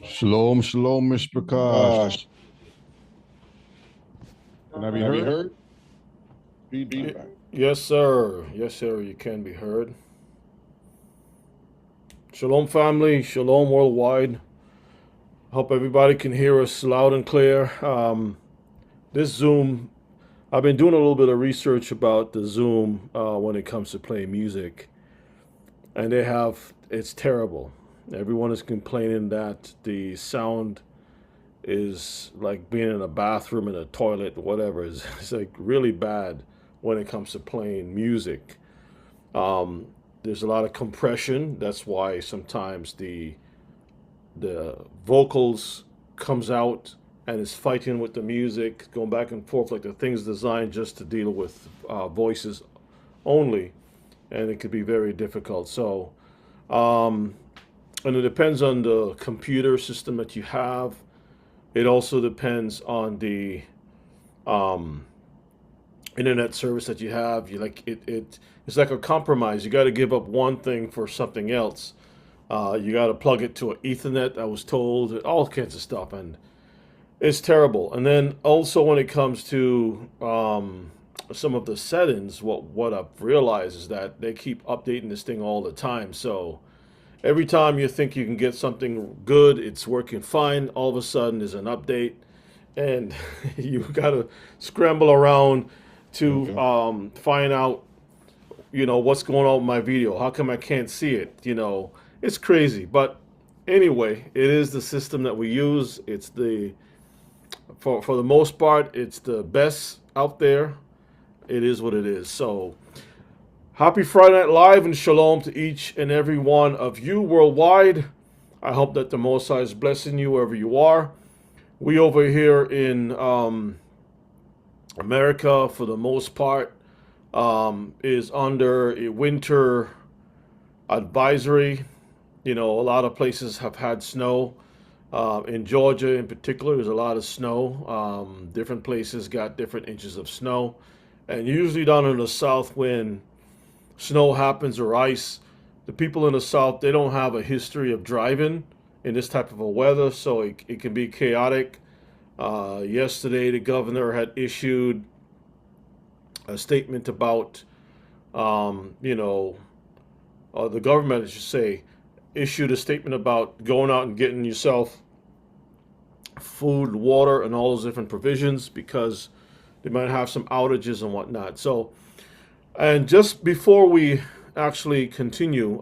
Shalom, shalom, Mr. Prakash. Can I be heard? Feedback. Yes, sir. Yes, sir. You can be heard. Shalom, family. Shalom, worldwide. Hope everybody can hear us loud and clear. This Zoom, I've been doing a little bit of research about the Zoom when it comes to playing music, and it's terrible. Everyone is complaining that the sound is like being in a bathroom, in a toilet, whatever. It's like really bad when it comes to playing music. Um, there's a lot of compression. That's why sometimes the vocals comes out and is fighting with the music, going back and forth. Like the thing's designed just to deal with voices only, and it could be very difficult. So, um, and it depends on the computer system that you have. It also depends on the um, internet service that you have. It's like a compromise. You got to give up one thing for something else. You got to plug it to an Ethernet. I was told all kinds of stuff, and it's terrible. And then also when it comes to some of the settings, what I've realized is that they keep updating this thing all the time. So every time you think you can get something good, it's working fine. All of a sudden, there's an update, and you got to scramble around to find out, what's going on with my video. How come I can't see it? It's crazy. But anyway, it is the system that we use. It's for the most part, it's the best out there. It is what it is. So happy Friday Night Live and shalom to each and every one of you worldwide. I hope that the Most High is blessing you wherever you are. We over here in America, for the most part, is under a winter advisory. A lot of places have had snow. In Georgia, in particular, there's a lot of snow. Different places got different inches of snow. And usually down in the south, when snow happens or ice, the people in the south, they don't have a history of driving in this type of a weather, so it can be chaotic. Yesterday, the governor had issued a statement about, the government, I should say, issued a statement about going out and getting yourself food, water, and all those different provisions because they might have some outages and whatnot. So, and just before we actually continue,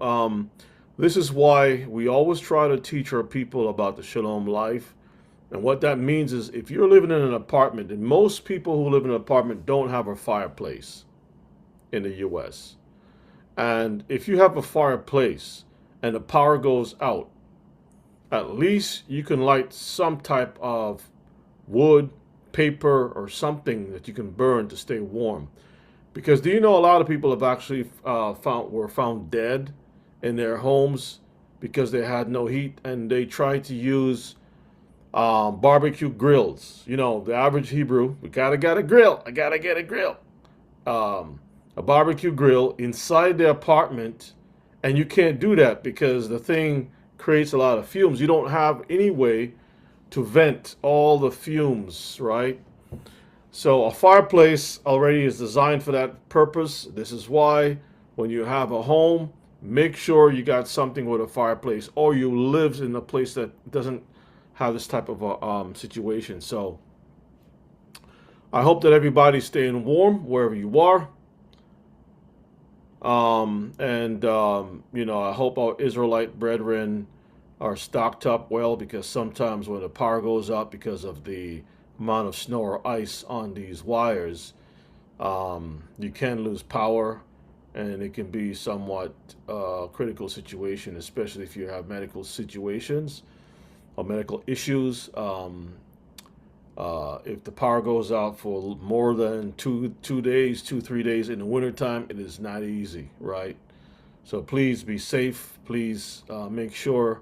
this is why we always try to teach our people about the Shalom life. And what that means is if you're living in an apartment, and most people who live in an apartment don't have a fireplace in the US. And if you have a fireplace and the power goes out, at least you can light some type of wood, paper, or something that you can burn to stay warm. Because do you know a lot of people have actually were found dead in their homes because they had no heat, and they tried to use barbecue grills. The average Hebrew, we gotta get a grill. I gotta get a grill. A barbecue grill inside the apartment, and you can't do that because the thing creates a lot of fumes. You don't have any way to vent all the fumes, right? So a fireplace already is designed for that purpose. This is why when you have a home, make sure you got something with a fireplace, or you live in a place that doesn't have this type of a situation. So I hope that everybody's staying warm wherever you are. I hope our Israelite brethren are stocked up well, because sometimes when the power goes out because of the amount of snow or ice on these wires, you can lose power, and it can be somewhat critical situation, especially if you have medical situations or medical issues. If the power goes out for more than 3 days in the wintertime, it is not easy, right? So please be safe. Please make sure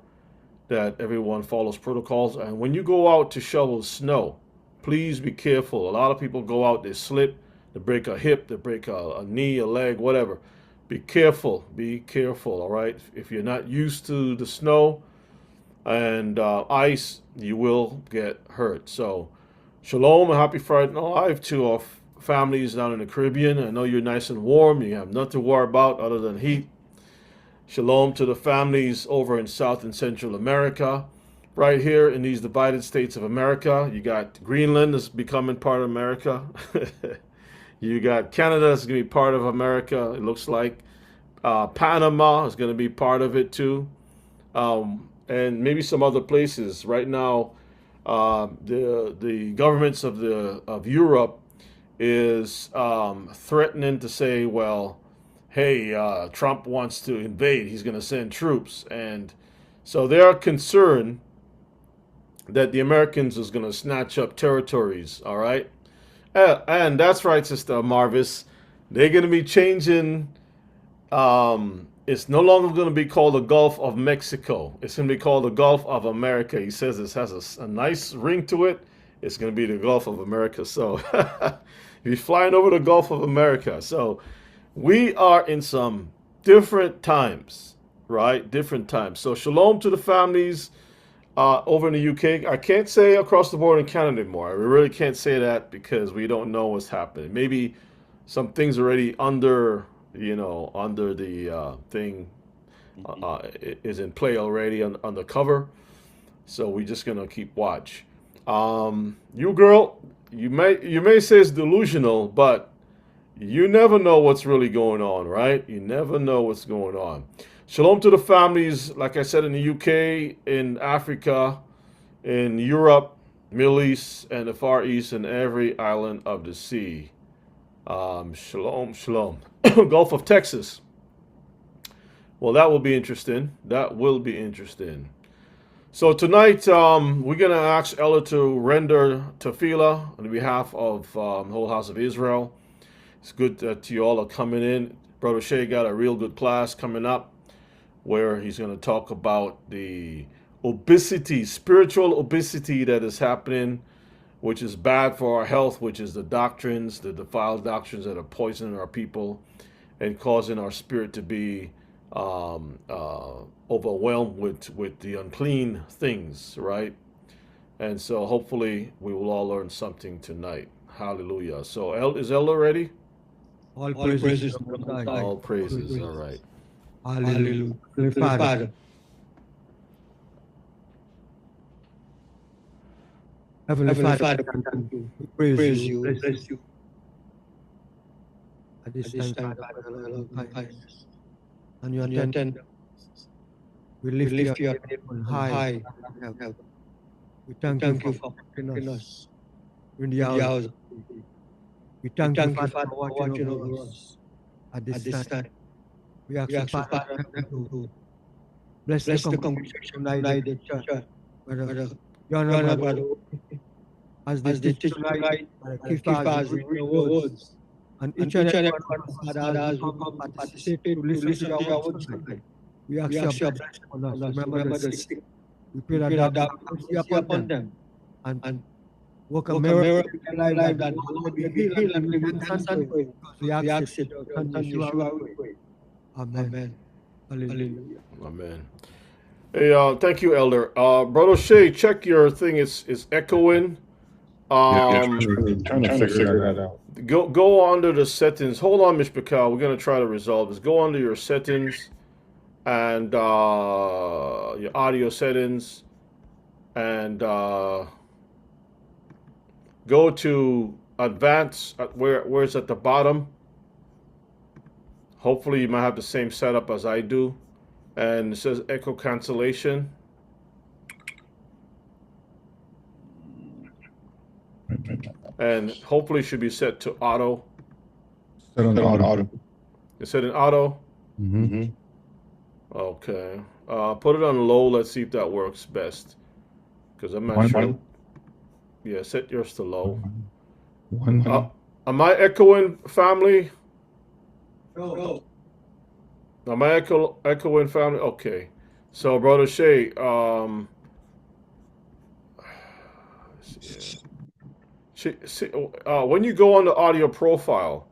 that everyone follows protocols. And when you go out to shovel snow, please be careful. A lot of people go out, they slip, they break a hip, they break a knee, a leg, whatever. be careful. Be careful, all right? If you're not used to the snow and ice, you will get hurt. So, shalom and happy Friday Night Live to our families down in the Caribbean. I know you're nice and warm. You have nothing to worry about other than heat. Shalom to the families over in South and Central America. Right here in these divided states of America, you got Greenland that's becoming part of America. You got Canada that's going to be part of America, it looks like. Panama is going to be part of it too. And maybe some other places. Right now, the governments of Europe is threatening to say, well, hey, Trump wants to invade. He's going to send troops. And so they are concerned that the Americans is going to snatch up territories, all right? And that's right, Sister Marvis. They're going to be changing. It's no longer going to be called the Gulf of Mexico. It's going to be called the Gulf of America. He says this has a nice ring to it. It's going to be the Gulf of America. So he's flying over the Gulf of America. So we are in some different times, right? Different times. So shalom to the families over in the UK. I can't say across the board in Canada anymore. I really can't say that because we don't know what's happening. Maybe some things already under the thing is in play already on the cover. So we're just gonna keep watch. You girl, you may say it's delusional, but you never know what's really going on, right? You never know what's going on. Shalom to the families, like I said, in the UK, in Africa, in Europe, Middle East, and the Far East, and every island of the sea. Shalom, shalom. Gulf of Texas. Well, that will be interesting. That will be interesting. So tonight, we're going to ask Ella to render tefillah on behalf of the whole house of Israel. It's good that you all are coming in. Brother Shea got a real good class coming up where he's going to talk about the obesity, spiritual obesity that is happening, which is bad for our health, which is the doctrines, the defiled doctrines that are poisoning our people and causing our spirit to be overwhelmed with the unclean things, right? And so hopefully we will all learn something tonight. Hallelujah. So is Elder ready? All praises to the Most High. All praises. All right. Hallelujah. Father. Heavenly Father, we praise you, bless you. At this time, Father, kindness. And your tender. We lift your name on high. We thank you for protecting us in the hours. We thank you, Father, for watching over us at this time. We ask you, Father, to bless the congregation tonight, the church. Brother John, brother, as they teach tonight, keep us read your words. And each and every one, Father, as we come and participate to listen to your words tonight. We ask your blessing on us. Remember the sick. We pray that thou be upon them and work a miracle in their life that the Lord be healed and repentance and pray. We ask it, Yeshua, we pray. Amen. Hallelujah. Amen. Hey, thank you, Elder. Brother Shea, check your thing. It's echoing. Trying to figure that out. Go under the settings. Hold on, Mishpakal. We're gonna try to resolve this. Go under your settings and your audio settings, and go to advanced. Where it's at the bottom. Hopefully, you might have the same setup as I do. And it says echo cancellation. And hopefully it should be set to auto. Set on auto. It's set in auto? Mm-hmm. Okay. Put it on low. Let's see if that works best. Because I'm not sure. Yeah, set yours to low. Am I echoing, family? No. Am I echoing, family? Okay. So, Brother Shea, when you go on the audio profile,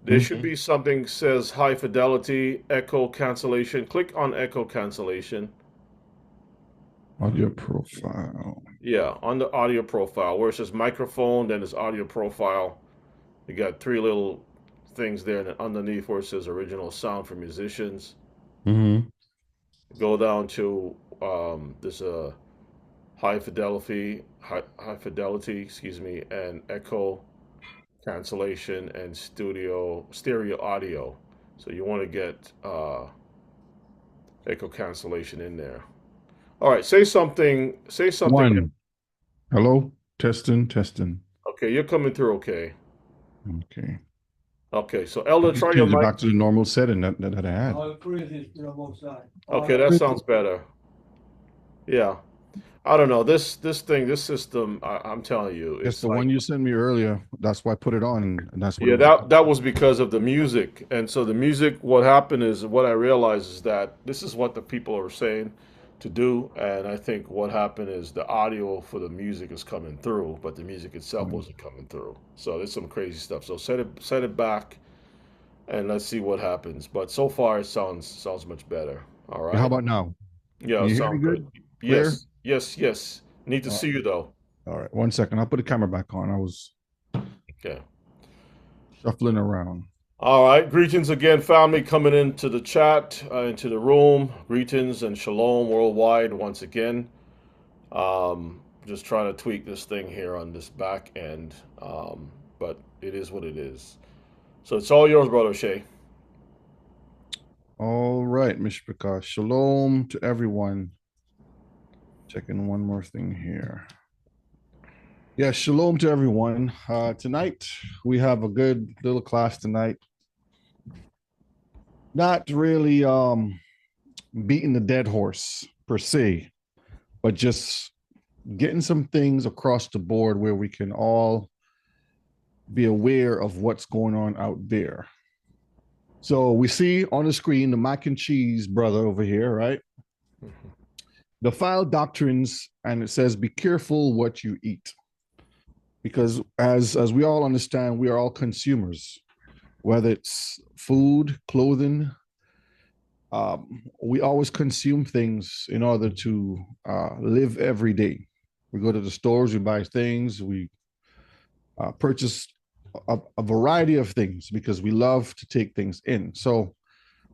There should be something says high fidelity, echo cancellation. Click on echo cancellation. Audio profile. Yeah, on the audio profile where it says microphone, then it's audio profile. You got three little things there, and then underneath where it says original sound for musicians. Mm-hmm. Go down to this high fidelity, excuse me, and echo cancellation and stereo audio. So you want to get echo cancellation in there. All right, say something. Say something. One. Hello? Testing. Okay, you're coming through. Okay. Okay. Okay, so Elder, Just try your change it mic. back to the normal setting that I had. Okay, that sounds better. Yeah, I don't know this system. I'm telling you, Yes, it's the like one you sent me earlier. That's why I put it on, and that's what yeah, it was. that was because of the music. And so the music, what happened is what I realized is that this is what the people are saying to do. And I think what happened is the audio for the music is coming through, but the music itself wasn't coming through. So there's some crazy stuff. So set it back and let's see what happens. But so far it sounds much better. All Yeah, how right. about now? Yeah, Can it you hear me sounds good. good? Clear? Yes. Need to Uh, see you though. all right, 1 second. I'll put the camera back on. I was Okay. shuffling around. All right. Greetings again, family, coming into the chat, into the room. Greetings and shalom worldwide once again. Just trying to tweak this thing here on this back end, but it is what it is. So it's all yours, brother Shay. All right, Mishpaka. Shalom to everyone. Checking one more thing here. Yeah, shalom to everyone. Tonight we have a good little class tonight. Not really beating the dead horse per se, but just getting some things across the board where we can all be aware of what's going on out there. So we see on the screen the mac and cheese brother over here, right? Defiled Doctrines, and it says, be careful what you eat. Because as we all understand, we are all consumers, whether it's food, clothing. We always consume things in order to live every day. We go to the stores, we buy things, we purchase a variety of things because we love to take things in. So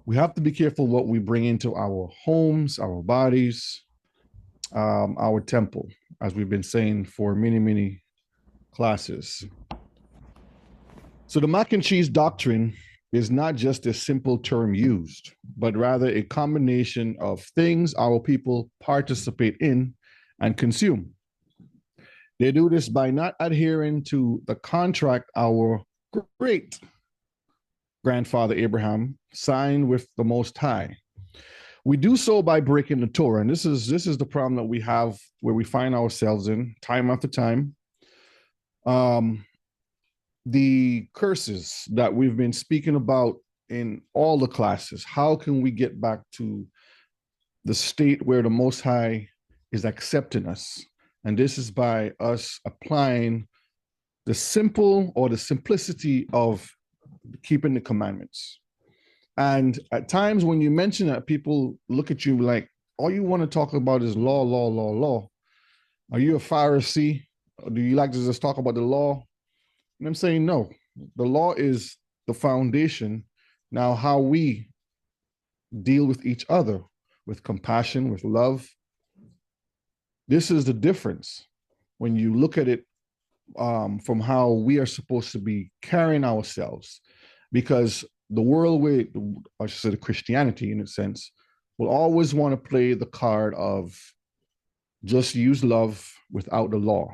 we have to be careful what we bring into our homes, our bodies, our temple, as we've been saying for many classes. So the mac and cheese doctrine is not just a simple term used, but rather a combination of things our people participate in and consume. They do this by not adhering to the contract our great grandfather Abraham signed with the Most High. We do so by breaking the Torah, and this is the problem that we have, where we find ourselves in time after time. The curses that we've been speaking about in all the classes. How can we get back to the state where the Most High is accepting us? And this is by us applying the simplicity of keeping the commandments. And at times when you mention that, people look at you like, all you want to talk about is law. Are you a Pharisee? Or do you like to just talk about the law? And I'm saying, no, the law is the foundation. Now, how we deal with each other, with compassion, with love, this is the difference when you look at it from how we are supposed to be carrying ourselves. Because the world, I should say the Christianity in a sense, will always want to play the card of just use love without the law.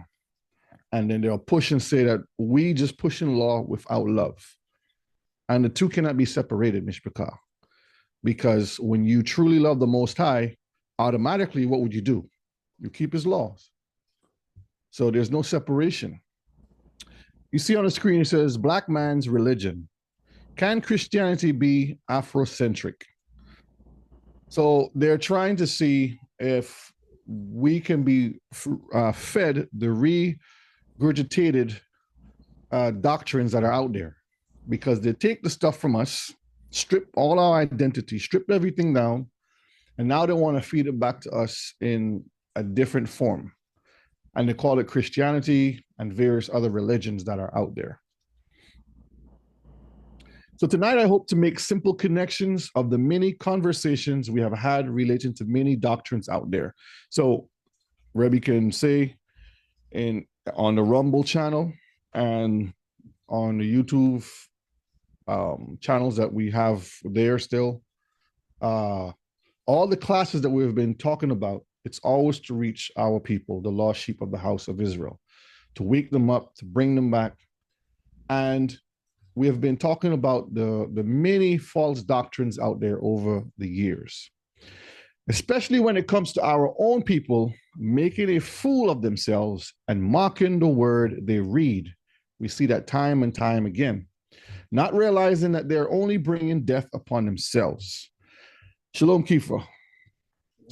And then they'll push and say that we just pushing law without love. And the two cannot be separated, Mishpaka. Because when you truly love the Most High, automatically, what would you do? You keep his laws. So there's no separation. You see on the screen, it says, Black man's religion. Can Christianity be Afrocentric? So they're trying to see if we can be fed the regurgitated doctrines that are out there. because they take the stuff from us, strip all our identity, strip everything down, and now they want to feed it back to us in a different form. And they call it Christianity and various other religions that are out there. So tonight, I hope to make simple connections of the many conversations we have had relating to many doctrines out there. So Rebbe can say on the Rumble channel and on the YouTube channels that we have there still, all the classes that we've been talking about, it's always to reach our people, the lost sheep of the house of Israel, to wake them up, to bring them back. And we have been talking about the many false doctrines out there over the years, especially when it comes to our own people making a fool of themselves and mocking the word they read. We see that time and time again, not realizing that they're only bringing death upon themselves. Shalom, Kifa.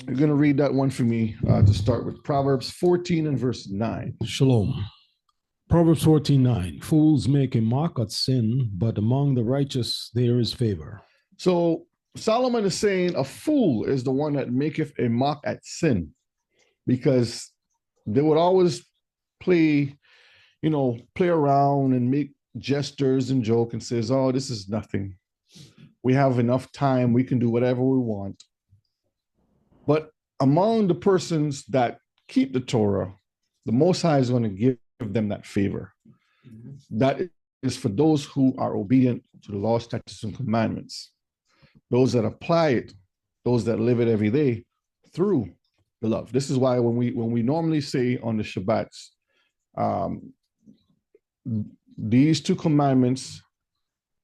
You're going to read that one for me to start with. Proverbs 14 and verse 9. Shalom. Proverbs 14:9. Fools make a mock at sin, but among the righteous there is favor. So Solomon is saying a fool is the one that maketh a mock at sin, because they would always play around and make gestures and joke and says, oh, this is nothing. We have enough time. We can do whatever we want. But among the persons that keep the Torah, the Most High is going to give them that favor. That is for those who are obedient to the law, statutes, and commandments. Those that apply it, those that live it every day through the love. This is why when we normally say on the Shabbats, these two commandments,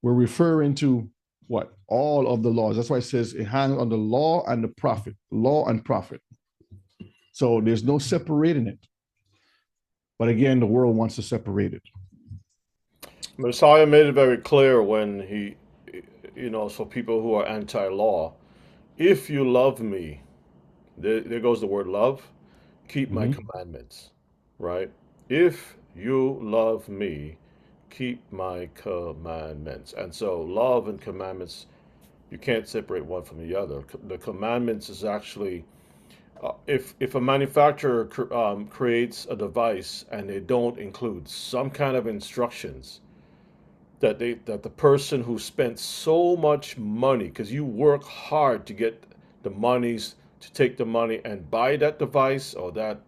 we're referring to what? All of the laws. That's why it says it hangs on the law and the prophet, law and prophet. So there's no separating it. But again, the world wants to separate it. Messiah made it very clear when he, so people who are anti-law, if you love me, there goes the word love, keep my commandments, right? If you love me, keep my commandments. And so love and commandments, you can't separate one from the other. The commandments is actually, if a manufacturer creates a device and they don't include some kind of instructions that the person who spent so much money, because you work hard to get the monies, to take the money and buy that device or that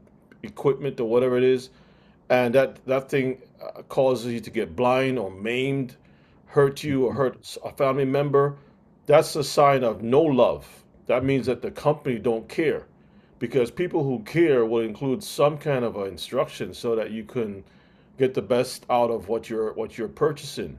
equipment or whatever it is, and that thing causes you to get blind or maimed, hurt you or hurt a family member, that's a sign of no love. That means that the company don't care, because people who care will include some kind of instruction so that you can get the best out of what you're purchasing.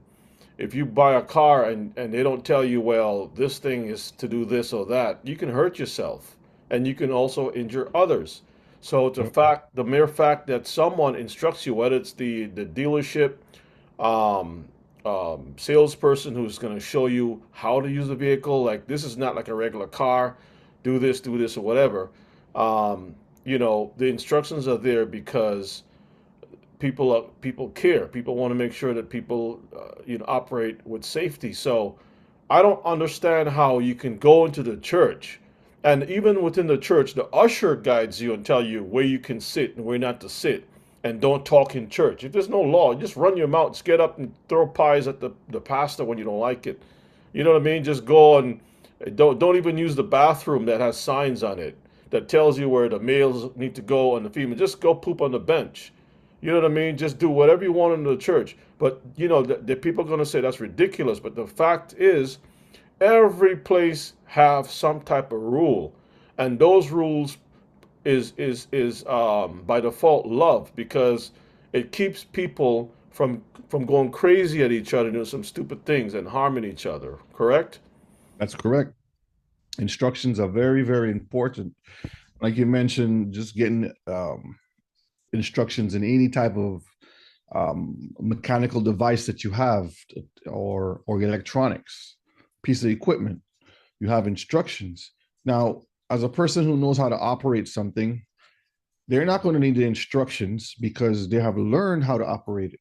If you buy a car and they don't tell you, well, this thing is to do this or that, you can hurt yourself and you can also injure others. So the mere fact that someone instructs you, whether it's the dealership salesperson who's going to show you how to use the vehicle, like this is not like a regular car, do this or whatever. The instructions are there because people care. People want to make sure that people operate with safety. So I don't understand how you can go into the church, and even within the church, the usher guides you and tell you where you can sit and where not to sit, and don't talk in church. If there's no law, just run your mouth, just get up and throw pies at the pastor when you don't like it. You know what I mean? Just go and don't even use the bathroom that has signs on it that tells you where the males need to go and the females. Just go poop on the bench. You know what I mean? Just do whatever you want in the church. But, the people are going to say that's ridiculous. But the fact is, every place have some type of rule. And those rules is by default love, because it keeps people from going crazy at each other, doing some stupid things and harming each other. Correct? That's correct. Instructions are very, very important. Like you mentioned, just getting instructions in any type of mechanical device that you have, or electronics, piece of equipment, you have instructions. Now, as a person who knows how to operate something, they're not going to need the instructions because they have learned how to operate it.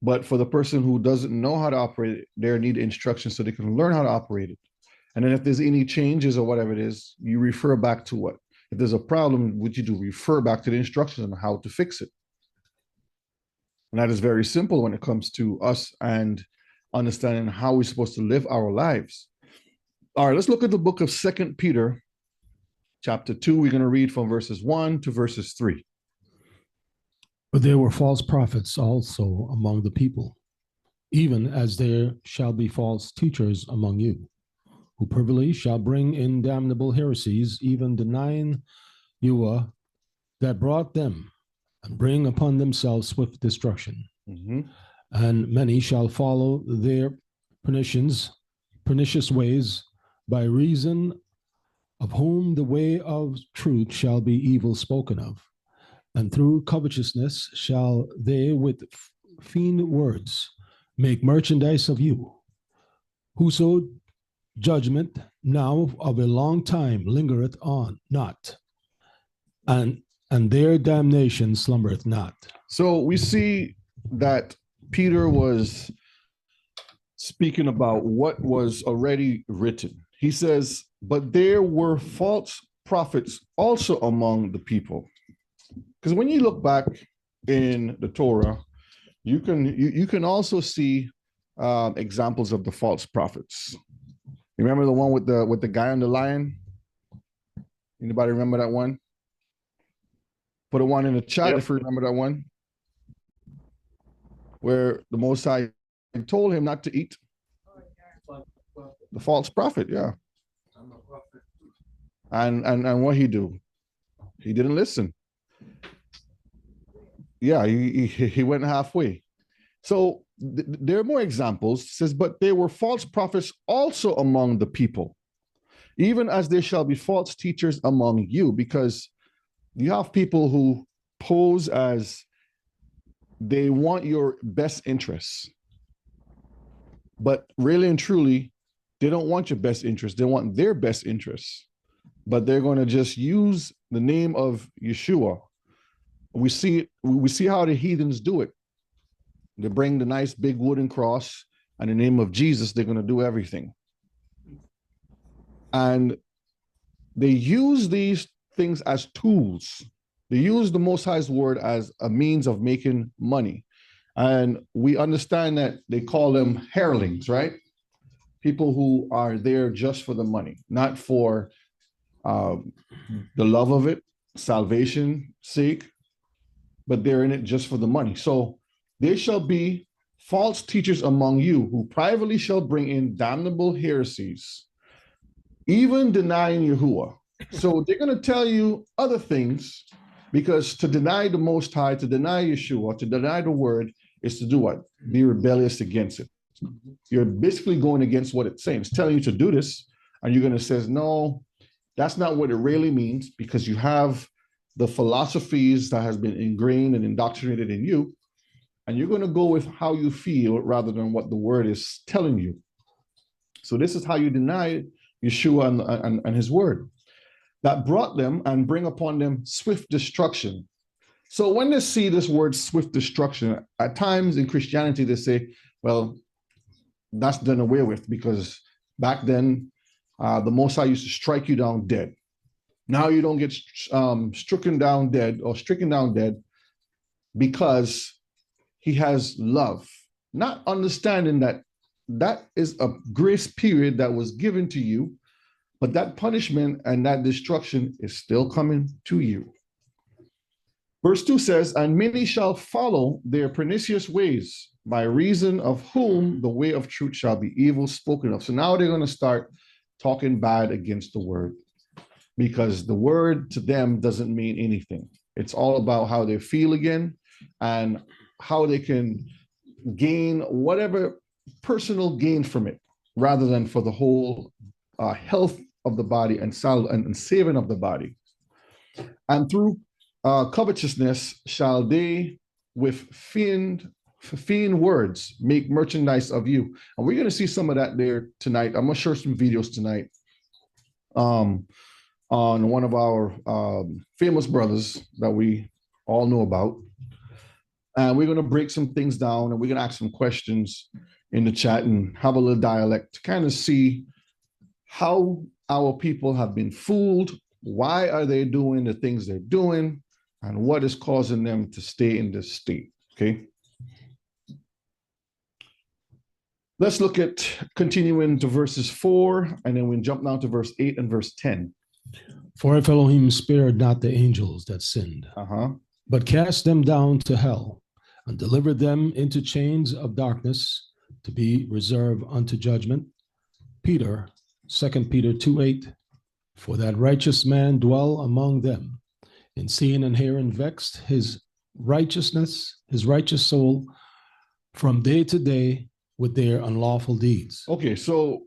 But for the person who doesn't know how to operate it, they need instructions so they can learn how to operate it. And then if there's any changes or whatever it is, you refer back to what? If there's a problem, what you do? Refer back to the instructions on how to fix it. And that is very simple when it comes to us and understanding how we're supposed to live our lives. All right, let's look at the book of 2 Peter, chapter 2. We're going to read from verses 1 to verses 3. But there were false prophets also among the people, even as there shall be false teachers among you, who privily shall bring in damnable heresies, even denying Yahweh that brought them, and bring upon themselves swift destruction. And many shall follow their pernicious ways, by reason of whom the way of truth shall be evil spoken of. And through covetousness shall they with fiend words make merchandise of you, whoso judgment now of a long time lingereth on not, and their damnation slumbereth not. So we see that Peter was speaking about what was already written. He says, but there were false prophets also among the people. Because when you look back in the Torah, you can also see examples of the false prophets. Remember the one with the guy on the lion? Anybody remember that one? Put a one in the chat if you remember that one, where the Most High told him not to eat. The false prophet, yeah. And what he do? He didn't listen. Yeah, he went halfway. So there are more examples. It says, but there were false prophets also among the people, even as there shall be false teachers among you, because you have people who pose as they want your best interests, but really and truly, they don't want your best interest. They want their best interests, but they're going to just use the name of Yeshua. We see how the heathens do it. They bring the nice big wooden cross, and in the name of Jesus, they're going to do everything. And they use these things as tools. They use the Most High's word as a means of making money. And we understand that they call them hirelings, right? People who are there just for the money, not for the love of it, salvation sake, but they're in it just for the money. So there shall be false teachers among you who privately shall bring in damnable heresies, even denying Yahuwah. So they're going to tell you other things, because to deny the Most High, to deny Yeshua, to deny the word is to do what? Be rebellious against it. You're basically going against what it's saying. It's telling you to do this, and you're going to say, no, that's not what it really means, because you have the philosophies that has been ingrained and indoctrinated in you, and you're going to go with how you feel rather than what the word is telling you. So this is how you deny Yeshua and his word, that brought them and bring upon them swift destruction. So when they see this word swift destruction, at times in Christianity, they say, well, that's done away with, because back then, the Most High used to strike you down dead. Now you don't get stricken down dead because he has love, not understanding that that is a grace period that was given to you, but that punishment and that destruction is still coming to you. Verse 2 says, and many shall follow their pernicious ways, by reason of whom the way of truth shall be evil spoken of. So now they're going to start talking bad against the word, because the word to them doesn't mean anything. It's all about how they feel again and how they can gain whatever personal gain from it, rather than for the whole health of the body and saving of the body. And through covetousness shall they with fiend words make merchandise of you. And we're going to see some of that there tonight. I'm going to share some videos tonight on one of our famous brothers that we all know about. And we're going to break some things down and we're going to ask some questions in the chat and have a little dialect to kind of see how our people have been fooled. Why are they doing the things they're doing? And what is causing them to stay in this state? Okay. Let's look at continuing to verses 4, and then we jump down to verse 8 and verse 10. For if Elohim spared not the angels that sinned, but cast them down to hell, and delivered them into chains of darkness to be reserved unto judgment. Peter, 2 Peter 2:8, for that righteous man dwell among them, in seeing and hearing vexed his righteous soul from day to day with their unlawful deeds. Okay, so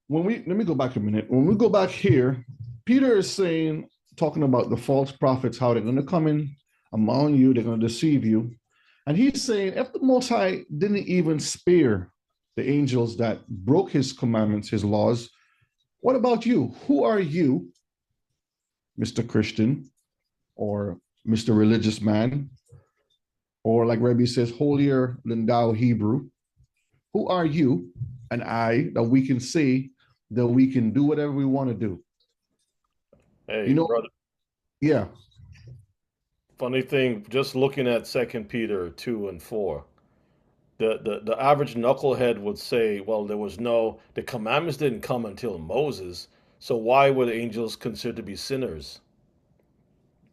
let me go back a minute. When we go back here, Peter is saying, talking about the false prophets, how they're going to come in among you, they're going to deceive you. And he's saying, if the Most High didn't even spare the angels that broke his commandments, his laws, what about you? Who are you, Mr. Christian, or Mr. Religious Man, or like Rebbe says, holier than thou Hebrew? Who are you and I that we can say that we can do whatever we want to do? Hey, brother. Yeah. Funny thing, just looking at 2 Peter 2 and 4, the average knucklehead would say, well, the commandments didn't come until Moses, so why were the angels considered to be sinners?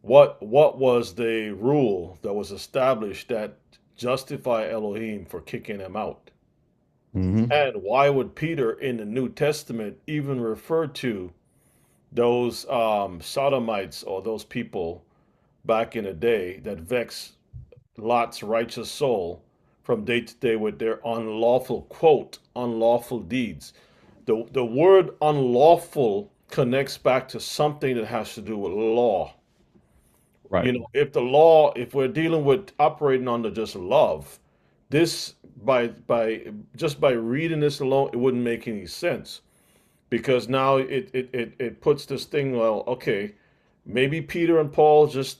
What was the rule that was established that justify Elohim for kicking them out? Mm-hmm. And why would Peter in the New Testament even refer to those sodomites or those people back in the day that vex Lot's righteous soul from day to day with their unlawful, quote, unlawful deeds? The word unlawful connects back to something that has to do with law. Right. You know, if we're dealing with operating under just love, this by reading this alone, it wouldn't make any sense, because now it puts this thing, well, okay, maybe Peter and Paul just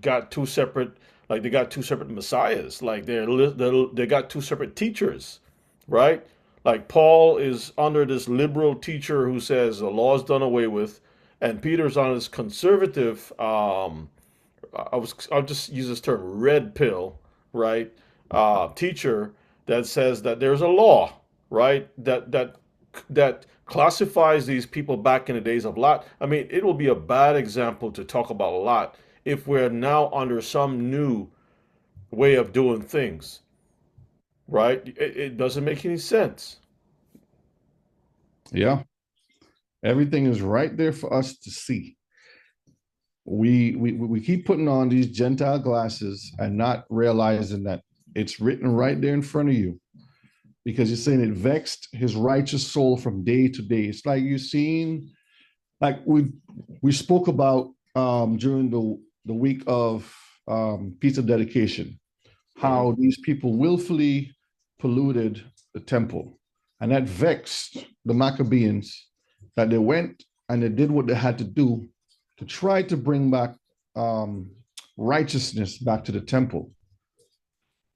got two separate, like they got two separate messiahs, like they got two separate teachers, right? Like Paul is under this liberal teacher who says the law is done away with, and Peter's on this conservative, I'll just use this term, red pill, right? Teacher that says that there's a law, right? That classifies these people back in the days of Lot. I mean, it will be a bad example to talk about Lot if we're now under some new way of doing things, right? It doesn't make any sense. Yeah. Everything is right there for us to see. We keep putting on these Gentile glasses and not realizing that it's written right there in front of you, because you're saying it vexed his righteous soul from day to day. It's like you've seen, like we spoke about during the week of pizza dedication, how these people willfully polluted the temple, and that vexed the Maccabees, that they went and they did what they had to do to try to bring back righteousness back to the temple.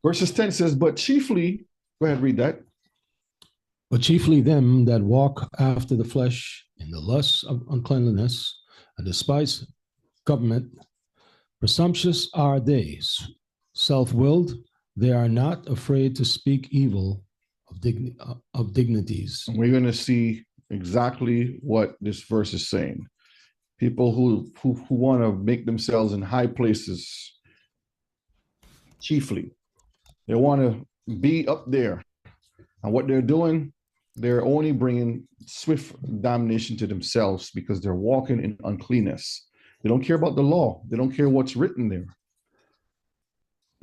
Verses 10 says, but chiefly, go ahead, read that. But chiefly them that walk after the flesh in the lusts of uncleanliness and despise government, presumptuous are they, self-willed, they are not afraid to speak evil of dignities. And we're going to see exactly what this verse is saying. People who want to make themselves in high places, chiefly, they want to be up there. And what they're doing, they're only bringing swift damnation to themselves, because they're walking in uncleanness. They don't care about the law. They don't care what's written there.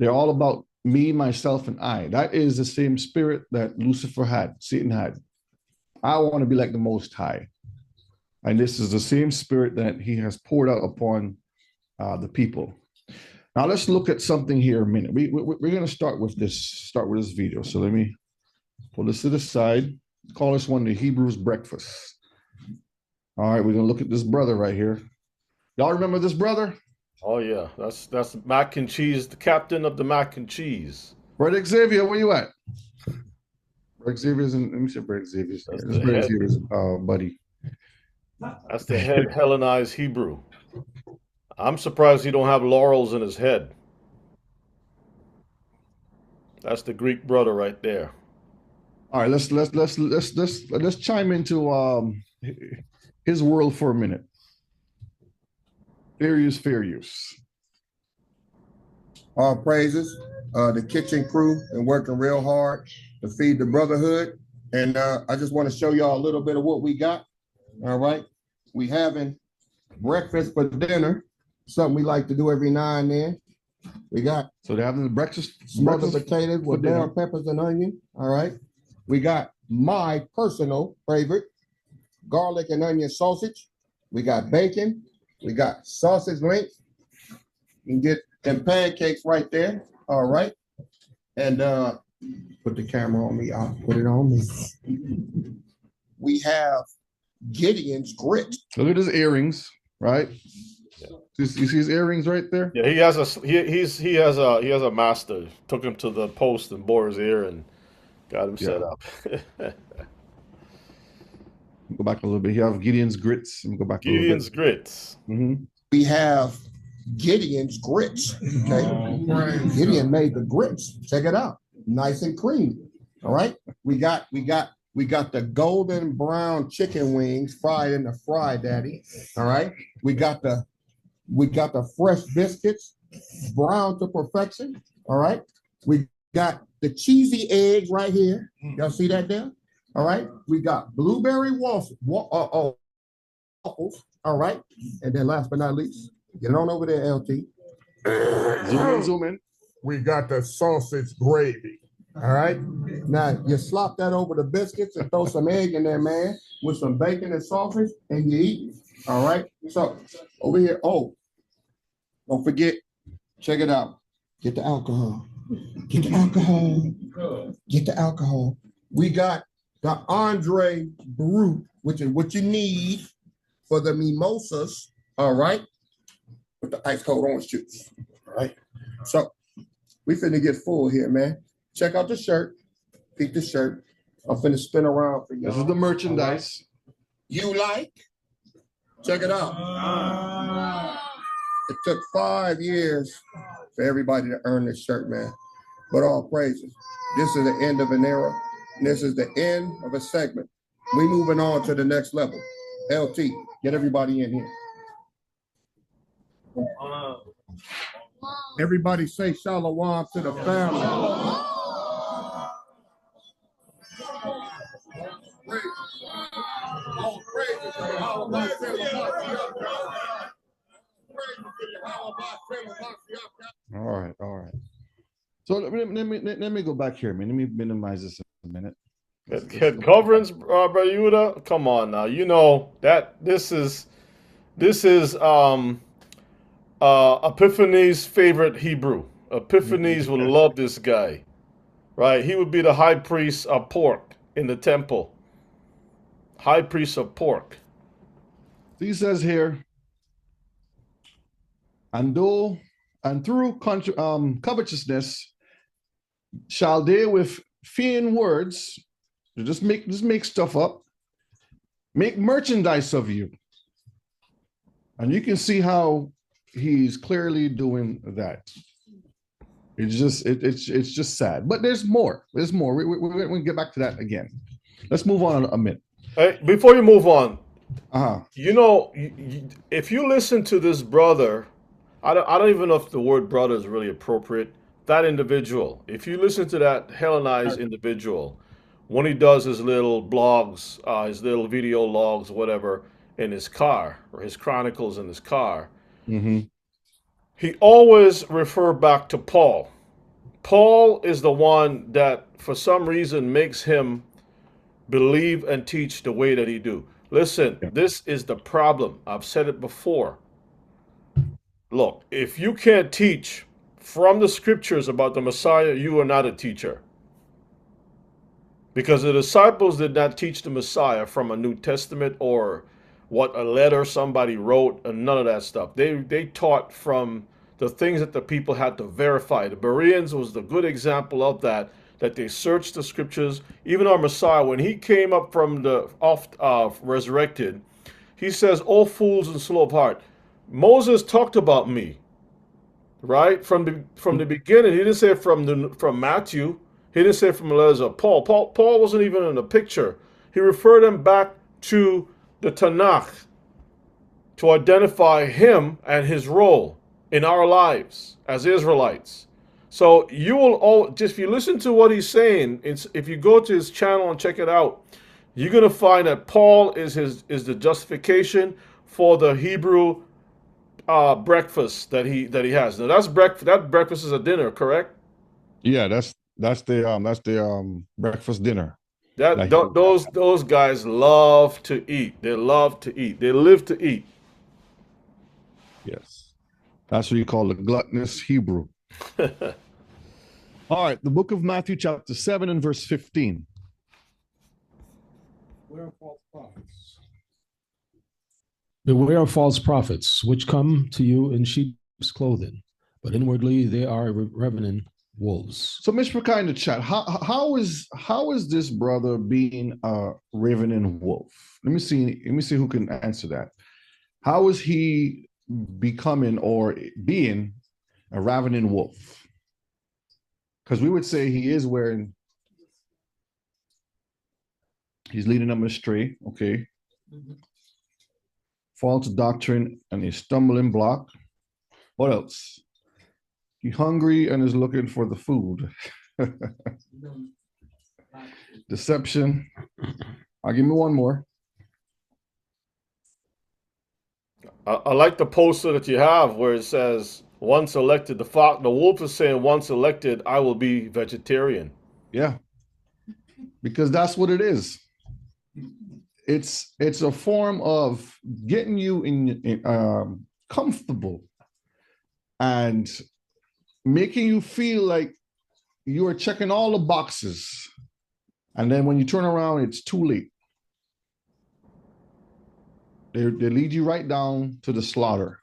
They're all about me, myself, and I. That is the same spirit that Lucifer had, Satan had. I want to be like the Most High. And this is the same spirit that he has poured out upon the people. Now let's look at something here a minute. We're going to start with this video. So let me pull this to the side. Call this one the Hebrews breakfast. All right, we're going to look at this brother right here. Y'all remember this brother? Oh yeah, that's mac and cheese, the captain of the mac and cheese. Brother Xavier, where you at? Brother Xavier's in, let me see Brother Xavier's. That's This is the Brother head. Xavier's buddy. That's the head Hellenized Hebrew. I'm surprised he don't have laurels in his head. That's the Greek brother right there. All right, let's chime into his world for a minute. Fair use. All praises. The kitchen crew been working real hard to feed the brotherhood. And I just want to show y'all a little bit of what we got. All right. We having breakfast for dinner, something we like to do every now and then. We got So they're having the breakfast smothered potatoes for with dinner. bell peppers and onion. All right. We got my personal favorite, garlic and onion sausage. We got bacon. We got sausage links. You can get them pancakes right there. All right. And put the camera on me. I'll put it on me. We have Gideon's grit. Look at his earrings, right? You see his earrings right there? Yeah, he has a master. Took him to the post and bore his ear and got him set up. Go back a little bit. You have Gideon's grits. Go back a little bit. Gideon's grits. Mm-hmm. We have Gideon's grits. Okay. Gideon made the grits. Check it out. Nice and creamy. All right. We got the golden brown chicken wings fried in the fry daddy. All right. We got the fresh biscuits, brown to perfection. All right. We got the cheesy eggs right here. Y'all see that there? All right. We got blueberry waffles. All right. And then last but not least, get on over there, LT. Zoom in. We got the sausage gravy. All right. Now you slop that over the biscuits and throw some egg in there, man, with some bacon and sausage, and you eat. All right. So over here, don't forget, check it out. Get the alcohol. Get the alcohol. Get the alcohol. We got the Andre Brut, which is what you need for the mimosas. All right. With the ice cold orange juice. All right. So we finna get full here, man. Check out the shirt. Peek the shirt. I'm finna spin around for you. This is the merchandise. You like? Check it out. It took 5 years for everybody to earn this shirt, man. But all praises. This is the end of an era. And this is the end of a segment. We moving on to the next level. LT, get everybody in here. Everybody say shalom to the family. All right. So let me go back here, man. Let me minimize this a minute. Head coverings, Brother Yehuda. Come on now. You know that this is Epiphanes' favorite Hebrew. Epiphanes would love this guy, right? He would be the high priest of pork in the temple. High priest of pork. He says here, and through covetousness shall they with vain words just make stuff up, make merchandise of you. And you can see how he's clearly doing that. It's just sad. But there's more. We're going to get back to that again. Let's move on a minute. Hey, before you move on, Uh-huh. if you listen to this brother, I don't even know if the word brother is really appropriate. That individual, if you listen to that Hellenized individual, when he does his little blogs, his little video logs, whatever, in his car, or his chronicles in his car, he always refer back to Paul. Paul is the one that, for some reason, makes him believe and teach the way that he do. Listen, this is the problem. I've said it before. Look, if you can't teach from the scriptures about the Messiah, you are not a teacher. Because the disciples did not teach the Messiah from a New Testament or what a letter somebody wrote, and none of that stuff. They taught from the things that the people had to verify. The Bereans was the good example of that. That they searched the scriptures. Even our Messiah, when he came up from the resurrected, he says, "O fools and slow of heart." Moses talked about me, right? From the beginning. He didn't say from Matthew. He didn't say from the letters of Paul. Paul wasn't even in the picture. He referred them back to the Tanakh to identify him and his role in our lives as Israelites. So you will all just, if you listen to what he's saying, if you go to his channel and check it out, you're gonna find that Paul is the justification for the Hebrew breakfast that he has. Now that's breakfast. That breakfast is a dinner, correct? Yeah, that's the breakfast dinner. That Like, those guys love to eat. They love to eat. They live to eat. yes, that's what you call the gluttonous Hebrew. All right, the book of Matthew, chapter 7 and verse 15. Beware of false prophets. Beware of false prophets, which come to you in sheep's clothing, but inwardly they are ravening wolves. So, Mishpachah in the chat, how is this brother being a ravening wolf? Let me see who can answer that. How is he becoming or being a ravening wolf? Because we would say he's leading them astray, okay? False doctrine and a stumbling block. What else? He's hungry and is looking for the food. Deception. I'll give me one more. I like the poster that you have where it says, "Once elected," the wolf is saying, "Once elected, I will be vegetarian." Yeah, because that's what it is. It's a form of getting you in comfortable and making you feel like you are checking all the boxes, and then when you turn around, it's too late. They lead you right down to the slaughter.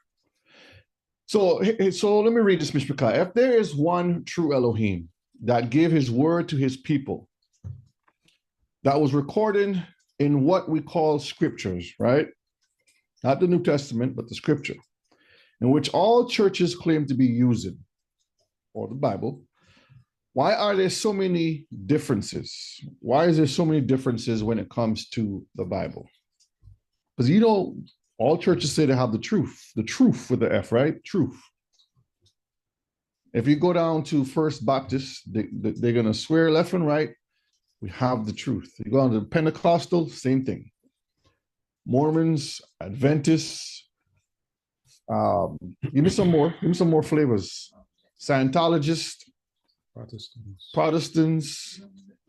So let me read this, Mishpachah. If there is one true Elohim that gave his word to his people, that was recorded in what we call scriptures, right? Not the New Testament, but the scripture, in which all churches claim to be using, or the Bible, why are there so many differences? Why is there so many differences when it comes to the Bible? Because all churches say they have the truth with the F, right? Truth. If you go down to First Baptist, they're going to swear left and right, we have the truth. You go on to Pentecostal, same thing. Mormons, Adventists, give me some more flavors. Scientologists, Protestants,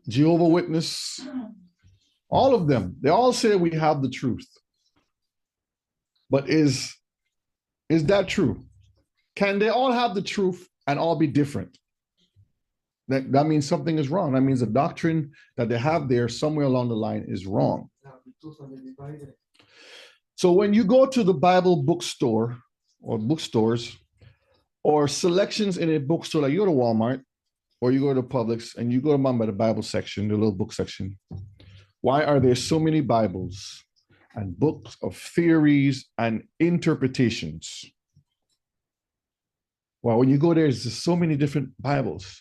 Jehovah's Witness, all of them, they all say we have the truth. But is that true? Can they all have the truth and all be different? That means something is wrong. That means the doctrine that they have there somewhere along the line is wrong. So when you go to the Bible bookstore or bookstores or selections in a bookstore, like you go to Walmart or you go to Publix and you go to the Bible section, the little book section, why are there so many Bibles and books of theories and interpretations? Well, when you go there, there's just so many different Bibles,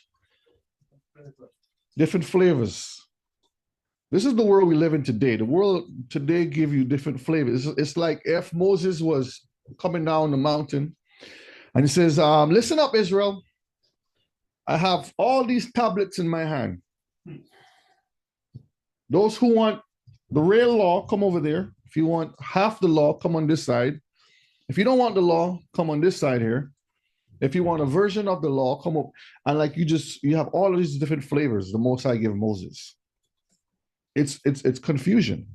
different flavors. This is the world we live in today. The world today give you different flavors. It's like if Moses was coming down the mountain and he says, listen up, Israel. I have all these tablets in my hand. Those who want the real law, come over there. If you want half the law, come on this side. If you don't want the law, come on this side here. If you want a version of the law, come up. And like you have all of these different flavors the Most High gave Moses. It's confusion.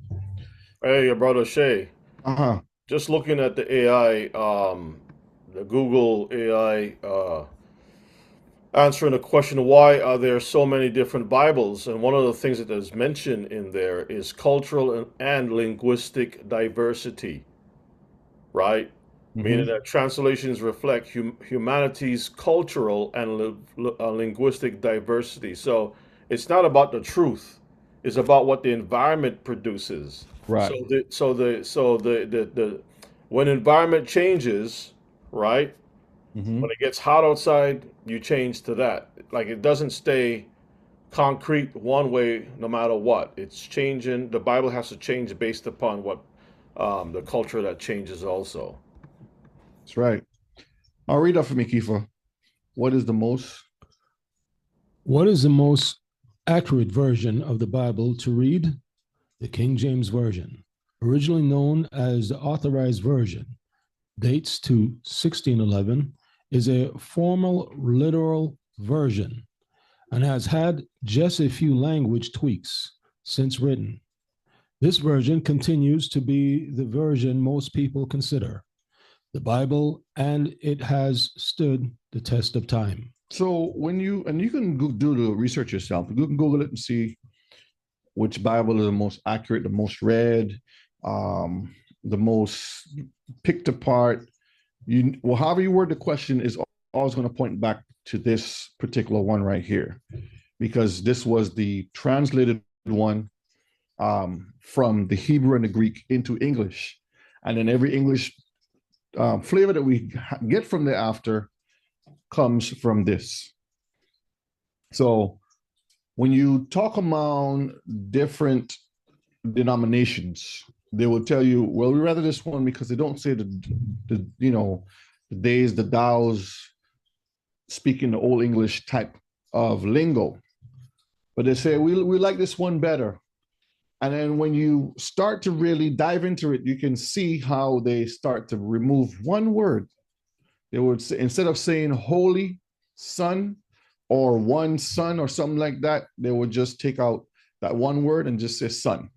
Hey, your brother Shay. Uh-huh. Just looking at the AI, the Google AI, answering the question, why are there so many different Bibles? And one of the things that is mentioned in there is cultural and linguistic diversity, right? Meaning that translations reflect humanity's cultural and linguistic diversity. So it's not about the truth; it's about what the environment produces. Right. So when environment changes, right? When it gets hot outside, you change to that. Like it doesn't stay concrete one way no matter what. It's changing. The Bible has to change based upon what the culture that changes also. That's right. I'll read that for me, Kifa. What is the most accurate version of the Bible to read? The King James Version, originally known as the Authorized Version, dates to 1611, is a formal literal version and has had just a few language tweaks since written. This version continues to be the version most people consider the Bible, and it has stood the test of time. So when you can do the research yourself, you can Google it and see which Bible is the most accurate, the most read, the most picked apart. However you word the question is always going to point back to this particular one right here, because this was the translated one from the Hebrew and the Greek into English, and then every English flavor that we get from thereafter comes from this. So when you talk among different denominations, they will tell you, well, we rather this one because they don't say the days, the thous, speaking the old English type of lingo, but they say we like this one better. And then when you start to really dive into it, you can see how they start to remove one word. They would say, instead of saying holy son or one son or something like that, they would just take out that one word and just say son.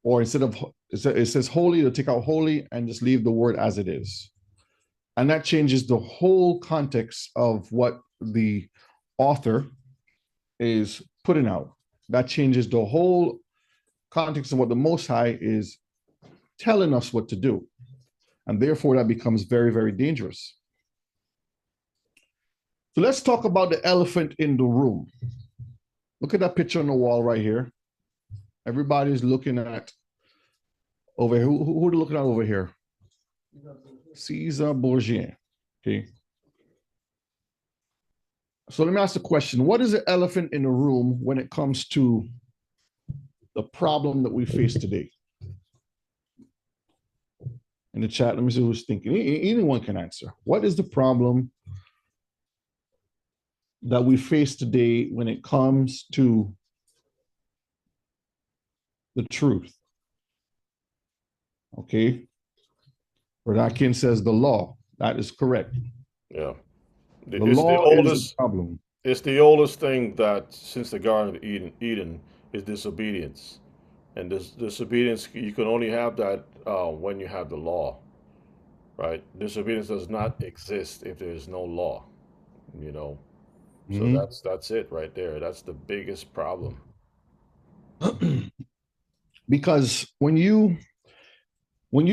Or instead of it says holy, they'll take out holy and just leave the word as it is. And that changes the whole context of what the author is putting out. That changes the whole context of what the Most High is telling us what to do. And therefore, that becomes very, very dangerous. So let's talk about the elephant in the room. Look at that picture on the wall right here. Everybody's looking at over here. Who are they looking at over here? Caesar Borgia. Okay. So let me ask the question. What is the elephant in the room when it comes to the problem that we face today? In the chat, let me see who's thinking. Anyone can answer. What is the problem that we face today when it comes to the truth? Okay. Radakin says the law. That is correct. Yeah. The law is the problem. It's the oldest thing that since the Garden of Eden is disobedience. And this disobedience, you can only have that when you have the law, right? Disobedience does not exist if there is no law, you know. So that's it right there. That's the biggest problem. Because when you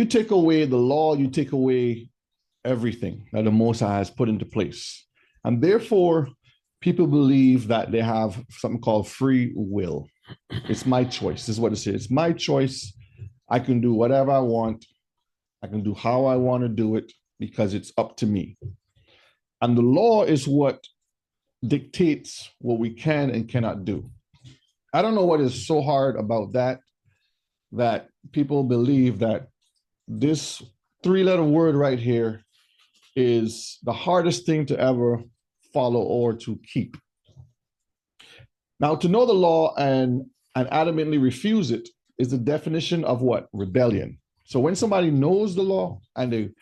take away the law, you take away everything that the Most High has put into place. And therefore, people believe that they have something called free will. It's my choice. This is what it says. It's my choice. I can do whatever I want. I can do how I want to do it because it's up to me. And the law is what dictates what we can and cannot do. I don't know what is so hard about that people believe that this three-letter word right here is the hardest thing to ever follow or to keep. Now, to know the law and adamantly refuse it is the definition of what? Rebellion. So when somebody knows the law and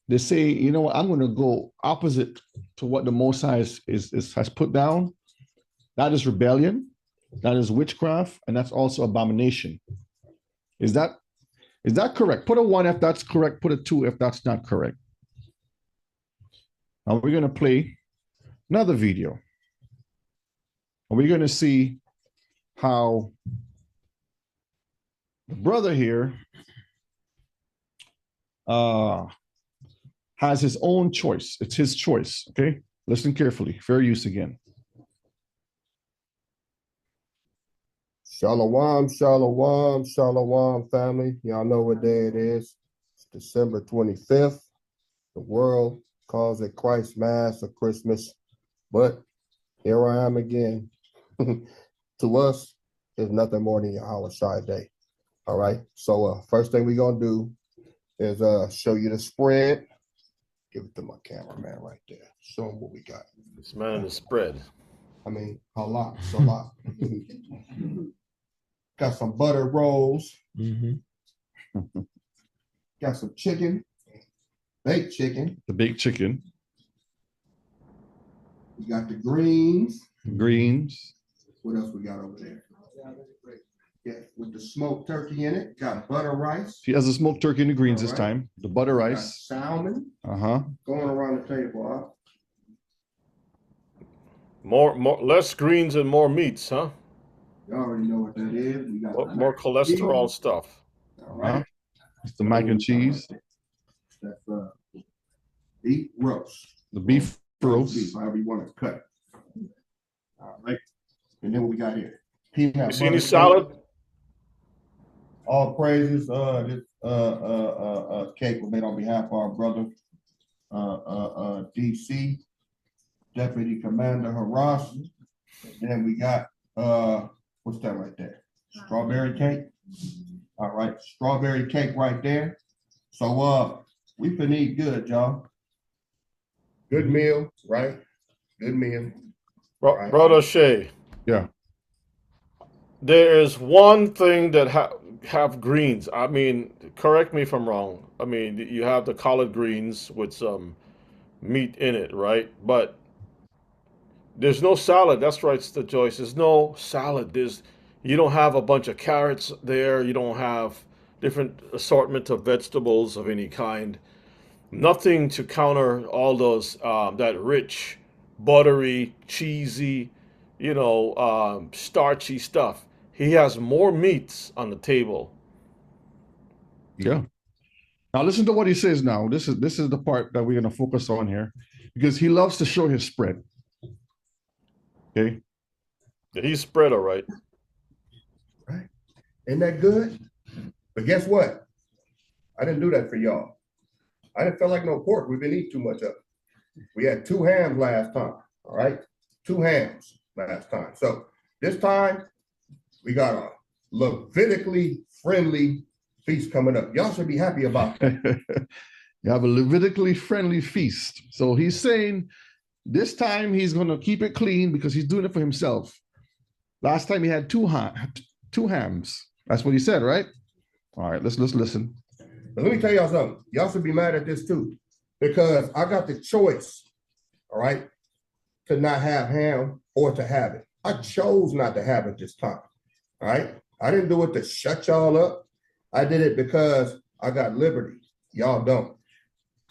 they say, you know what, I'm going to go opposite to what the Most High has put down, that is rebellion, that is witchcraft, and that's also abomination. Is that correct? Put a 1 if that's correct, put a 2 if that's not correct. Now we're going to play another video. And we're going to see how the brother here has his own choice. It's his choice. Okay. Listen carefully. Fair use again. Shalom, shalom, shalom, family. Y'all know what day it is. It's December 25th. The world calls it Christ Mass or Christmas, but here I am again. To us, it's nothing more than Yahweh Shai Day. All right. So first thing we're gonna do is show you the spread. Give it to my cameraman right there. Show him what we got. This man is spread. I mean, a lot. Got some buttered rolls. Mm-hmm. Got some chicken, baked chicken. The baked chicken. We got the greens. Greens. What else we got over there? Yeah, with the smoked turkey in it. Got butter rice. He has the smoked turkey and the greens this All right. time. The butter We got rice. salmon. Uh-huh. Going around the table, huh? Less greens and more meats, huh? You already know what that is. We got More cholesterol stuff. All right. It's the mac and cheese. That's beef roast. The beef roast. Beef, however you want to cut it. All right. And then what we got here? Peanut You see any butter salad? cake. All praises. This cake was made on behalf of our brother DC, Deputy Commander Harass. And then we got what's that right there? Strawberry cake. All right, strawberry cake right there. So we finna eat good, y'all. Good meal, right? Good meal. Right. Brother Shay. Yeah. There is one thing that have greens. I mean, correct me if I'm wrong. I mean, you have the collard greens with some meat in it, right? But there's no salad. That's right, Joyce. There's no salad. You don't have a bunch of carrots there. You don't have different assortment of vegetables of any kind. Nothing to counter all those that rich, buttery, cheesy, starchy stuff. He has more meats on the table. Yeah. Now listen to what he says now. This is the part that we're going to focus on here because he loves to show his spread. Okay. He's spread all right. Right. Isn't that good? But guess what? I didn't do that for y'all. I didn't feel like no pork. We've been eating too much of it. We had 2 hams last time. All right. 2 hams last time. So this time we got a Levitically friendly feast coming up. Y'all should be happy about that. You have a Levitically friendly feast. So he's saying this time he's going to keep it clean because he's doing it for himself. Last time he had 2 hams. That's what he said, right? All right, let's listen. But let me tell y'all something. Y'all should be mad at this too, because I got the choice, all right, to not have ham or to have it. I chose not to have it this time, all right? I didn't do it to shut y'all up. I did it because I got liberty. Y'all don't.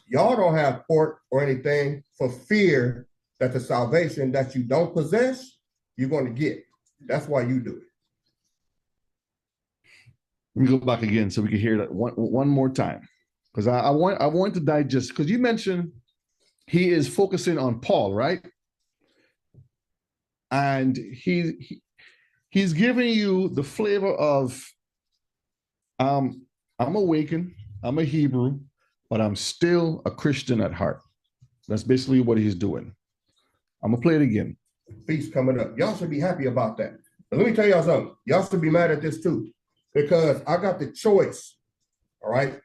Y'all don't have pork or anything for fear that the salvation that you don't possess, you're going to get. That's why you do it. Let me go back again so we can hear that one more time. Because I want to digest, because you mentioned he is focusing on Paul, right? And he's giving you the flavor of I'm awakened, I'm a Hebrew, but I'm still a Christian at heart. That's basically what he's doing. I'm gonna play it again. Feast coming up. Y'all should be happy about that. But let me tell y'all something. Y'all should be mad at this too, because I got the choice, all right,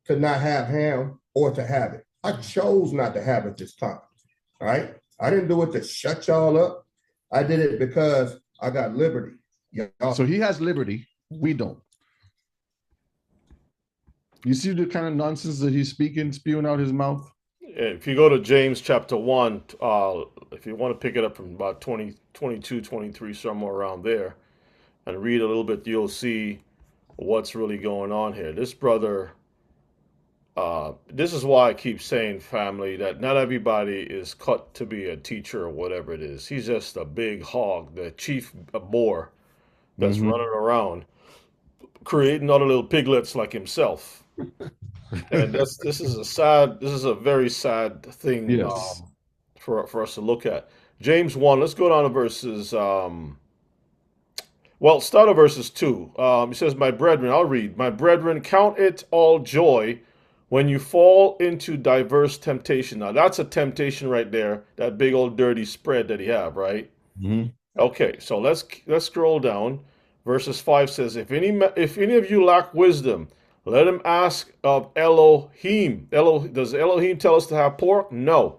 to not have ham or to have it. I chose not to have it this time, all right? I didn't do it to shut y'all up. I did it because I got liberty. Y'all. So he has liberty. We don't. You see the kind of nonsense that he's spewing out his mouth? If you go to James chapter 1, if you want to pick it up from about 22, 23, somewhere around there, and read a little bit, you'll see what's really going on here. This brother This is why I keep saying, family, that not everybody is cut to be a teacher or whatever it is. He's just a big hog, the chief boar that's Mhm. running around creating other little piglets like himself. And this is a very sad thing Yes. for us to look at. James 1, let's go down to verses well, start at verses 2. It says, my brethren, I'll read, my brethren, count it all joy when you fall into diverse temptation. Now, that's a temptation right there, that big old dirty spread that he have, right? Mhm. Okay, so let's scroll down. Verses 5 says, if any of you lack wisdom, let him ask of Elohim. Does Elohim tell us to have pork? No.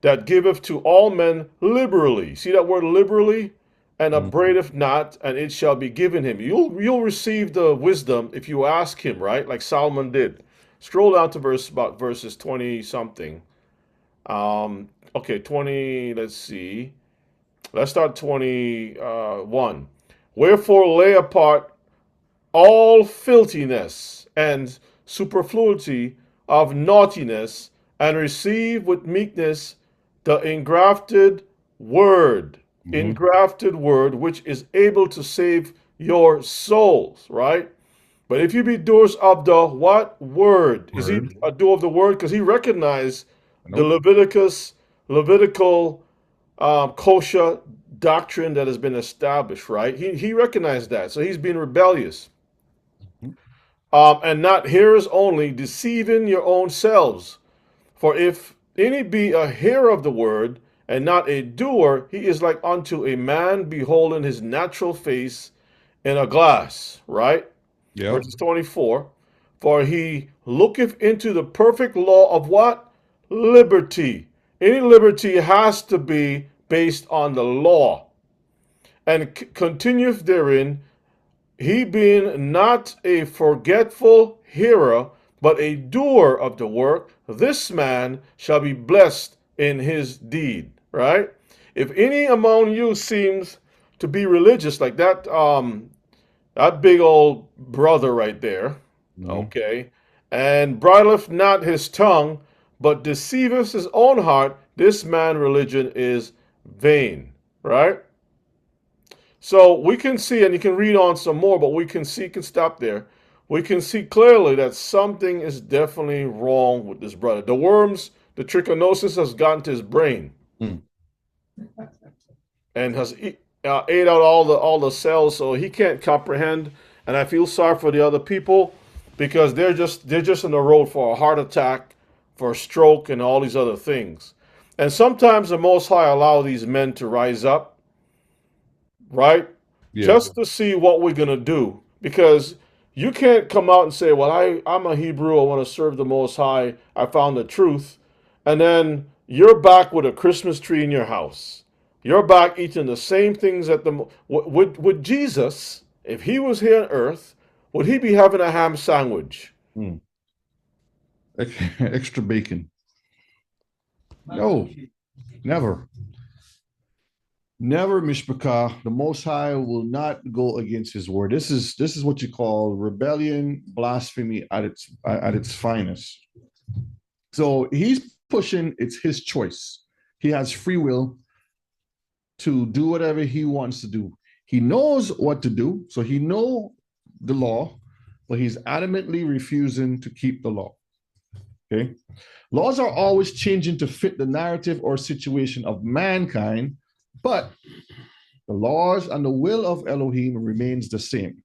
That giveth to all men liberally. See that word liberally? And Mhm. upbraideth not, and it shall be given him. You'll receive the wisdom if you ask him, right? Like Solomon did. Scroll down to verses 20 something. Okay, 20, let's see. Let's start 21. Wherefore lay apart all filthiness and superfluity of naughtiness, and receive with meekness the Mhm. engrafted word, which is able to save your souls, right? But if you be doers of the what word? Is he Word. a doer of the word? Because he recognized the Nope. Levitical kosher doctrine that has been established, right? He recognized that. So he's being rebellious. Mhm. And not hearers only, deceiving your own selves. For if any be a hearer of the word, and not a doer, he is like unto a man beholding his natural face in a glass, right? Yep. Verses 24. For he looketh into the perfect law of what? Liberty. Any liberty has to be based on the law, and continueth therein, he being not a forgetful hearer, but a doer of the work, this man shall be blessed in his deed. Right? If any among you seems to be religious, like that big old brother right there, Mhm. okay, and bridleth not his tongue, but deceiveth his own heart, this man religion is vain. Right? So we can see, and you can read on some more, but we can stop there. We can see clearly that something is definitely wrong with this brother. The worms, the trichinosis has gotten to his brain Mm. and has ate out all the cells, so he can't comprehend. And I feel sorry for the other people because they're just on the road for a heart attack, for a stroke, and all these other things. And sometimes the Most High allow these men to rise up, right? Yeah. Just to see what we're going to do. Because you can't come out and say, well, I'm a Hebrew. I want to serve the Most High. I found the truth. And then you're back with a Christmas tree in your house. You're back eating the same things at the. Would Jesus, if he was here on earth, would he be having a ham sandwich? Mm. Extra bacon. No, never. Never, Mishpachah. The Most High will not go against His word. This is what you call rebellion, blasphemy at its finest. So he's pushing. It's his choice. He has free will to do whatever he wants to do. He knows what to do, so he know the law, but he's adamantly refusing to keep the law. Okay, laws are always changing to fit the narrative or situation of mankind, but the laws and the will of Elohim remains the same.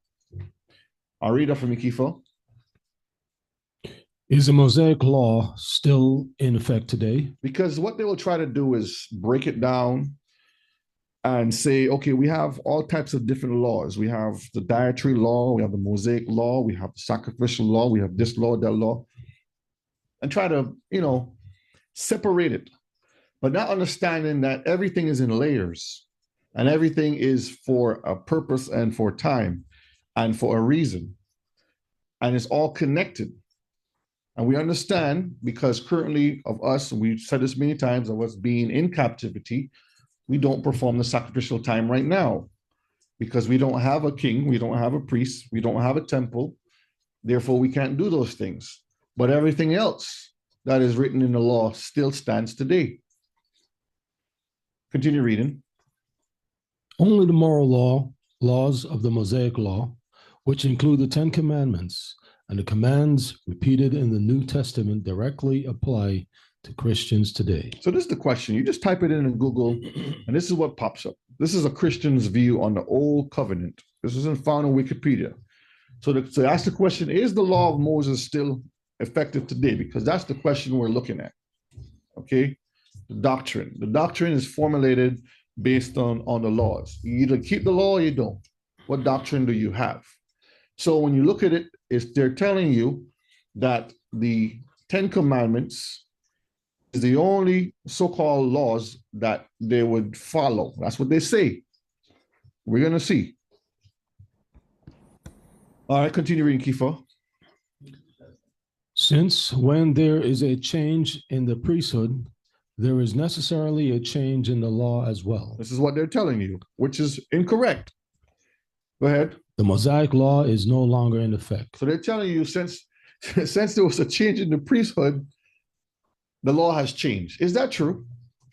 I'll read that from Mikifo. Is the Mosaic law still in effect today? Because what they will try to do is break it down and say, okay, we have all types of different laws. We have the dietary law, we have the Mosaic law, we have the sacrificial law, we have this law, that law, and try to, separate it, but not understanding that everything is in layers and everything is for a purpose and for time and for a reason. And it's all connected. And we understand because currently of us, and we've said this many times, of us being in captivity, we don't perform the sacrificial time right now because we don't have a king, we don't have a priest, we don't have a temple. Therefore, we can't do those things. But everything else that is written in the law still stands today. Continue reading. Only the moral laws of the Mosaic law, which include the Ten Commandments and the commands repeated in the New Testament, directly apply to Christians today. So this is the question. You just type it in Google, and this is what pops up. This is a Christian's view on the Old Covenant. This isn't found on Wikipedia. So to ask the question, is the law of Moses still effective today? Because that's the question we're looking at. Okay? The doctrine. The doctrine is formulated based on the laws. You either keep the law or you don't. What doctrine do you have? So when you look at it, they're telling you that the Ten Commandments is the only so-called laws that they would follow. That's what they say. We're going to see. All right, continue reading, Kifa. Since when there is a change in the priesthood, there is necessarily a change in the law as well. This is what they're telling you, which is incorrect. Go ahead. The Mosaic law is no longer in effect. So they're telling you since there was a change in the priesthood, the law has changed. Is that true?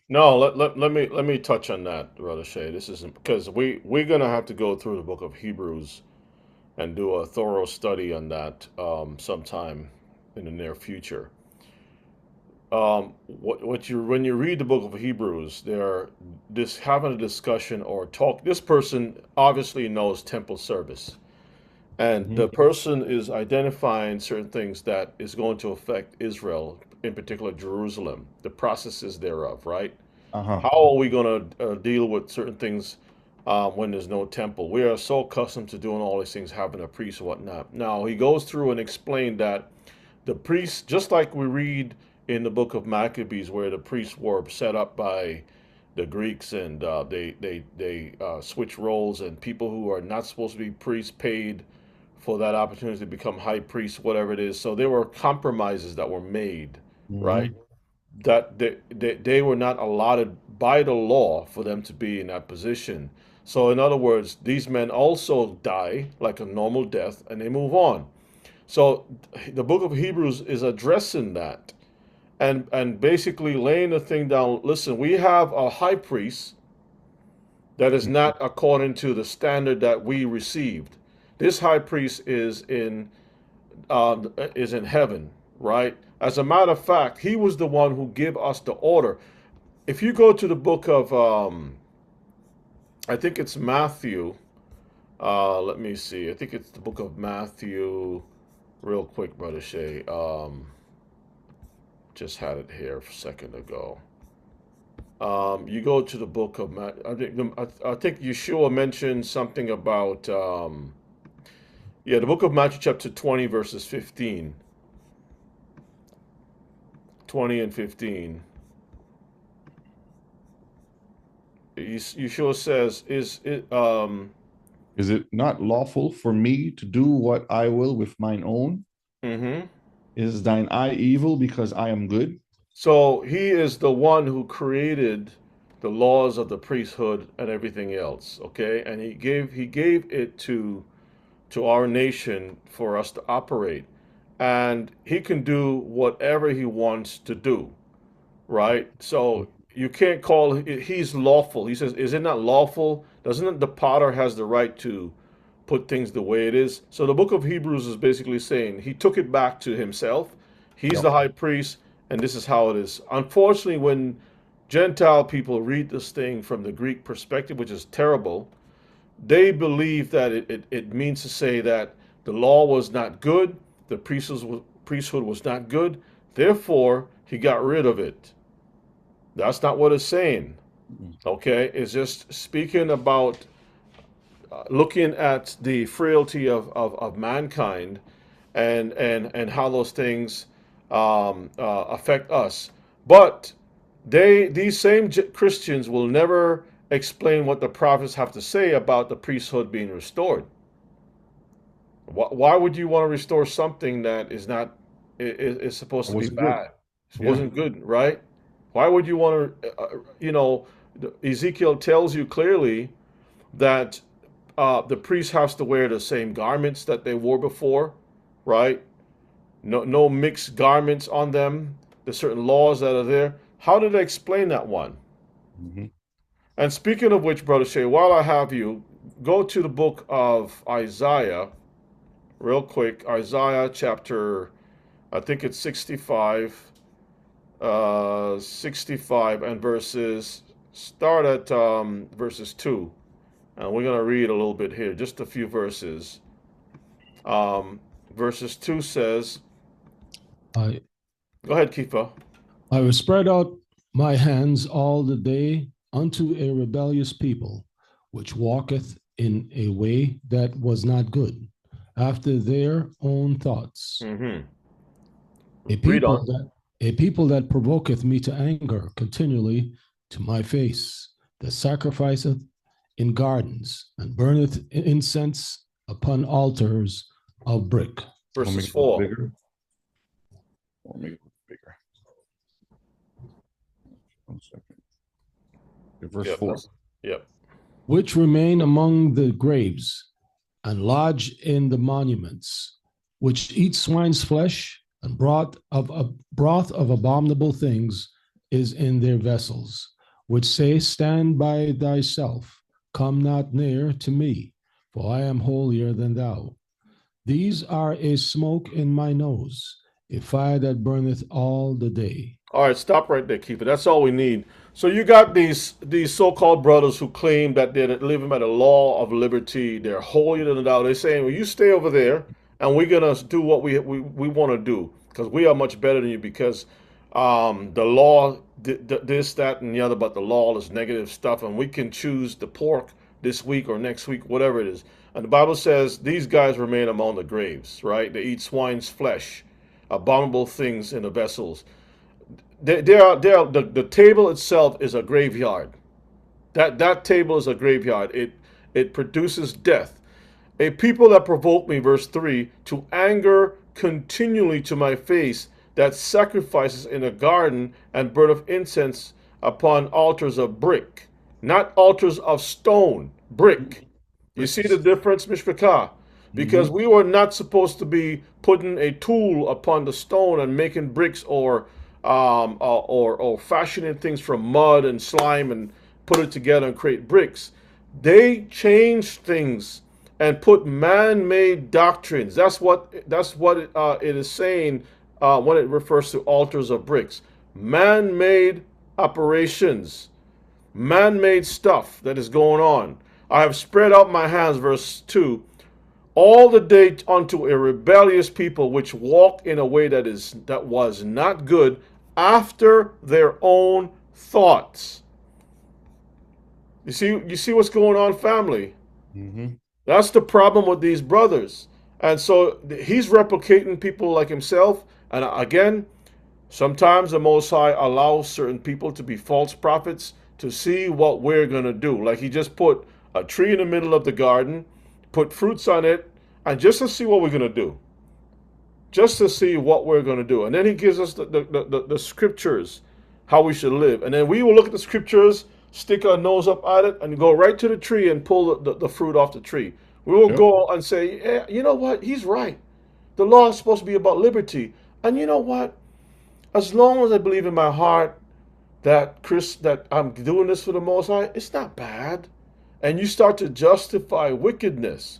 No, let me touch on that, Brother Shay. This isn't because we're gonna have to go through the book of Hebrews and do a thorough study on that sometime in the near future. When you read the book of Hebrews, they're having a discussion or talk. This person obviously knows temple service, and the person is identifying certain things that is going to affect Israel, in particular Jerusalem, the processes thereof, right? How are we going to deal with certain things when there's no temple? We are so accustomed to doing all these things, having a priest and whatnot. Now, he goes through and explained that the priests, just like we read in the book of Maccabees, where the priests were set up by the Greeks and they switch roles, and people who are not supposed to be priests paid for that opportunity to become high priests, whatever it is. So there were compromises that were made, right? That they were not allotted by the law for them to be in that position. So in other words, these men also die like a normal death and they move on. So the book of Hebrews is addressing that and basically laying the thing down. Listen, we have a high priest that is not according to the standard that we received. This high priest is in heaven, right? As a matter of fact, he was the one who gave us the order. If you go to the book of, I think it's Matthew. Let me see. I think it's the book of Matthew. Real quick, Brother Shay. Just had it here a second ago. You go to the book of Matthew. I think Yeshua mentioned something about, the book of Matthew chapter 20, verses 15. 20 and 15. Yeshua says, is it not lawful for me to do what I will with mine own? Is thine eye evil because I am good? So he is the one who created the laws of the priesthood and everything else, okay? And he gave it to our nation for us to operate. And he can do whatever he wants to do, right? So you can't call he's lawful. He says, is it not lawful? Doesn't the potter has the right to put things the way it is? So the book of Hebrews is basically saying he took it back to himself. He's the high priest, and this is how it is. Unfortunately, when Gentile people read this thing from the Greek perspective, which is terrible, they believe that it means to say that the law was not good, the priesthood was not good, therefore he got rid of it. That's not what it's saying. Okay, it's just speaking about looking at the frailty of mankind and how those things affect us. But these same Christians will never explain what the prophets have to say about the priesthood being restored. Why would you want to restore something that is not is supposed to be bad? It wasn't good, right? Why would you want to? Ezekiel tells you clearly that the priest has to wear the same garments that they wore before, right? no mixed garments on them. There's certain laws that are there. How did they explain that one? Mhm. And speaking of which, Brother Shay, while I have you, go to the book of Isaiah real quick. Isaiah chapter, I think it's 65, 65 and start at verses 2. And we're going to read a little bit here, just a few verses. Verses 2 says, I, go ahead, Kifa. I will spread out my hands all the day unto a rebellious people, which walketh in a way that was not good, after their own thoughts. Mm-hmm. A Read people on. that a people that provoketh me to anger continually to my face, that sacrificeth in gardens and burneth incense upon altars of brick. Wanna make Verses it a little 4. bigger. Or make it a little bigger. 1 second. Okay, verse Yep, 4. yep. Which remain among the graves and lodge in the monuments, which eat swine's flesh and broth of abominable things is in their vessels, which say, Stand by thyself, come not near to me, for I am holier than thou. These are a smoke in my nose, a fire that burneth all the day. All right, stop right there, Keeper. That's all we need. So you got these so-called brothers who claim that they're living by the law of liberty. They're holier than thou. They're saying, well, you stay over there, and we're gonna do what we want to do because we are much better than you because the law this, that, and the other, but the law is negative stuff, and we can choose the pork this week or next week, whatever it is. And the Bible says these guys remain among the graves, right? They eat swine's flesh, abominable things in the vessels. The table itself is a graveyard. That table is a graveyard. It produces death. A people that provoke me, verse 3, to anger continually to my face, that sacrifices in a garden and burn of incense upon altars of brick, not altars of stone, brick. You see the difference, Mishpachah? Because we were not supposed to be putting a tool upon the stone and making bricks or fashioning things from mud and slime and put it together and create bricks. They changed things and put man-made doctrines. That's what it is saying when it refers to altars of bricks. Man-made operations, man-made stuff that is going on. I have spread out my hands, verse 2, all the day unto a rebellious people which walk in a way that was not good after their own thoughts. You see what's going on, family? Mm-hmm. That's the problem with these brothers. And so he's replicating people like himself. And again, sometimes the Most High allows certain people to be false prophets to see what we're going to do. Like he just put a tree in the middle of the garden, put fruits on it, and just to see what we're going to do. Just to see what we're going to do. And then he gives us the scriptures, how we should live. And then we will look at the scriptures, stick our nose up at it, and go right to the tree and pull the fruit off the tree. We will go and say, yeah, you know what? He's right. The law is supposed to be about liberty. And you know what? As long as I believe in my heart that I'm doing this for the Most High, it's not bad. And you start to justify wickedness.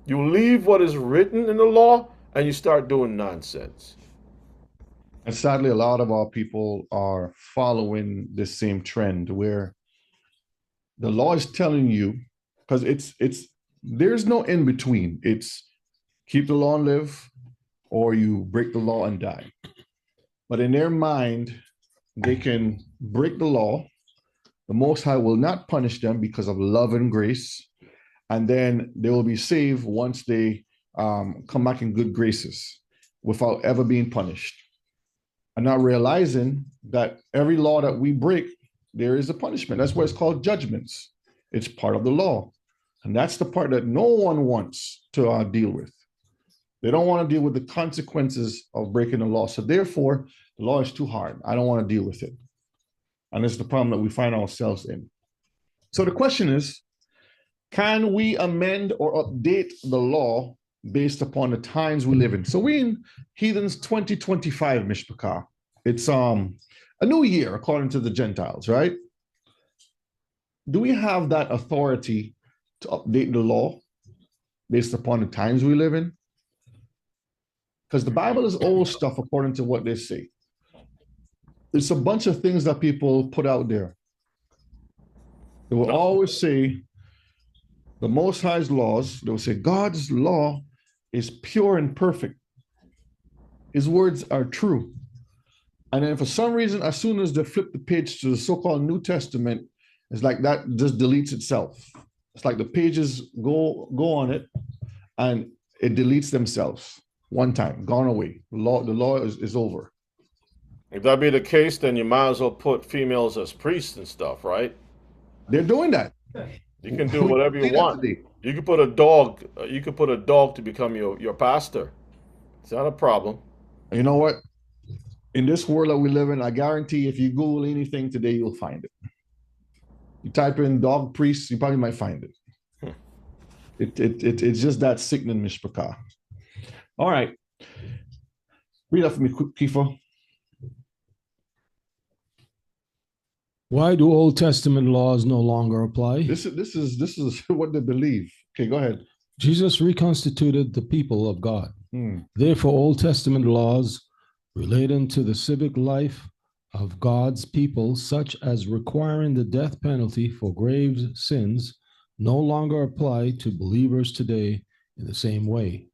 You leave what is written in the law and you start doing nonsense. And sadly, a lot of our people are following this same trend where the law is telling you, because there's no in between. It's keep the law and live, or you break the law and die. But in their mind, they can break the law. The Most High will not punish them because of love and grace. And then they will be saved once they come back in good graces without ever being punished. And not realizing that every law that we break, there is a punishment. That's why it's called judgments. It's part of the law. And that's the part that no one wants to deal with. They don't want to deal with the consequences of breaking the law. So therefore, the law is too hard. I don't want to deal with it. And this is the problem that we find ourselves in. So the question is, can we amend or update the law based upon the times we live in. So we in Heathens 2025, Mishpachah. It's a new year according to the Gentiles, right? Do we have that authority to update the law based upon the times we live in? Because the Bible is old stuff according to what they say. There's a bunch of things that people put out there. They will always say the Most High's laws, they will say God's law is pure and perfect. His words are true. And then for some reason, as soon as they flip the page to the so-called New Testament, it's like that just deletes itself. It's like the pages go on it and it deletes themselves one time, gone away. The law is over. If that be the case, then you might as well put females as priests and stuff, right? They're doing that. You can do whatever you want. You could put a dog. You could put a dog to become your pastor. It's not a problem. You know what? In this world that we live in, I guarantee if you Google anything today, you'll find it. You type in dog priest, you probably might find it. It's just that sickening, Mishpachah. All right. Read that for me, Kiefer. Why do Old Testament laws no longer apply? This is what they believe. Okay, go ahead. Jesus reconstituted the people of God. Therefore, Old Testament laws relating to the civic life of God's people, such as requiring the death penalty for grave sins, no longer apply to believers today in the same way.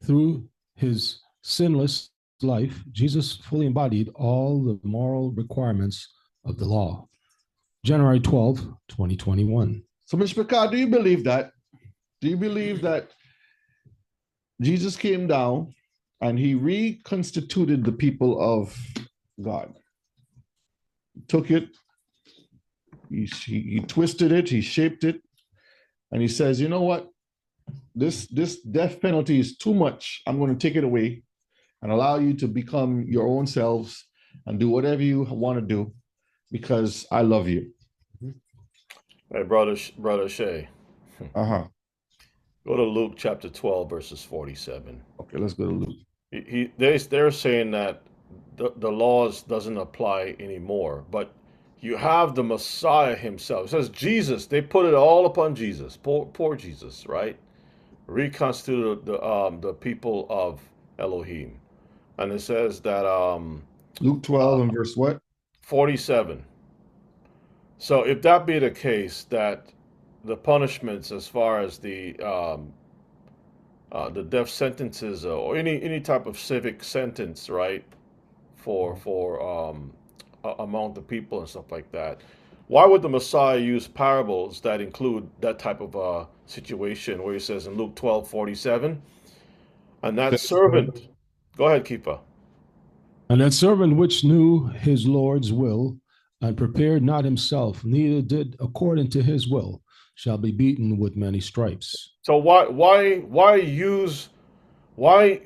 Through his sinless life, Jesus fully embodied all the moral requirements of the law. January 12, 2021. So, Mishpachah, do you believe that? Do you believe that Jesus came down and he reconstituted the people of God? Took it, he twisted it, he shaped it, and he says, you know what? This death penalty is too much. I'm going to take it away and allow you to become your own selves and do whatever you want to do because I love you. Hey, brother Shay. Go to Luke chapter 12, verses 47. Okay, let's go to Luke. They're saying that the laws doesn't apply anymore, but you have the Messiah himself. It says Jesus, they put it all upon Jesus, poor Jesus, right? Reconstituted the people of Elohim. And it says that Luke 12 and verse what? 47. So if that be the case, that the punishments as far as the death sentences or any type of civic sentence, right, for among the people and stuff like that, why would the Messiah use parables that include that type of situation where he says in Luke 12:47, and that servant, go ahead, Keeper. And that servant which knew his Lord's will and prepared not himself, neither did according to his will, shall be beaten with many stripes. So why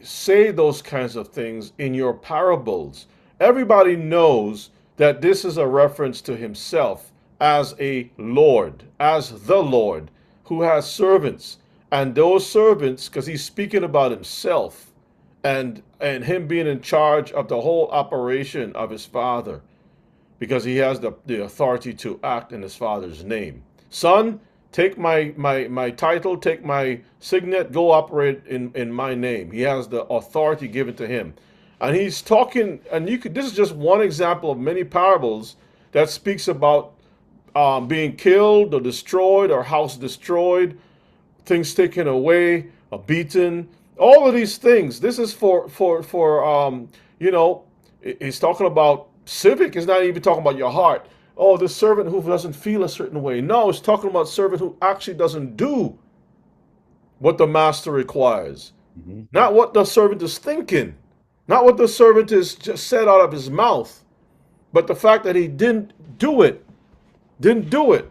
say those kinds of things in your parables? Everybody knows that this is a reference to himself as a Lord, as the Lord, who has servants. And those servants, because he's speaking about himself and him being in charge of the whole operation of his Father, because he has the authority to act in his Father's name. Son, take my title, take my signet, go operate in my name. He has the authority given to him. And he's talking, and this is just one example of many parables that speaks about being killed or destroyed or house destroyed, things taken away, or beaten, all of these things. This is for he's talking about civic. He's not even talking about your heart. Oh, the servant who doesn't feel a certain way. No, it's talking about servant who actually doesn't do what the master requires. Not what the servant is thinking. Not what the servant is just said out of his mouth. But the fact that he didn't do it. Didn't do it.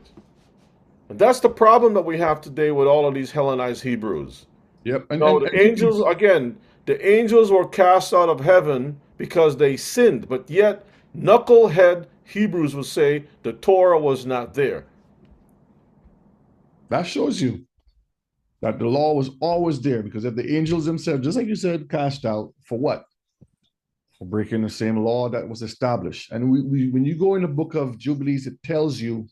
And that's the problem that we have today with all of these Hellenized Hebrews. Yep. The angels were cast out of heaven because they sinned. But yet, knucklehead Hebrews would say the Torah was not there. That shows you that the law was always there, because if the angels themselves, just like you said, cast out, for what? For breaking the same law that was established. And when you go in the book of Jubilees, it tells you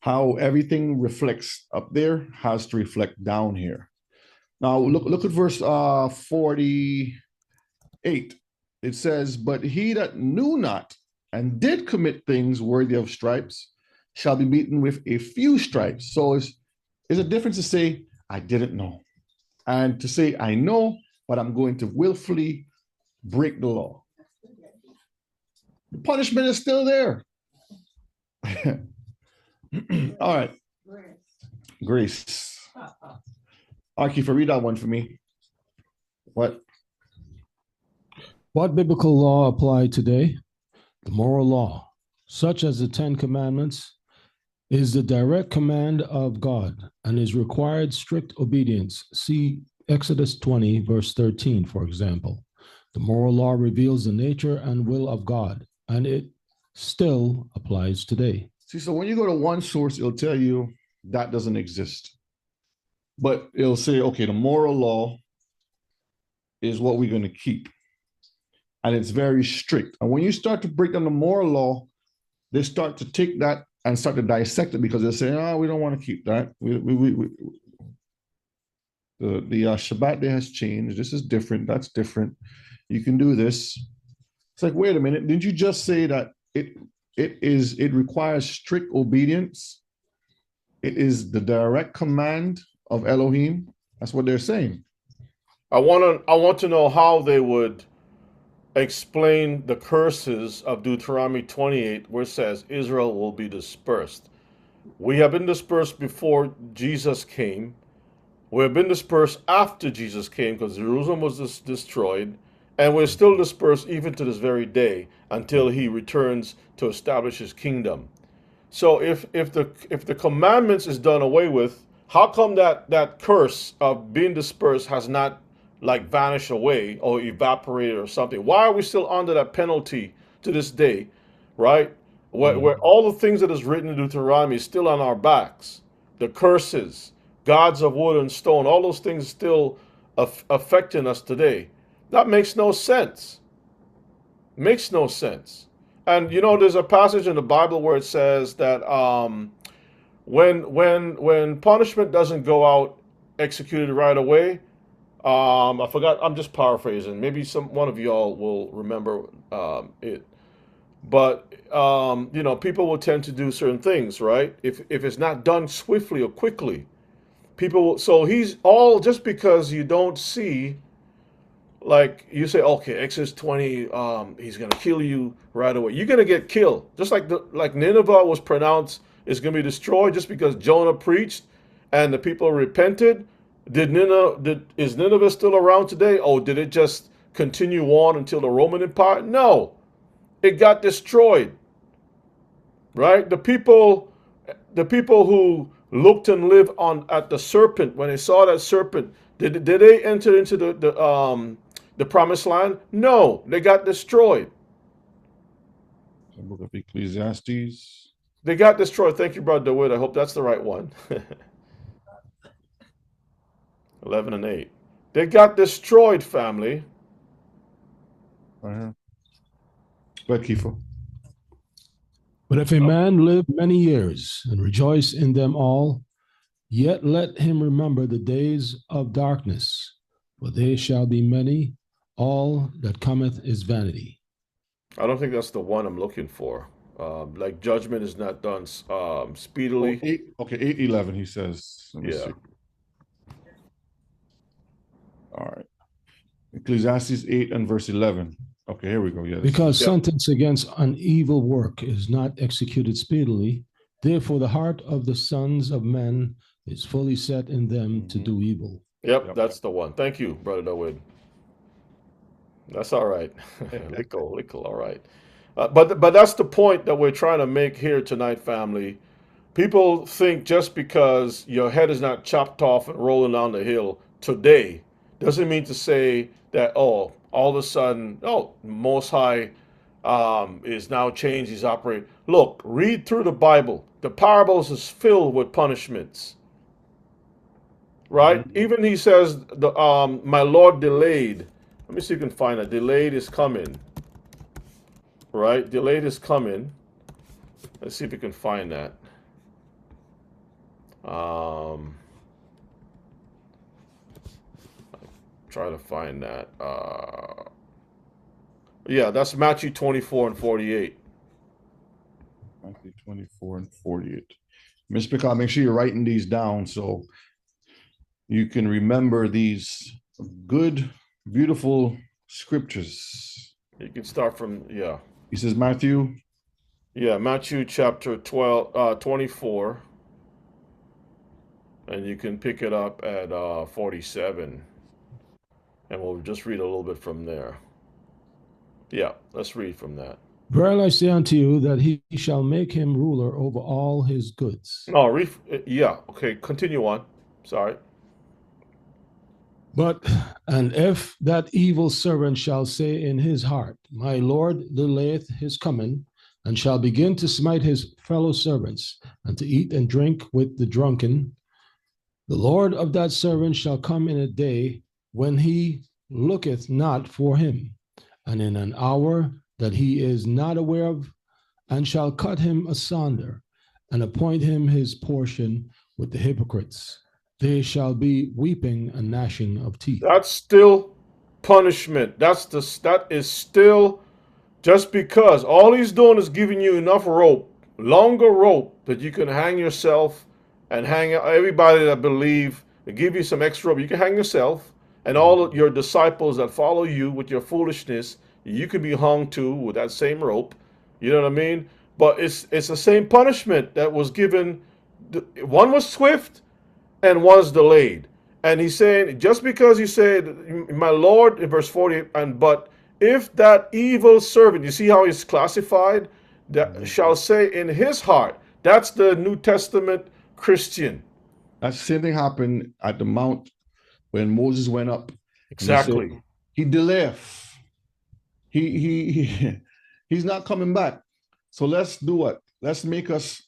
how everything reflects up there has to reflect down here. Now look at verse 48. It says, but he that knew not and did commit things worthy of stripes shall be beaten with a few stripes. So it's a difference to say, I didn't know, and to say, I know, but I'm going to willfully break the law. The punishment is still there. All right. Grace. Arkifa, read that one for me. What biblical law apply today? The moral law, such as the Ten Commandments, is the direct command of God and is required strict obedience. See Exodus 20, verse 13, for example. The moral law reveals the nature and will of God, and it still applies today. See, so when you go to one source, it'll tell you that doesn't exist. But it'll say, okay, the moral law is what we're going to keep. And it's very strict. And when you start to break down the moral law, they start to take that and start to dissect it, because they're saying, oh, we don't want to keep that. The Shabbat day has changed. This is different. That's different. You can do this. It's like, wait a minute. Didn't you just say that it requires strict obedience? It is the direct command of Elohim. That's what they're saying. I want to know how they would explain the curses of Deuteronomy 28, where it says Israel will be dispersed. We have been dispersed before Jesus came. We have been dispersed after Jesus came, because Jerusalem was destroyed, and we're still dispersed even to this very day until he returns to establish his kingdom. So if the commandments is done away with, how come that curse of being dispersed has not like vanished away or evaporated or something? Why are we still under that penalty to this day, right? Where all the things that is written in Deuteronomy is still on our backs. The curses, gods of wood and stone, all those things still affecting us today. That makes no sense. Makes no sense. And you know, there's a passage in the Bible where it says that when punishment doesn't go out executed right away, I forgot. I'm just paraphrasing. Maybe one of y'all will remember it. But you know, people will tend to do certain things, right? If it's not done swiftly or quickly, people will. So he's all just because you don't see. Like you say, okay, Exodus 20, he's gonna kill you right away. You're gonna get killed, just like Nineveh was pronounced is gonna be destroyed just because Jonah preached and the people repented. Is Nineveh still around today? Oh, did it just continue on until the Roman Empire? No, it got destroyed. Right? The people who looked and lived at the serpent, when they saw that serpent, did they enter into the promised land? No, they got destroyed. The book of Ecclesiastes. They got destroyed. Thank you, Brother DeWitt. I hope that's the right one. 11 and 8. They got destroyed, family. Go ahead, Kifo. But if a man live many years and rejoice in them all, yet let him remember the days of darkness, for they shall be many. All that cometh is vanity. I don't think that's the one I'm looking for. Like judgment is not done speedily. 8:11, he says. Let me Yeah. see. All right. Ecclesiastes 8 and verse 11. Okay, here we go. Yes. Because sentence against an evil work is not executed speedily, therefore the heart of the sons of men is fully set in them to do evil. Yep, that's the one. Thank you, Brother Dawood. That's all right. Lickle, all right. But that's the point that we're trying to make here tonight, family. People think just because your head is not chopped off and rolling down the hill today doesn't mean to say that, oh, all of a sudden, Most High is now changed, he's operating. Look, read through the Bible. The parables is filled with punishments. right? Even he says, my Lord delayed. Let me see if you can find it. Delayed is coming, right? Delayed is coming. Let's see if we can find that. Try to find that. Yeah, that's Matthew 24 and 48. Matthew 24 and 48. Mr. Picard, make sure you're writing these down so you can remember these good, beautiful scriptures. You can start from, yeah. He says, Matthew. Yeah, Matthew chapter 24. And you can pick it up at 47. And we'll just read a little bit from there. Yeah, let's read from that. Verily I say unto you that he shall make him ruler over all his goods. No, yeah, okay, continue on. Sorry. And if that evil servant shall say in his heart, my Lord delayeth his coming, and shall begin to smite his fellow servants, and to eat and drink with the drunken, the Lord of that servant shall come in a day when he looketh not for him, and in an hour that he is not aware of, and shall cut him asunder, and appoint him his portion with the hypocrites. They shall be weeping and gnashing of teeth. That's still punishment. That is still, just because all he's doing is giving you enough rope, longer rope, that you can hang yourself and hang everybody that believe. They give you some extra rope. You can hang yourself, and all of your disciples that follow you with your foolishness, you can be hung to with that same rope. You know what I mean? But it's the same punishment that was given. One was swift and one's delayed. And he's saying, just because you said, my Lord, in verse 40, but if that evil servant, you see how he's classified, that shall say in his heart, that's the New Testament Christian. That same thing happened at the Mount when Moses went up. Exactly. He delayeth. He's not coming back. So let's do what? Let's make us.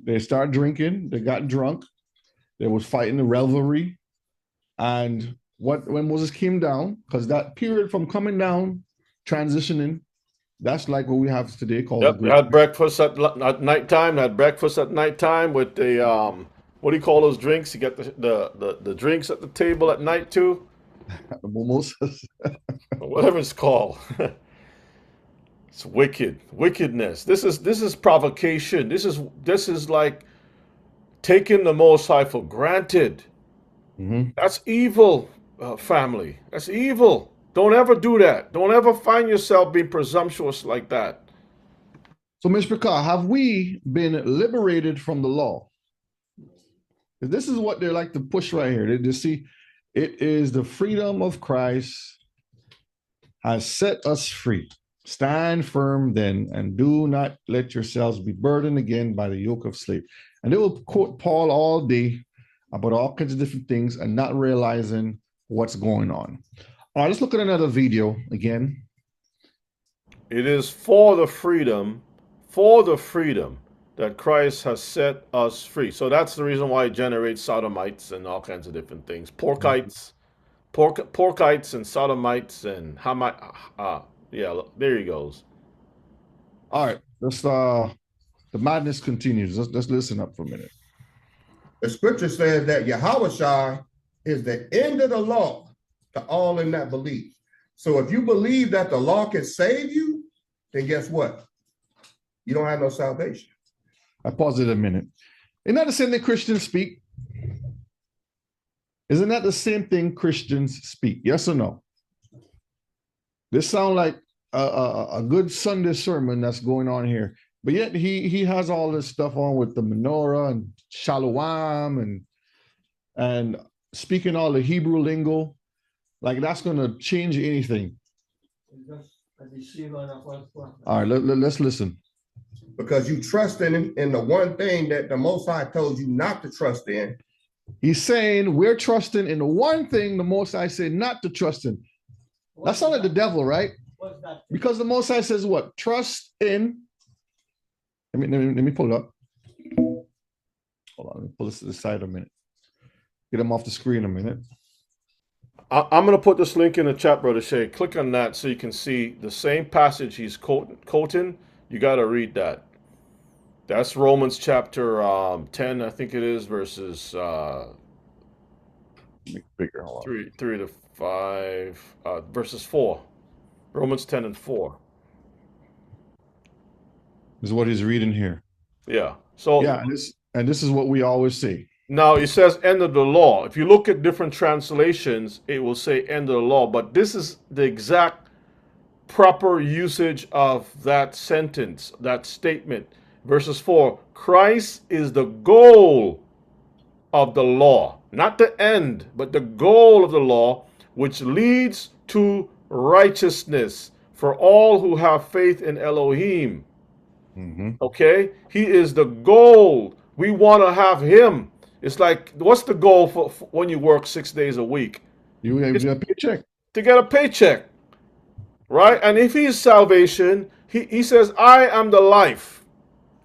They start drinking. They got drunk. They was fighting the revelry. And when Moses came down, because that period from coming down, transitioning, that's like what we have today called. Yep, had breakfast at nighttime. Had breakfast at nighttime with the what do you call those drinks? You get the drinks at the table at night too. The mimosas. Whatever it's called. It's wickedness. This is provocation. This is like taking the Most High for granted. Mm-hmm. That's evil, family. That's evil. Don't ever do that. Don't ever find yourself being presumptuous like that. So, Mr. Picard, have we been liberated from the law? This is what they like to push right here. They see it is the freedom of Christ has set us free. Stand firm then, and do not let yourselves be burdened again by the yoke of slavery. And they will quote Paul all day about all kinds of different things and not realizing what's going on. All right, let's look at another video again. It is for the freedom that Christ has set us free. So that's the reason why it generates sodomites and all kinds of different things. Porkites and sodomites and yeah, there he goes. All right, let's the madness continues. Let's listen up for a minute. The scripture says that Yahweh is the end of the law to all in that believe. So if you believe that the law can save you, then guess what? You don't have no salvation. I pause it a minute. Isn't that the same thing Christians speak? Isn't that the same thing Christians speak? Yes or no? This sounds like a good Sunday sermon that's going on here. But yet he has all this stuff on with the menorah and shalom and speaking all the Hebrew lingo. Like that's going to change anything. All right, let's listen. Because you trust in the one thing that the Most High told you not to trust in. He's saying we're trusting in the one thing the Most High said not to trust in. That sounds like the devil, right? Because the Most High says what? Trust in. Let me pull it up. Hold on, let me pull this to the side a minute. get them off the screen a minute. I'm going to put this link in the chat, Brother Shay. Click on that so you can see the same passage he's quoting. You got to read that. That's Romans chapter 10, I think it is, verses Make it bigger. Hold on. 3 to 5, verses 4. Romans 10 and 4. This is what he's reading here. Yeah. So Yeah, and this is what we always say. now it says end of the law. If you look at different translations, it will say end of the law. But this is the exact proper usage of that sentence, that statement. Verses 4, Christ is the goal of the law, not the end, but the goal of the law, which leads to righteousness for all who have faith in Elohim. Okay? He is the goal. We want to have him. It's like, what's the goal for when you work 6 days a week? You have a paycheck. To get a paycheck. Right? And if he's salvation, he says, I am the life.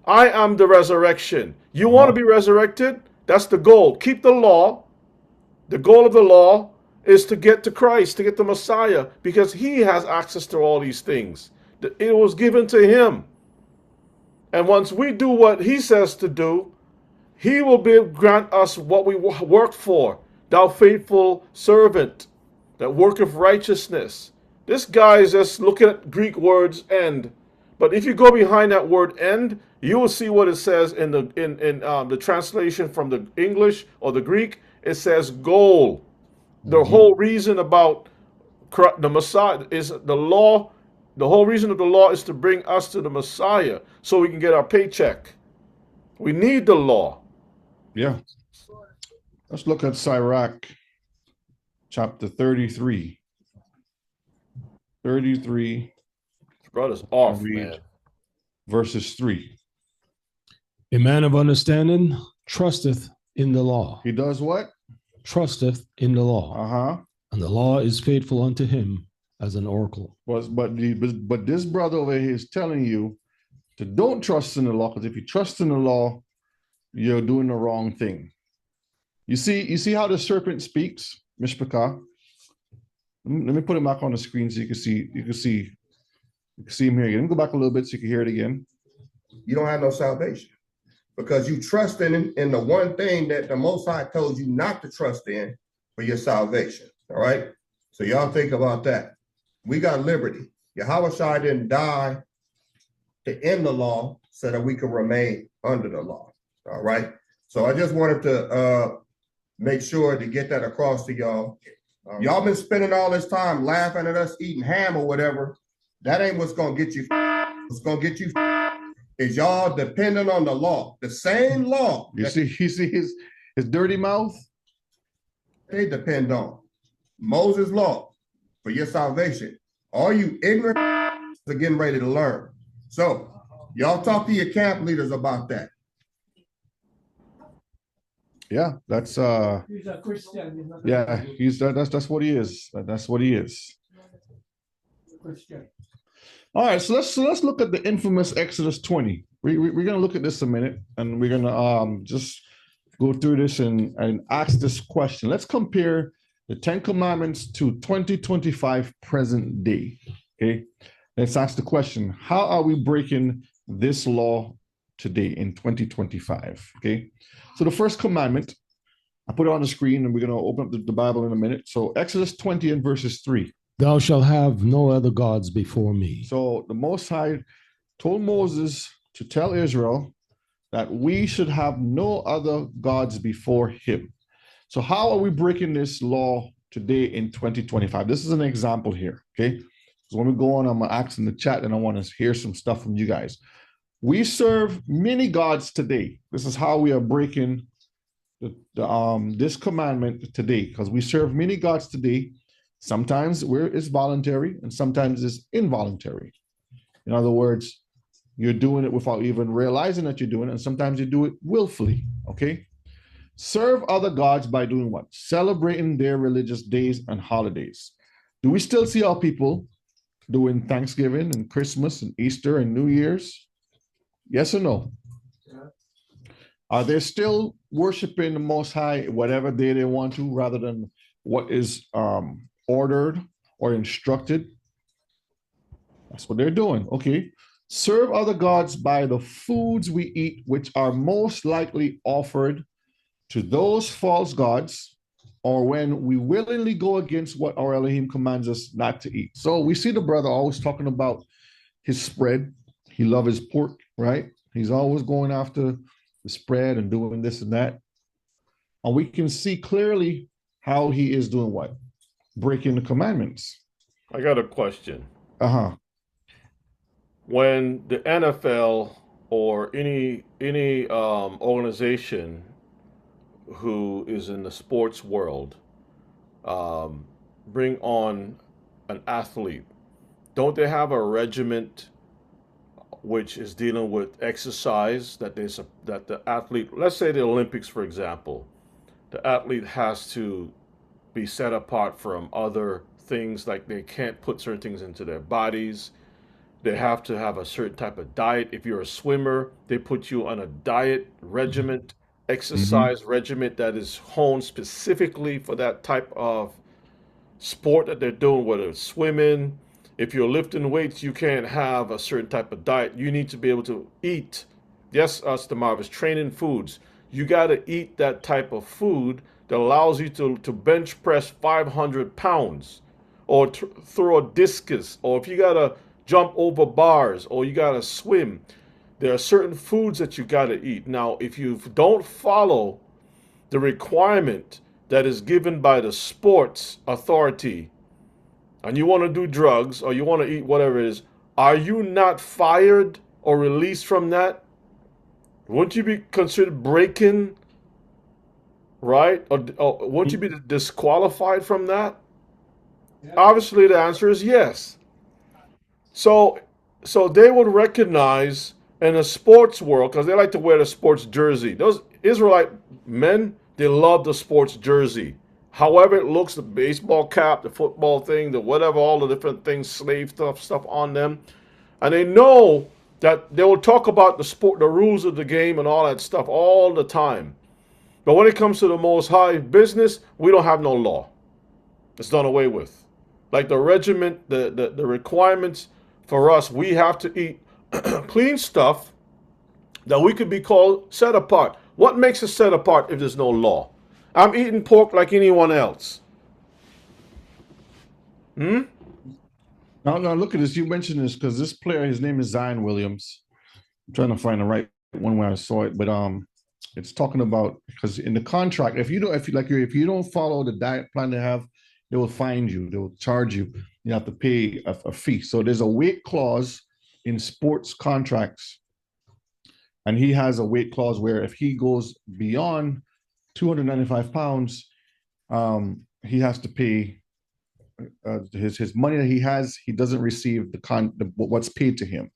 I am the resurrection. You want to be resurrected? That's the goal. Keep the law. The goal of the law is to get to Christ, to get the Messiah, because he has access to all these things. It was given to him. And once we do what he says to do, he will grant us what we worked for. Thou faithful servant, that worketh righteousness. This guy is just looking at Greek words end. But if you go behind that word end, you will see what it says in the translation from the English or the Greek. It says goal. The whole reason about the Messiah is the law. The whole reason of the law is to bring us to the Messiah so we can get our paycheck. We need the law. Yeah. Let's look at Sirach chapter 33. 33. Brother's off, Read man. verses 3. A man of understanding trusteth in the law. He does what? Trusteth in the law. Uh-huh. And the law is faithful unto him as an oracle. But this brother over here is telling you to don't trust in the law, because if you trust in the law, you're doing the wrong thing. You see how the serpent speaks, Mishpachah? Let me put him back on the screen so you can see him here again. Let me go back a little bit so you can hear it again. You don't have no salvation because you trust in the one thing that the Most High told you not to trust in for your salvation. All right. So y'all think about that. We got liberty. Yahweh Shai didn't die to end the law so that we could remain under the law. All right. So I just wanted to make sure to get that across to y'all. Y'all been spending all this time laughing at us eating ham or whatever. That ain't what's gonna get you. What's gonna get you is y'all depending on the law, the same law. You see his dirty mouth? They depend on Moses' law for your salvation. All you ignorant are getting ready to learn. So y'all talk to your camp leaders about that. Yeah, that's He's a Christian. yeah, that's what he is. That's what he is. Christian. All right, so let's look at the infamous Exodus 20. We're gonna look at this a minute, and we're gonna just go through this and ask this question. Let's compare the 10 Commandments to 2025 present day. Okay, let's ask the question: how are we breaking this law today in 2025? Okay, so the first commandment, I put it on the screen, and we're gonna open up the Bible in a minute. So Exodus 20 and verses 3. Thou shalt have no other gods before me. So the Most High told Moses to tell Israel that we should have no other gods before him. So how are we breaking this law today in 2025? This is an example here, okay? So when we go on, I'm gonna ask in the chat, and I want to hear some stuff from you guys. We serve many gods today. This is how we are breaking this commandment today, because we serve many gods today. Sometimes it's voluntary and sometimes it's involuntary. In other words, you're doing it without even realizing that you're doing it, and sometimes you do it willfully, okay? Serve other gods by doing what? Celebrating their religious days and holidays. Do we still see our people doing Thanksgiving and Christmas and Easter and New Year's? Yes or no? Are there still worshiping the Most High whatever day they want to, rather than what is ordered or instructed. That's what they're doing. Okay. Serve other gods by the foods we eat, which are most likely offered to those false gods, or when we willingly go against what our Elohim commands us not to eat. So we see the brother always talking about his spread. He loves his pork, right? He's always going after the spread and doing this and that. And we can see clearly how he is doing what? Breaking the commandments. I got a question. Uh-huh. When the NFL or any organization who is in the sports world bring on an athlete, don't they have a regiment which is dealing with exercise that the athlete, let's say the Olympics, for example, the athlete has to be set apart from other things, like they can't put certain things into their bodies. They have to have a certain type of diet. If you're a swimmer, they put you on a diet regiment, exercise regiment that is honed specifically for that type of sport that they're doing, whether it's swimming. If you're lifting weights, you can't have a certain type of diet. You need to be able to eat. Yes, us, the Marvis, training foods. You got to eat that type of food that allows you to bench press 500 pounds or throw a discus, or if you got to jump over bars, or you got to swim. There are certain foods that you got to eat. Now, if you don't follow the requirement that is given by the sports authority, and you want to do drugs or you want to eat whatever it is, are you not fired or released from that? Wouldn't you be considered breaking, right? Or wouldn't you be disqualified from that? Yeah. Obviously, the answer is yes. So they would recognize in a sports world, because they like to wear the sports jersey. Those Israelite men, they love the sports jersey. However it looks, the baseball cap, the football thing, the whatever, all the different things, slave stuff on them. And they know that they will talk about the sport, the rules of the game and all that stuff all the time. But when it comes to the Most High business, we don't have no law. It's done away with. Like the regiment, the requirements for us, we have to eat clean stuff that we could be called set apart. What makes us set apart if there's no law? I'm eating pork like anyone else. Now, look at this. You mentioned this because this player, his name is Zion Williams. I'm trying to find the right one where I saw it, but it's talking about, because in the contract, if you don't follow the diet plan they have, they will fine you. They will charge you. You have to pay a fee. So there's a weight clause in sports contracts, and he has a weight clause where if he goes beyond 295 pounds, he has to pay his money that he has. He doesn't receive what's paid to him.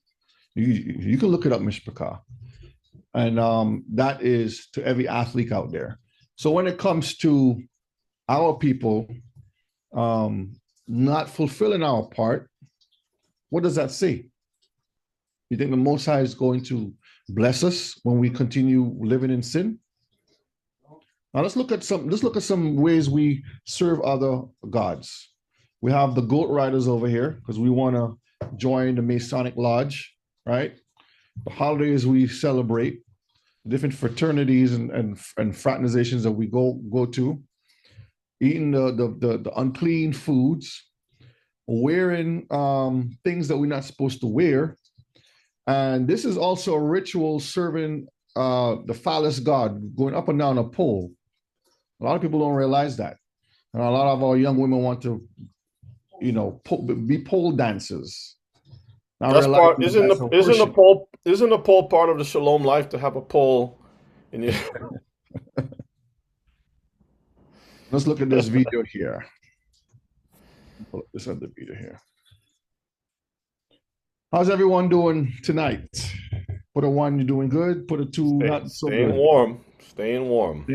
You can look it up, Mishpachah. And that is to every athlete out there. So when it comes to our people not fulfilling our part, what does that say? You think the Most High is going to bless us when we continue living in sin? Now let's look at some ways we serve other gods. We have the goat riders over here because we want to join the Masonic Lodge, right? The holidays we celebrate, different fraternities and fraternizations that we go to, eating the unclean foods, wearing things that we're not supposed to wear. And this is also a ritual serving the phallus god, going up and down a pole. A lot of people don't realize that. And a lot of our young women want to, be pole dancers. That's part. Isn't the pole part of the Shalom life, to have a pole? Let's look at this video here. Pull up this other video here. How's everyone doing tonight? Put a 1, you're doing good. Put a 2, not so good. Staying warm.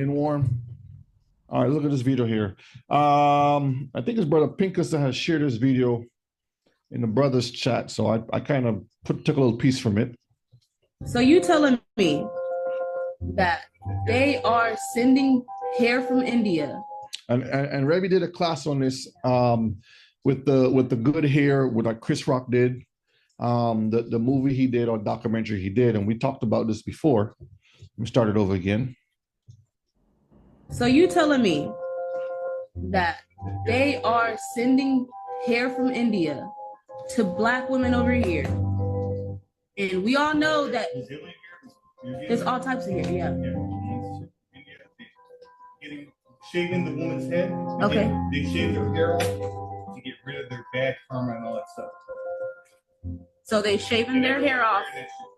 All right, look at this video here. I think his brother Pincus has shared this video in the brothers chat, so I kind of took a little piece from it. So you telling me that they are sending hair from India. And Rebbe did a class on this with the good hair, what like Chris Rock did, the movie he did or documentary he did, and we talked about this before. Let me start it over again. So you telling me that they are sending hair from India to Black women over here, and we all know that there's all types of hair. Yeah. Shaving the woman's head. Okay. They shave their hair off to get rid of their bad karma and all that stuff. So they shaving their hair off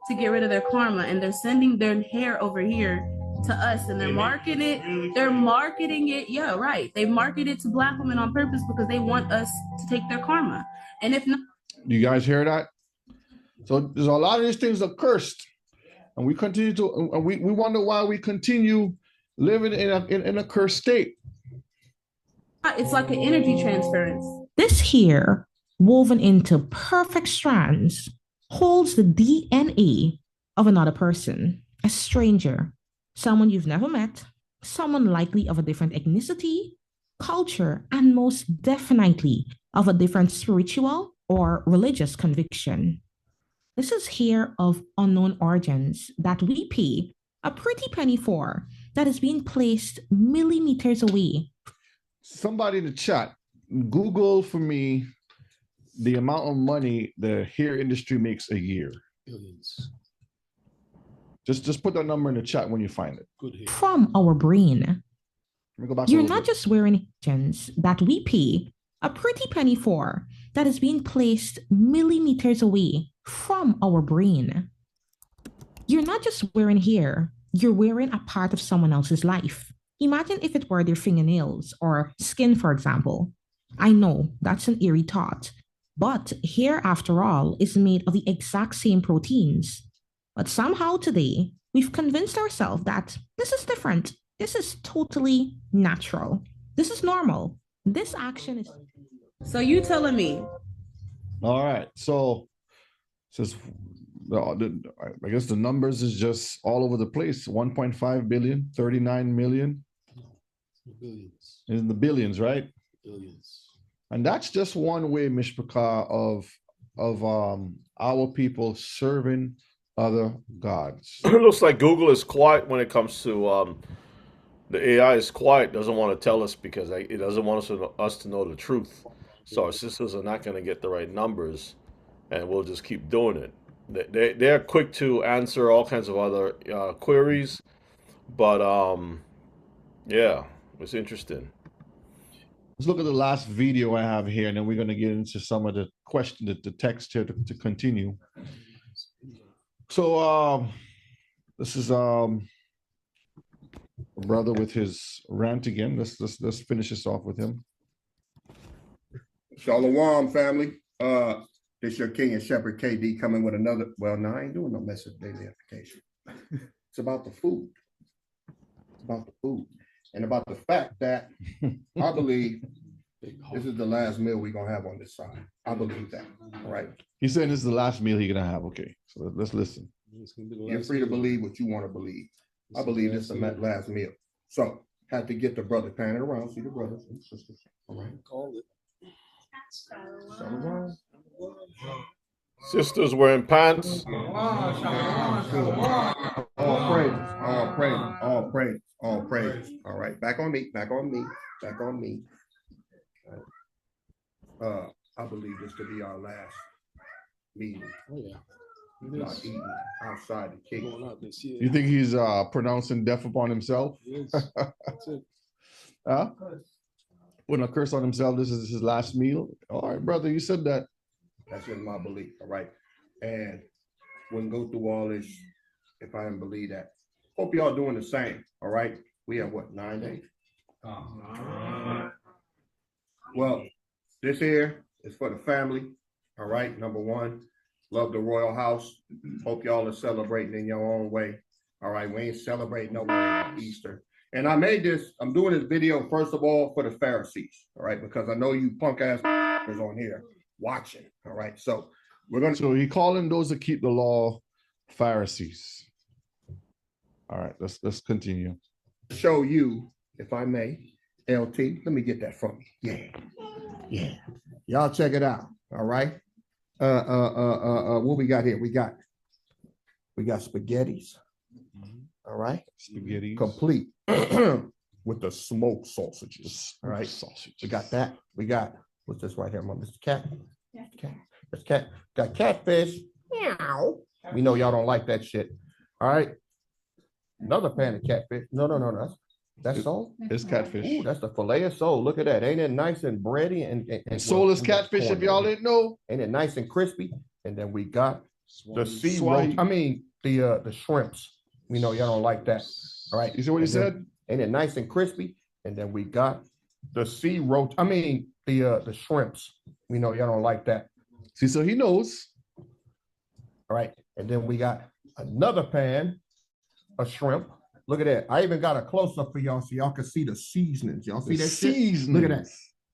to get rid of their karma, and they're sending their hair over here to us, and they're marketing it. They're marketing it. Yeah, right. They market it to Black women on purpose because they want us to take their karma. And if not, you guys hear that? So there's a lot of these things are cursed, and we continue to. And we wonder why we continue living in a cursed state. it's like an energy transference. This here, woven into perfect strands, holds the DNA of another person, a stranger, someone you've never met, someone likely of a different ethnicity, culture, and most definitely of a different spiritual or religious conviction. This is hair of unknown origins that we pay a pretty penny for, that is being placed millimeters away. Somebody in the chat, Google for me the amount of money the hair industry makes a year. Billions. Just put that number in the chat when you find it. Good hair. From our brain. Let me go back. You're not just wearing gems that we pay a pretty penny for, that is being placed millimeters away from our brain. You're not just wearing hair, you're wearing a part of someone else's life. Imagine if it were their fingernails or skin, for example. I know that's an eerie thought, but hair, after all, is made of the exact same proteins. But somehow today, we've convinced ourselves that this is different. This is totally natural. This is normal. This action is... So you telling me? All right. So says, I guess the numbers is just all over the place. 1.5 billion, 39 million. Billions. In the billions, right? Billions. And that's just one way, Mishpachah, of our people serving other gods. It looks like Google is quiet when it comes to the AI is quiet, doesn't want to tell us because it doesn't want us to know the truth. So our sisters are not going to get the right numbers, and we'll just keep doing it. They're quick to answer all kinds of other queries, but yeah, it's interesting. Let's look at the last video I have here, and then we're going to get into some of the question, the text here to continue. So this is a brother with his rant again. Let's finish this off with him. Shalom, family. This your King and Shepherd KD coming with another. Well, no, I ain't doing no message daily application. It's about the food. It's about the food. And about the fact that I believe this is the last meal we're going to have on this side. I believe that. All right. He's saying this is the last meal he's going to have. Okay. So let's listen. You're free to believe what you want to believe. I believe this is the last meal. So had to get the brother panning around. See the brothers and sisters. All right. Call it. Shalom. Sisters wearing pants. All praise, all praise, all praise, all praise. All right, back on me, back on me, back on me. I believe this to be our last meeting. Oh yeah. Not eating outside the cake. You think he's pronouncing death upon himself? Yes. That's it. Huh? Putting a curse on himself. This is his last meal. All right, brother, you said that. That's in my belief. All right, and wouldn't go through all this if I didn't believe that. Hope y'all doing the same. All right, we have what, 9 days? Well, this here is for the family. All right, number one, love the royal house. Hope y'all are celebrating in your own way. All right, we ain't celebrating no Easter. And I made this, I'm doing this video, first of all, for the Pharisees, all right, because I know you punk ass is on here watching, all right? So we're going to. So he calling those that keep the law Pharisees. All right, let's continue. Show you, if I may, LT. Let me get that from you. Yeah. Y'all check it out. All right. What we got here? We got spaghettis. All right. Spaghetti. Complete with the smoked sausages. All right. Sausage. We got that. We got what's this right here, Mr. Cat? That's cat. Got catfish. Meow. We know y'all don't like that shit. All right. Another pan of catfish. No. That's sole. It's catfish. Ooh, that's the fillet of sole. Look at that. Ain't it nice and bready? And Sole is catfish, if y'all didn't know. Ain't it nice and crispy? And then we got the sea Swai. roach. I mean the shrimps. We know y'all don't like that. All right. You see what he said? Ain't it nice and crispy? And then we got the sea roach. I mean the shrimps. We know y'all don't like that. See, so he knows. All right. And then we got another pan of shrimp. Look at that. I even got a close-up for y'all so y'all can see the seasonings. Y'all see that shit? Look at that.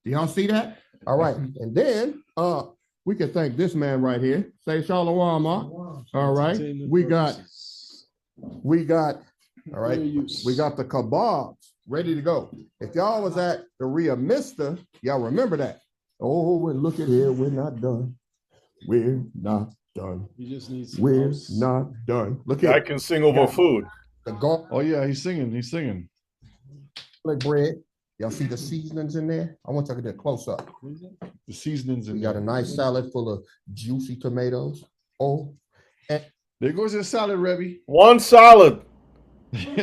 Do y'all see that? All right. And then we can thank this man right here. Say Shalom. All right. We got all right. We got the kebabs ready to go. If y'all was at the Ria Mista, y'all remember that. Oh, and look at here. We're not done. We're not done. We're not done. Look at I can sing over food. the garlic Oh yeah, he's singing. bread. Y'all see the seasonings in there? I want y'all to get a close up. The seasonings We in got there. a nice salad full of juicy tomatoes. Oh, and There goes your salad, Rebbe. One salad. You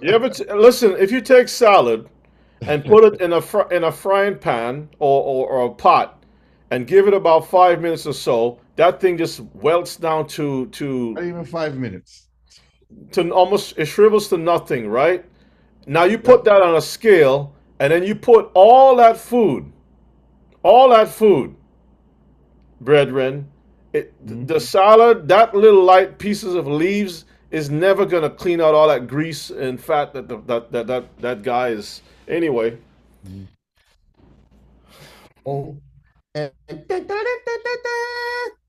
ever listen? If you take salad and put it in a frying pan or a pot and give it about 5 minutes or so, that thing just welts down Not even 5 minutes. to almost, it shrivels to nothing, right? Now you put that on a scale, and then you put all that food, brethren. The salad, that little light pieces of leaves is never gonna clean out all that grease and fat that guy is. Anyway, oh, and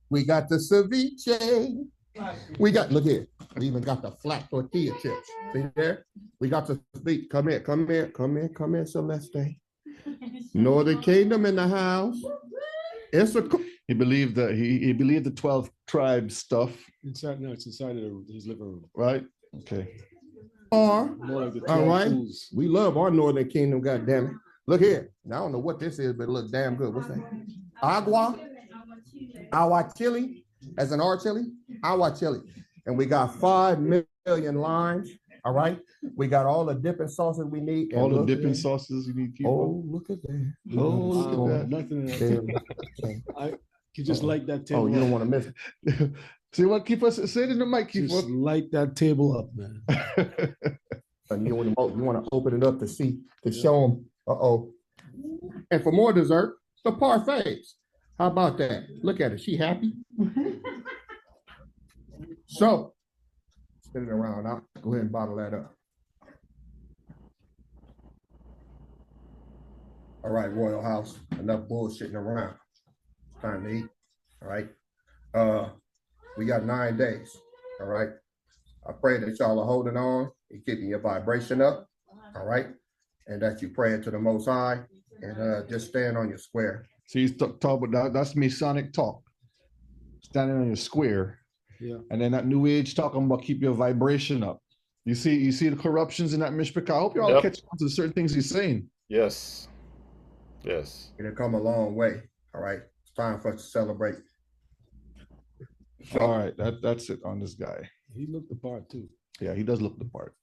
we got the ceviche. We got, look here. We even got the flat tortilla chips. See there? We got the speak. Come here, Celeste. Northern Kingdom in the house. It's a He believed that he believed the 12 tribes stuff, It's inside of his living room. right? Okay. car. More like the All 12 right. tools. We love our Northern Kingdom, goddammit. Look here. Now, I don't know what this is, but it looks damn good. What's that? Agua chili, as an R chili, agua chili. And we got 5 million lines. All right. We got all the dipping sauces we need. And All the look dipping there. sauces you need. Keep Oh, look at that. Oh, look at that. Nothing. There. You just light that table. Oh, you don't up. want to miss it. See what? Keep us. Say it in the mic. Keep Just us. light that table up, man. And you want to open it up to see, to show them. Uh-oh. And for more dessert, the parfaits. How about that? Look at it. She happy? So, spin it around. I'll go ahead and bottle that up. All right, Royal House. Enough bullshitting around. It's time to eat. All right. We got 9 days. All right. I pray that y'all are holding on and keeping your vibration up. All right. And that you pray to the Most High and just stand on your square. So he's talking about that's Masonic talk. Standing on your square. Yeah. And then that new age talking about keep your vibration up. You see the corruptions in that Mishpach. I hope you all Yep. catch on to certain things he's saying. yes. It'll come a long way. All right. It's time for us to celebrate. So, All right, that's it on this guy. He looked the part too. Yeah, he does look the part.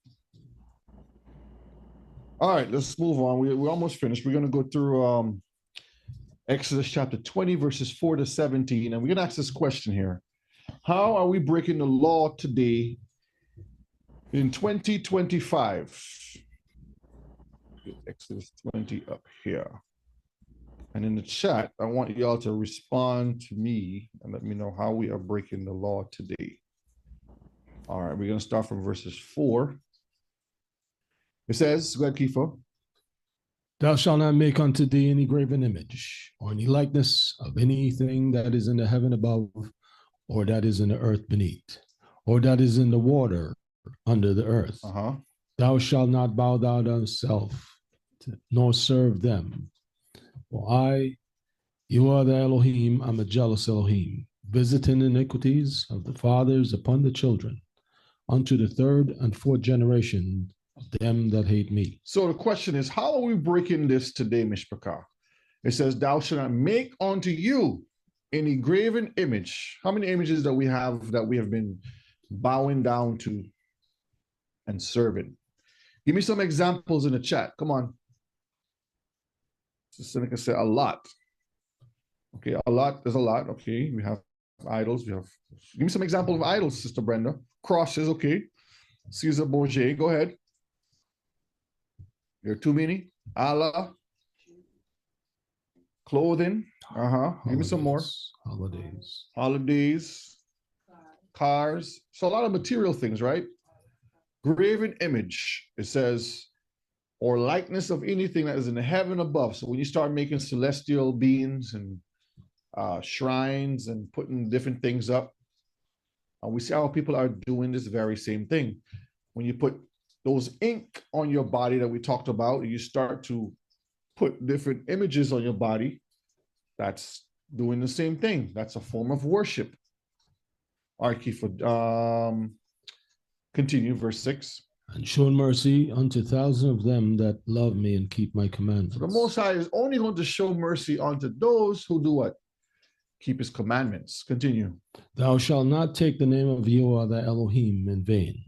All right, let's move on. We're almost finished. We're going to go through Exodus chapter 20, verses 4 to 17. And we're going to ask this question here. How are we breaking the law today in 2025? Get Exodus 20 up here. And in the chat, I want y'all to respond to me and let me know how we are breaking the law today. All right, we're going to start from verses 4. It says, go ahead, Kifo. Thou shalt not make unto thee any graven image, or any likeness of anything that is in the heaven above, or that is in the earth beneath, or that is in the water under the earth. Uh-huh. Thou shalt not bow down thyself, nor serve them. For I, you are the Elohim, I'm a jealous Elohim, visiting iniquities of the fathers upon the children, unto the third and fourth generation of them that hate me. So the question is, how are we breaking this today, Mishpachah? It says, thou shalt not make unto you any graven image. How many images that we have been bowing down to and serving? Give me some examples in the chat. Come on. So Seneca said a lot. Okay, a lot. There's a lot. Okay, we have idols. Give me some examples of idols, Sister Brenda. Crosses, okay. Caesar Borgia, go ahead. There are too many. Allah. Clothing. Give me some more. Holidays. Cars. So a lot of material things, right? Graven image. It says, or likeness of anything that is in the heaven above. So when you start making celestial beings and shrines and putting different things up, we see how people are doing this very same thing. When you put those ink on your body that we talked about, you start to put different images on your body, that's doing the same thing. That's a form of worship. All right, Kiefer, continue, verse 6. And shown mercy unto thousands of them that love me and keep my commandments. So the Most High is only going to show mercy unto those who do what? Keep his commandments. Continue. Thou shalt not take the name of Yahweh thy Elohim in vain,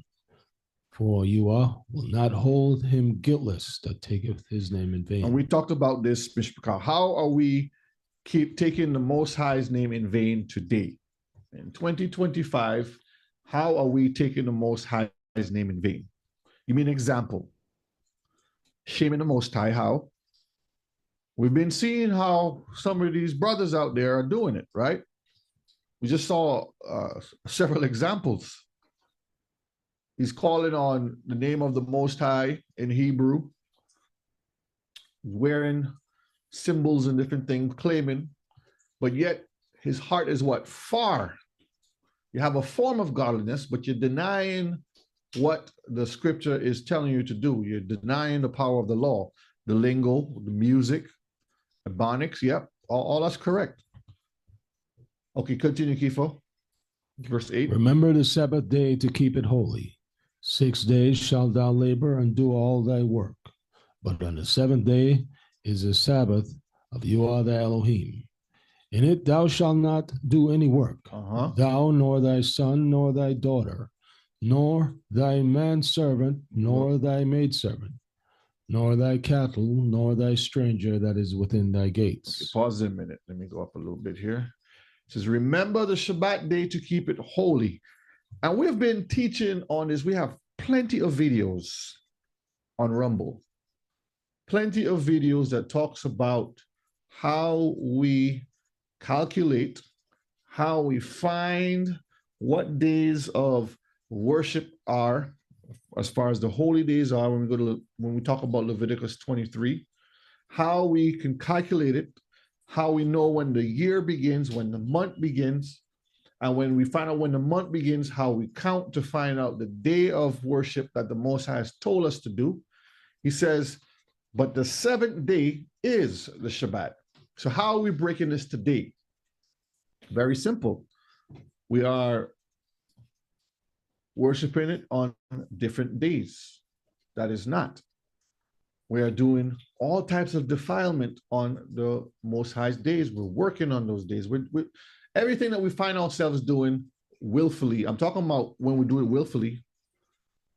for Yahweh will not hold him guiltless that taketh his name in vain. And we talked about this, Mishpachah. How are we keep taking the Most High's name in vain today? In 2025, how are we taking the Most High's name in vain? Give me an example. Shaming the Most High, how? We've been seeing how some of these brothers out there are doing it, right? We just saw several examples. He's calling on the name of the Most High in Hebrew, wearing symbols and different things, claiming, but yet his heart is what? Far. You have a form of godliness, but you're denying what the scripture is telling you to do. You're denying the power of the law, the lingo, the music, Ebonics, yep, all that's correct. Okay, continue, Kifo. Verse 8. Remember the Sabbath day to keep it holy. 6 days shalt thou labor and do all thy work. But on the seventh day is the Sabbath of Yahweh thy Elohim. In it thou shalt not do any work, thou, nor thy son, nor thy daughter, nor thy manservant, nor thy maidservant, nor thy cattle, nor thy stranger that is within thy gates. Okay, pause a minute. Let me go up a little bit here. It says, remember the Shabbat day to keep it holy. And we've been teaching on this. We have plenty of videos on Rumble. Plenty of videos that talks about how we calculate, how we find what days of worship are, as far as the holy days are, when we talk about Leviticus 23, how we can calculate it, how we know when the year begins, when the month begins, and when we find out when the month begins, how we count to find out the day of worship that the Most High has told us to do. He says, but the seventh day is the Shabbat. So how are we breaking this today? Very simple. We are worshiping it on different days. That is not. We are doing all types of defilement on the Most High's days. We're working on those days. We're everything that we find ourselves doing willfully. I'm talking about when we do it willfully,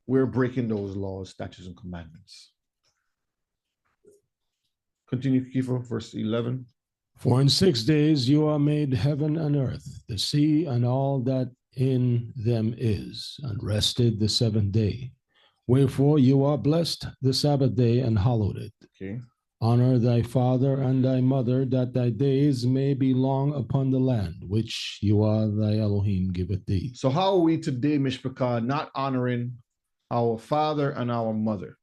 we're breaking those laws, statutes, and commandments. Continue, Kiefer, verse 11. For in 6 days you are made heaven and earth, the sea and all that in them is, and rested the seventh day. Wherefore you are blessed the Sabbath day and hallowed it. Okay. Honor thy father and thy mother, that thy days may be long upon the land, which you are thy Elohim giveth thee. So how are we today, Mishpachah, not honoring our father and our mother?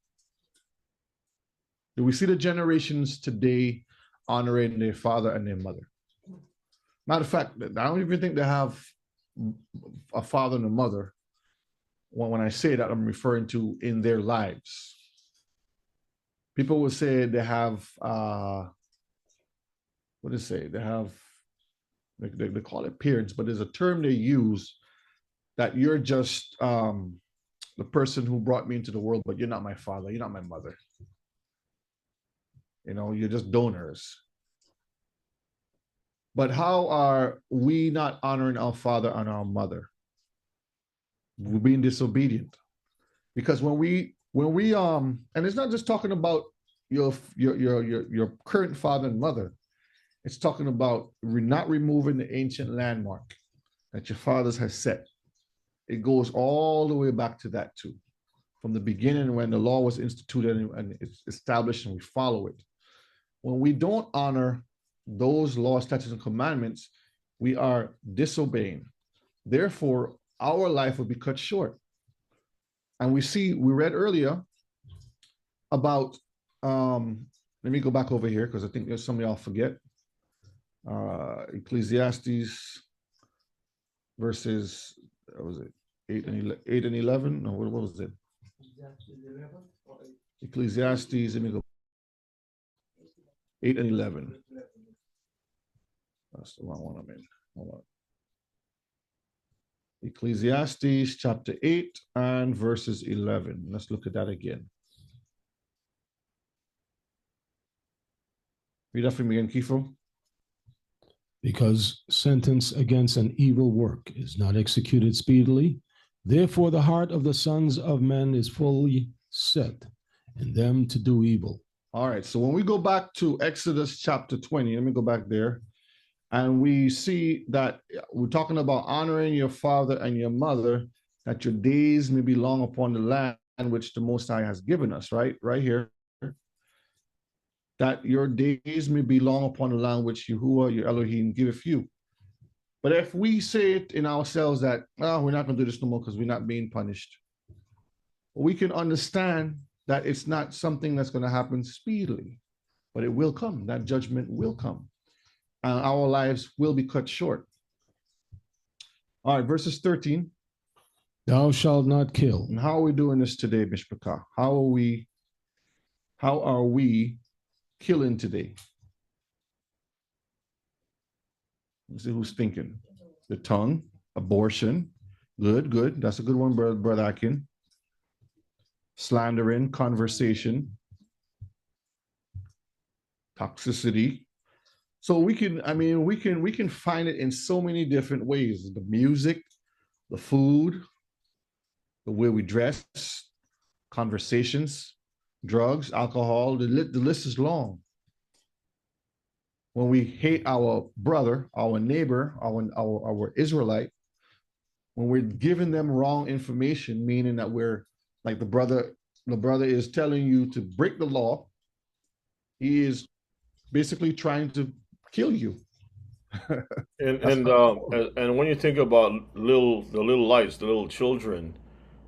Do we see the generations today honoring their father and their mother? Matter of fact, I don't even think they have a father and a mother. when I say that, I'm referring to in their lives. People will say they have, what do they say? They have, they call it parents, but there's a term they use that you're just the person who brought me into the world, but you're not my father, you're not my mother. You know, you're just donors. But how are we not honoring our father and our mother? We're being disobedient. Because when we and it's not just talking about your current father and mother, it's talking about not removing the ancient landmark that your fathers has set. It goes all the way back to that too, from the beginning when the law was instituted and it's established and we follow it. When we don't honor those laws, statutes, and commandments, we are disobeying. Therefore, our life will be cut short. And we read earlier about, let me go back over here because I think there's some of y'all forget. Ecclesiastes verses, what was it, 8 and 11? No, what was it? Ecclesiastes, let me go. 8 and 11. That's the wrong one I'm in. Hold on. Ecclesiastes chapter 8 and verses 11. Let's look at that again. Read that for me again, Kifo. Because sentence against an evil work is not executed speedily, therefore the heart of the sons of men is fully set in them to do evil. All right, so when we go back to Exodus chapter 20, let me go back there, and we see that we're talking about honoring your father and your mother, that your days may be long upon the land which the Most High has given us, right? Right here. That your days may be long upon the land which Yahuwah, your Elohim, giveth you. But if we say it in ourselves that, oh, we're not going to do this no more because we're not being punished, we can understand that it's not something that's going to happen speedily, but it will come. That judgment will come. And our lives will be cut short. All right, verses 13. Thou shalt not kill. And how are we doing this today, Mishpachah? How are we killing today? Let's see who's thinking. The tongue, abortion. Good. That's a good one, Brother Akin. Slandering, conversation, toxicity. So we can find it in so many different ways. The music, the food, the way we dress, conversations, drugs, alcohol, the list is long. When we hate our brother, our neighbor, our Israelite, when we're giving them wrong information, meaning that we're like the brother is telling you to break the law, he is basically trying to kill you. And when you think about the little lights, the little children,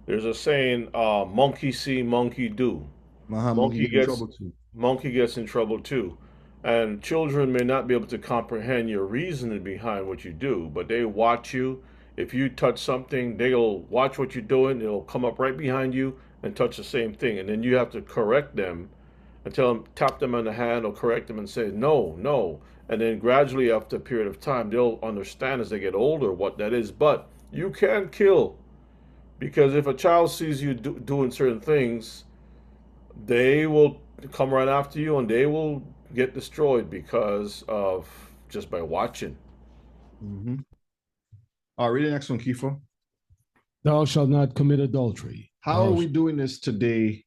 there's a saying, monkey see, monkey do. Monkey Gets in trouble too. And children may not be able to comprehend your reasoning behind what you do, but they watch you. If you touch something, they'll watch what you're doing. They'll come up right behind you and touch the same thing. And then you have to correct them and tap them on the hand or correct them and say, no. And then gradually after a period of time, they'll understand as they get older what that is. But you can't kill, because if a child sees you doing certain things, they will come right after you and they will get destroyed because of just by watching. Mm-hmm. All right, read the next one, Kifo. Thou shalt not commit adultery. How are we doing this today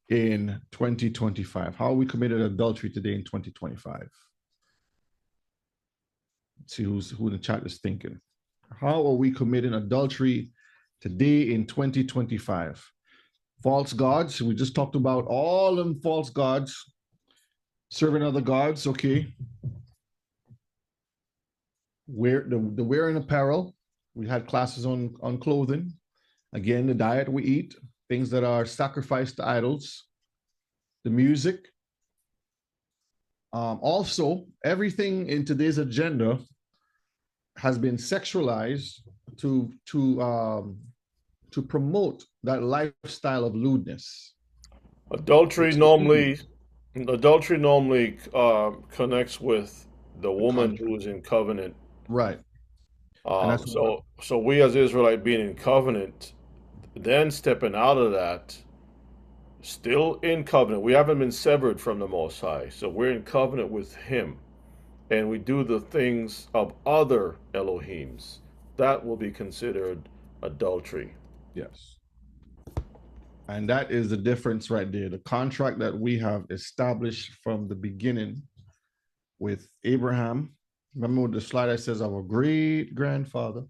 in 2025? How are we committed adultery today in 2025? Let's see who in the chat is thinking. How are we committing adultery today in 2025? False gods. We just talked about all them false gods. Serving other gods, okay. The wearing apparel. We had classes on clothing. Again, the diet we eat, things that are sacrificed to idols. The music. Also, everything in today's agenda has been sexualized to to promote that lifestyle of lewdness. Adultery normally connects with the woman Contract. who is in covenant. Right. And that's So we as Israelite being in covenant, then stepping out of that, still in covenant. We haven't been severed from the Most High, so we're in covenant with Him, and we do the things of other Elohims. That will be considered adultery. yes. And that is the difference right there. The contract that we have established from the beginning with Abraham. Remember what the slide that says our great grandfather,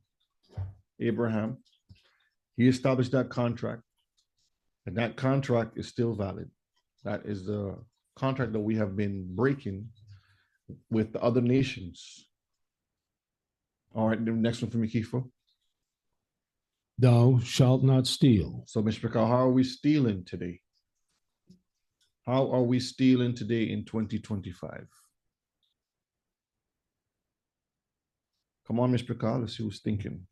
Abraham, he established that contract. And that contract is still valid. That is the contract that we have been breaking with the other nations. All right, the next one for me, Kifo. Thou shalt not steal. So, Mr. How are we stealing today? How are we stealing today in 2025? Come on, Mr. Carl, let's see who's thinking.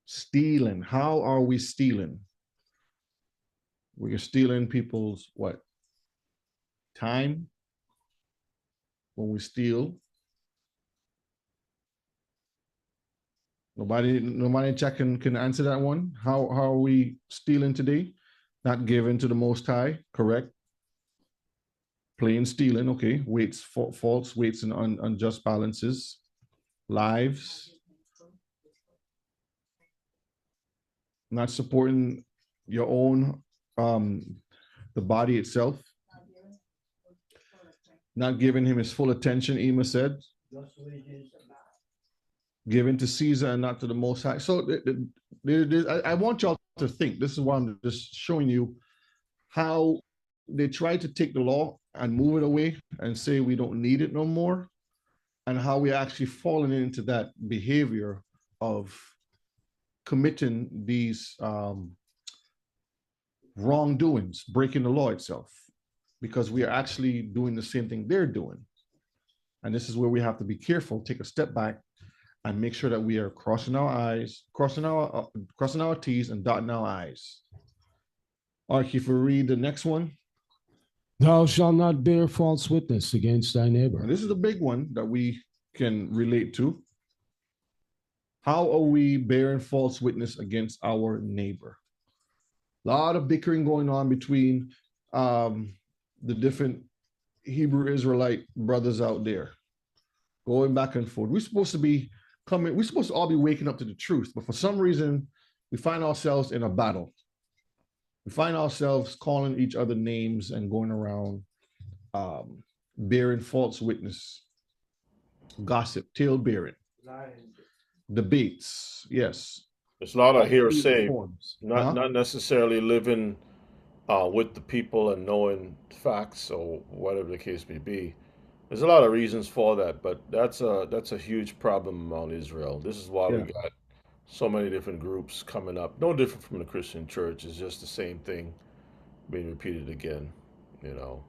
Stealing. How are we stealing? We're stealing people's what? Time. When we steal. Nobody in chat can answer that one. How are we stealing today? Not given to the Most High, correct? Plain stealing, okay. Weights, false weights and unjust balances. Lives. Not supporting your own, the body itself. Not giving him his full attention, Ema said. Given to Caesar and not to the Most High. So I want y'all to think. This is why I'm just showing you how they try to take the law and move it away and say we don't need it no more, and how we actually fallen into that behavior of committing these wrongdoings, breaking the law itself, because we are actually doing the same thing they're doing. And this is where we have to be careful, take a step back, and make sure that we are crossing our T's and dotting our I's. All right, if we read the next one. Thou shalt not bear false witness against thy neighbor. And this is the big one that we can relate to. How are we bearing false witness against our neighbor? A lot of bickering going on between the different Hebrew Israelite brothers out there, going back and forth. We're supposed to all be waking up to the truth, but for some reason, we find ourselves in a battle. We find ourselves calling each other names and going around bearing false witness, gossip, tale bearing, debates. Yes. There's a lot of hearsay, Not not necessarily living with the people and knowing facts or whatever the case may be. There's a lot of reasons for that, but that's a huge problem among Israel. This is why we got so many different groups coming up. No different from the Christian church. It's just the same thing being repeated again, you know.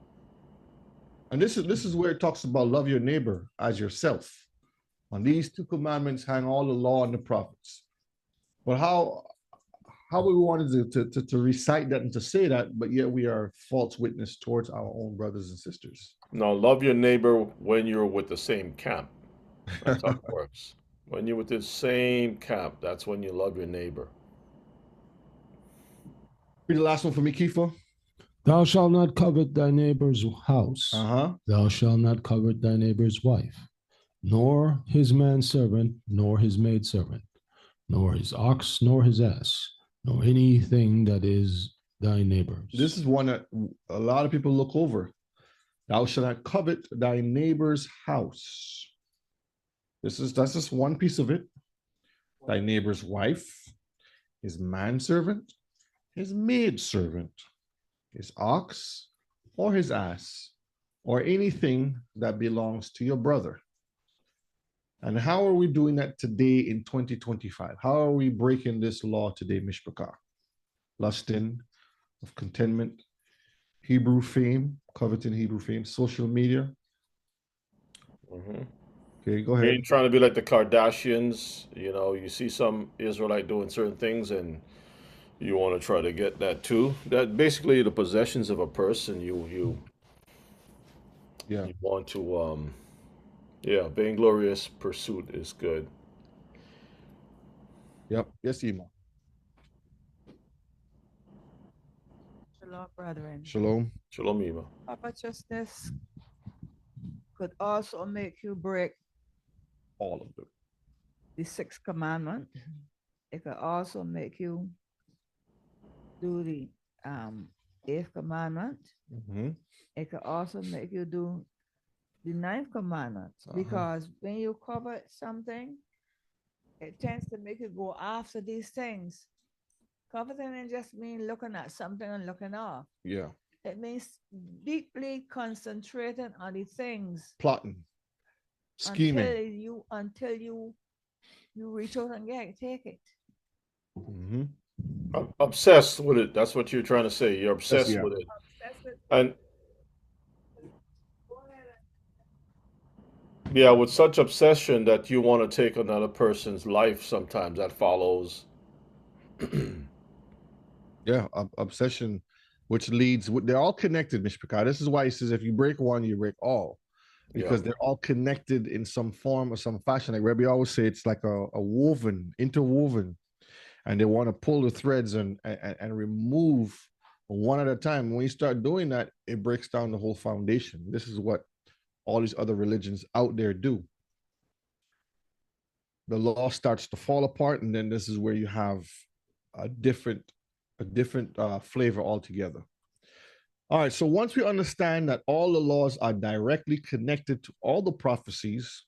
And this is where it talks about love your neighbor as yourself. On these two commandments hang all the law and the prophets. But how we wanted to recite that and to say that, but yet we are false witness towards our own brothers and sisters. No, love your neighbor when you're with the same camp. That's how it works. When you're with the same camp, that's when you love your neighbor. Read the last one for me, Kifo. Thou shalt not covet thy neighbor's house. Thou shalt not covet thy neighbor's wife, nor his manservant, nor his maidservant, nor his ox, nor his ass, nor anything that is thy neighbor's. This is one that a lot of people look over. Thou shalt not covet thy neighbor's house. That's just one piece of it. Thy neighbor's wife, his manservant, his maidservant, his ox, or his ass, or anything that belongs to your brother. And how are we doing that today in 2025? How are we breaking this law today, Mishpachah? Lusting, of contentment, Hebrew fame, coveting Hebrew fame, social media. Okay, go We ahead. ain't trying to be like the Kardashians. You know, you see some Israelite doing certain things and you want to try to get that too. That basically the possessions of a person Yeah. you want to yeah, vainglorious pursuit is good. Yep. Yes, Ima. Shalom, brethren. Shalom. Shalom Eva. Covetousness could also make you break All of them. the sixth commandment. It could also make you do the eighth commandment. Mhm. It could also make you do the ninth commandment. Because when you covet something, it tends to make you go after these things. Coveting doesn't just mean looking at something and looking off. Yeah. It means deeply concentrating on the things Plotting. Scheming. until you reach out and take it. Mhm. Obsessed with it. That's what you're trying to say. You're obsessed yeah. with it. Obsessed with And go ahead yeah, with such obsession that you want to take another person's life sometimes that follows. Yeah. Obsession, which leads. They're all connected, Mishpachah. This is why he says if you break one, you break all, because Yeah. they're all connected in some form or some fashion. Like Rebbe always say, it's like a woven, interwoven, and they want to pull the threads and remove one at a time. When you start doing that, it breaks down the whole foundation. This is what all these other religions out there do. The law starts to fall apart, and then this is where you have a different flavor altogether. All right, so once we understand that all the laws are directly connected to all the prophecies,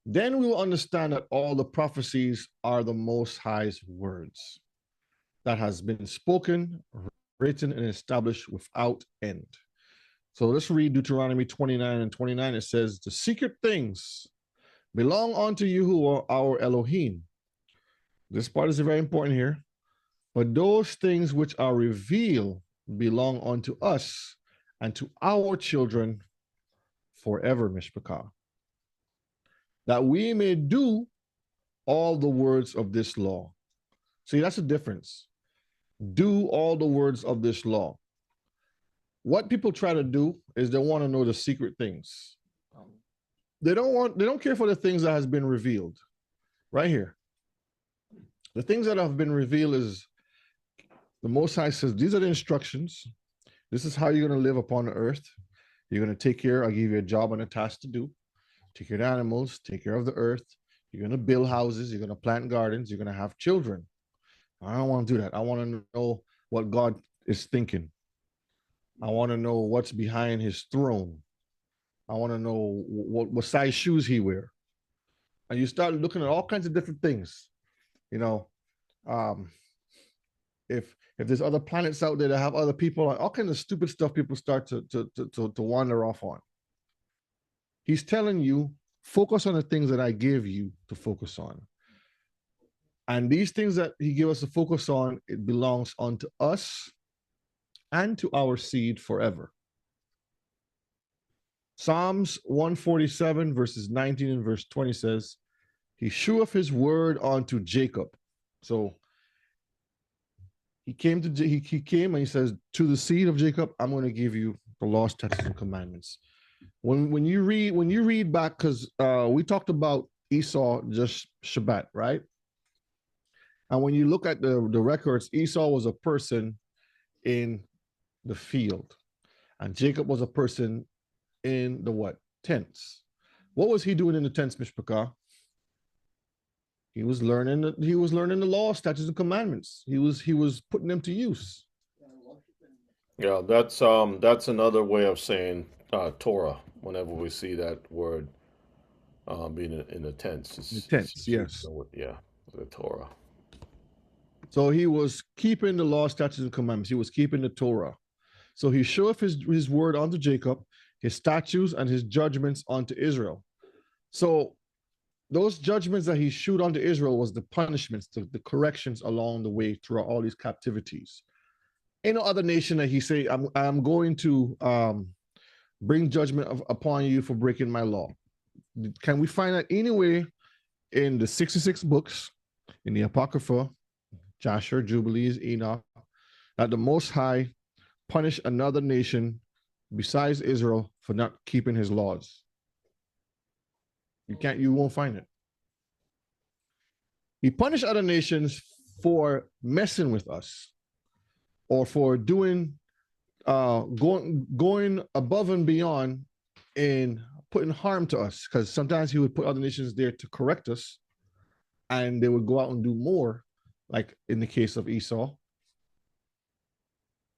then we will understand that all the prophecies are the Most High's words that has been spoken, written, and established without end. So let's read Deuteronomy 29 and 29. It says, the secret things belong unto you who are our Elohim. This part is very important here. But those things which are revealed belong unto us and to our children forever, Mishpachah, that we may do all the words of this law. See, that's the difference. Do all the words of this law. What people try to do is they want to know the secret things. They don't care for the things that has been revealed. Right here. The things that have been revealed is the Most High says, these are the instructions. This is how you're going to live upon the earth. You're going to take care. I'll give you a job and a task to do. Take care of the animals, take care of the earth. You're going to build houses. You're going to plant gardens. You're going to have children. I don't want to do that. I want to know what God is thinking. I want to know what's behind his throne. I want to know what size shoes he wears. And you start looking at all kinds of different things. You know, if there's other planets out there that have other people, all kinds of stupid stuff people start to wander off on. He's telling you, focus on the things that I give you to focus on. And these things that he gave us to focus on, it belongs unto us and to our seed forever. Psalms 147, verses 19 and verse 20 says, he sheweth his word unto Jacob. So he came and he says, to the seed of Jacob, I'm going to give you the law, statutes, and commandments. When you read back, because we talked about Esau just Shabbat, right? And when you look at the records, Esau was a person in the field, and Jacob was a person in the what? Tents. What was he doing in the tents, Mishpachah? He was learning the law, statutes, and commandments. He was putting them to use. Yeah, that's another way of saying Torah. Whenever we see that word being in the tense, the tense, yes. Yeah, the Torah. So he was keeping the law, statutes, and commandments. He was keeping the Torah. So he showed his word unto Jacob, his statutes and his judgments unto Israel. So those judgments that he shewed unto Israel was the punishments, the corrections along the way throughout all these captivities. In no other nation that he say, I'm going to bring judgment upon you for breaking my law. can we find that anywhere in the 66 books, in the Apocrypha, Joshua, Jubilees, Enoch, that the Most High punished another nation besides Israel for not keeping his laws? You won't find it. He punished other nations for messing with us, or for doing going above and beyond in putting harm to us, because sometimes he would put other nations there to correct us, and they would go out and do more, like in the case of Esau,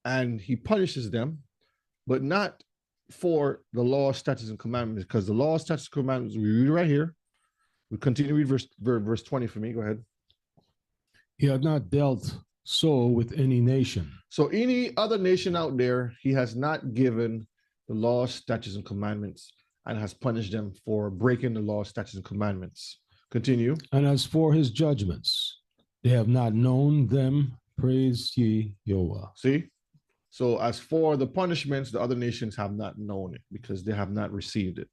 and he punishes them, but not for the law, statutes, and commandments, because the law, statutes, and commandments, we read right here. We continue to read verse 20 for me. Go ahead. He had not dealt so with any nation. So any other nation out there, he has not given the law, statutes, and commandments, and has punished them for breaking the law, statutes, and commandments. Continue. And as for his judgments, they have not known them. Praise ye Yahweh. See? So as for the punishments, the other nations have not known it because they have not received it.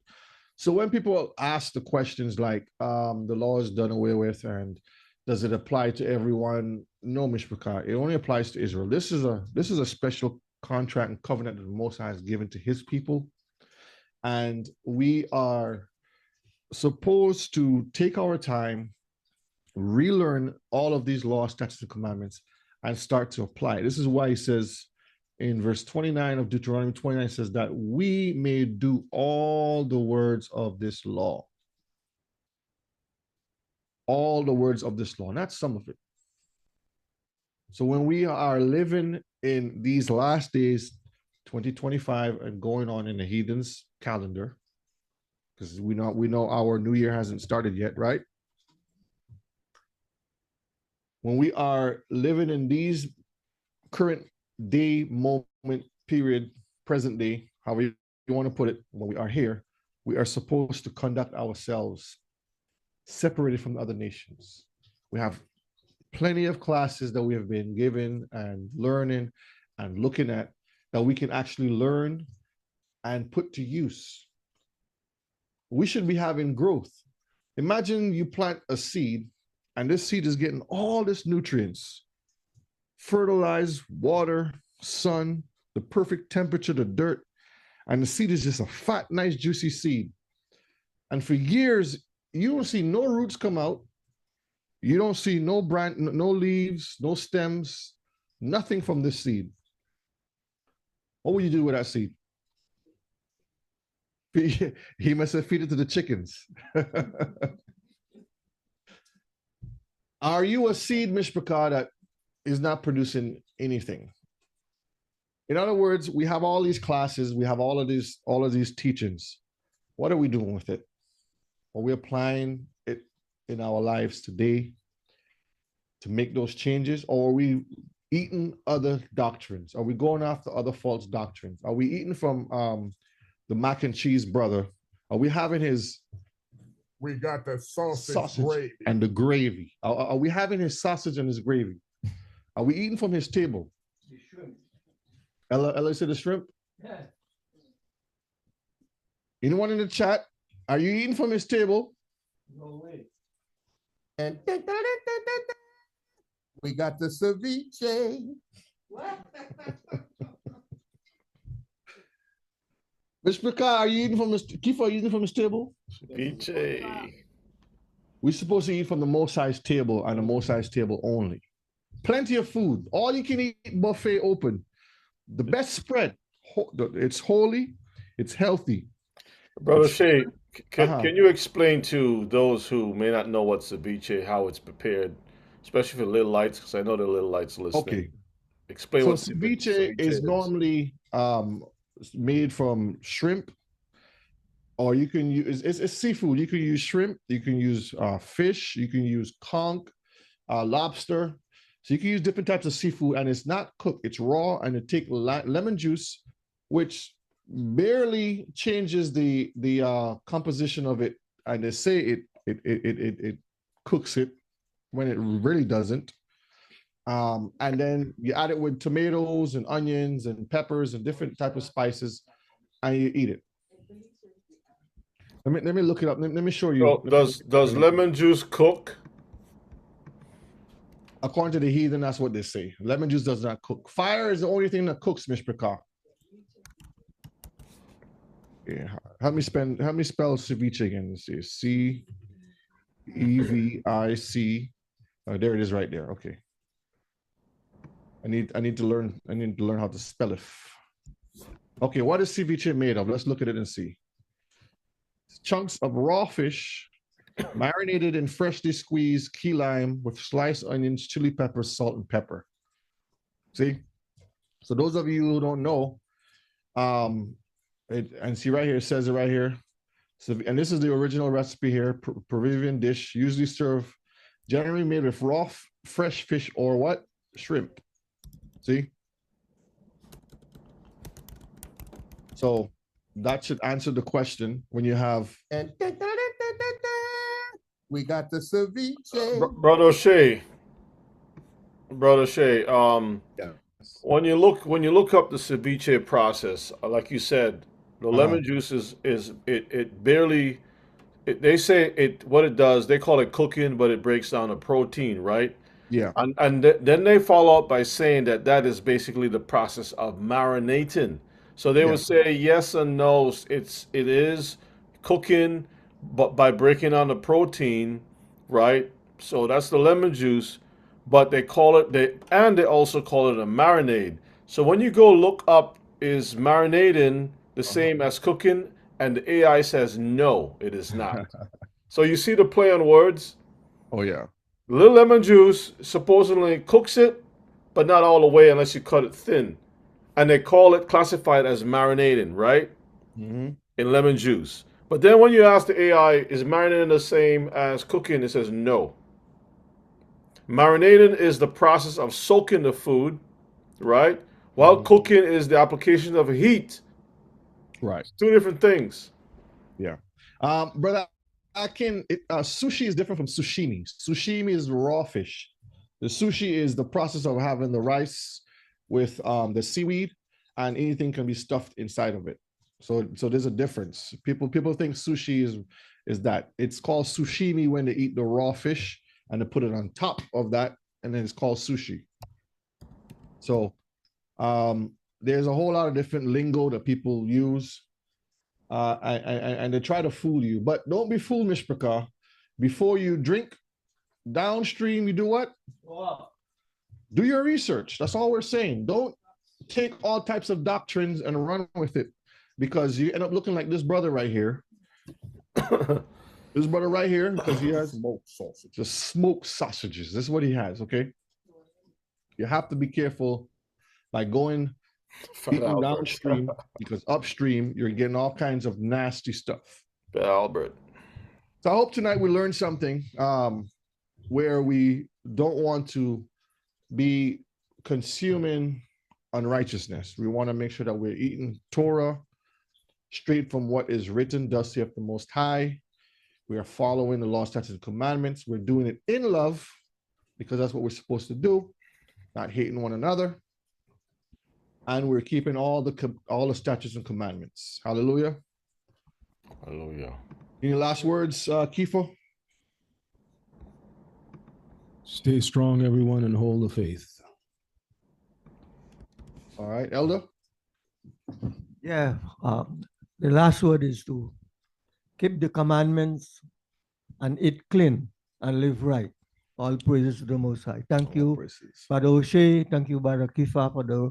So when people ask the questions like, the law is done away with, and does it apply to everyone? No, Mishpachah. It only applies to Israel. This is a special contract and covenant that the Most High has given to his people. And we are supposed to take our time, relearn all of these laws, statutes, and commandments, and start to apply. This is why he says in verse 29 of Deuteronomy 29 says that we may do all the words of this law. All the words of this law, not some of it. So when we are living in these last days, 2025, and going on in the heathens calendar, because we know our new year hasn't started yet, right? When we are living in these current day, moment, period, present day, however you want to put it, when we are here, we are supposed to conduct ourselves separated from other nations. We have plenty of classes that we have been given and learning and looking at that we can actually learn and put to use. We should be having growth. Imagine you plant a seed and this seed is getting all this nutrients, fertilize, water, sun, the perfect temperature, the dirt, and the seed is just a fat, nice, juicy seed. And for years, you don't see no roots come out. You don't see no branch, no leaves, no stems, nothing from this seed. What would you do with that seed? He must have feed it to the chickens. Are you a seed, Mishpachah, that is not producing anything? In other words, we have all these classes, we have all of these teachings. What are we doing with it? Are we applying it in our lives today to make those changes? Or are we eating other doctrines? Are we going after other false doctrines? Are we eating from the mac and cheese brother? Are we having his... We got the sausage gravy. And the gravy. Are we having his sausage and his gravy? Are we eating from his table? The shrimp. Ella said the shrimp? Yeah. Anyone in the chat? Are you eating from his table? No way. And we got the ceviche. What? Mishpachah, are you eating from his Kifa, are you eating from his table? Ceviche. We're supposed to eat from the Most High's table and the Most High's table only. Plenty of food. All you can eat buffet open. The best spread. It's holy. It's healthy. Brother Shay, can you explain to those who may not know what ceviche, how it's prepared, especially for little lights, because I know the little lights listening. Okay. Explain So what ceviche is normally made from shrimp, or you can use it's seafood. You can use shrimp, you can use fish, you can use conch, lobster. So you can use different types of seafood, and it's not cooked, it's raw, and it take lemon juice, which barely changes the composition of it, and they say it cooks it when it really doesn't. And then you add it with tomatoes and onions and peppers and different type of spices, and you eat it. Let me look it up. Let me show you. So does lemon juice cook? According to the heathen, that's what they say. Lemon juice does not cook. Fire is the only thing that cooks, Mishpachah. Yeah. Help me spell ceviche again. Let's see. CEVIC. Oh, there it is right there. Okay. I need to learn how to spell it. Okay, what is ceviche made of? Let's look at it and see. Chunks of raw fish marinated in freshly squeezed key lime with sliced onions, chili peppers, salt, and pepper. See? So those of you who don't know, and see right here, it says it right here. So, and this is the original recipe here, Peruvian dish, usually served, generally made with raw, fresh fish or what? Shrimp. See? So that should answer the question when you have. And we got the ceviche. Brother Shay, Yeah. when you look up the ceviche process, like you said, the lemon juice it barely, they say it, what it does, they call it cooking, but it breaks down the protein, right? Yeah. And then they follow up by saying that is basically the process of marinating. So they would say yes and no. It is cooking, but by breaking down the protein, right? So that's the lemon juice, but they also call it a marinade. So when you go look up, is marinating the same as cooking? And the AI says no, it is not. So you see the play on words. Oh yeah. Little lemon juice supposedly cooks it, but not all the way unless you cut it thin. And they classify it as marinating, right? Mm-hmm. In lemon juice. But then when you ask the AI, is marinating the same as cooking? It says no. Marinating is the process of soaking the food, right? While cooking is the application of heat. Right. It's two different things. Yeah. Brother, sushi is different from sashimi. Sashimi is raw fish. The sushi is the process of having the rice with the seaweed, and anything can be stuffed inside of it. So there's a difference. People think sushi is that. It's called sashimi when they eat the raw fish and they put it on top of that, and then it's called sushi. So there's a whole lot of different lingo that people use. And they try to fool you, but don't be fooled, Mishpachah. Before you drink, downstream, you do what? Do your research. That's all we're saying. Don't take all types of doctrines and run with it, because you end up looking like this brother right here. This brother right here, because he has smoked sausage. Just smoked sausages. This is what he has, okay? You have to be careful by going eating downstream, because upstream you're getting all kinds of nasty stuff. Albert. So I hope tonight we learned something where we don't want to be consuming unrighteousness. We want to make sure that we're eating Torah straight from what is written, thus saith the Most High. We are following the law, statutes, and commandments. We're doing it in love, because that's what we're supposed to do, not hating one another. And we're keeping all the statutes and commandments. Hallelujah. Hallelujah. Any last words, Kifo? Stay strong, everyone, and hold the faith. All right, Elder? Yeah, the last word is to keep the commandments and eat clean and live right. All praises to the Most High. Thank you, Brother O'Shea. Thank you, Brother Kifa, for the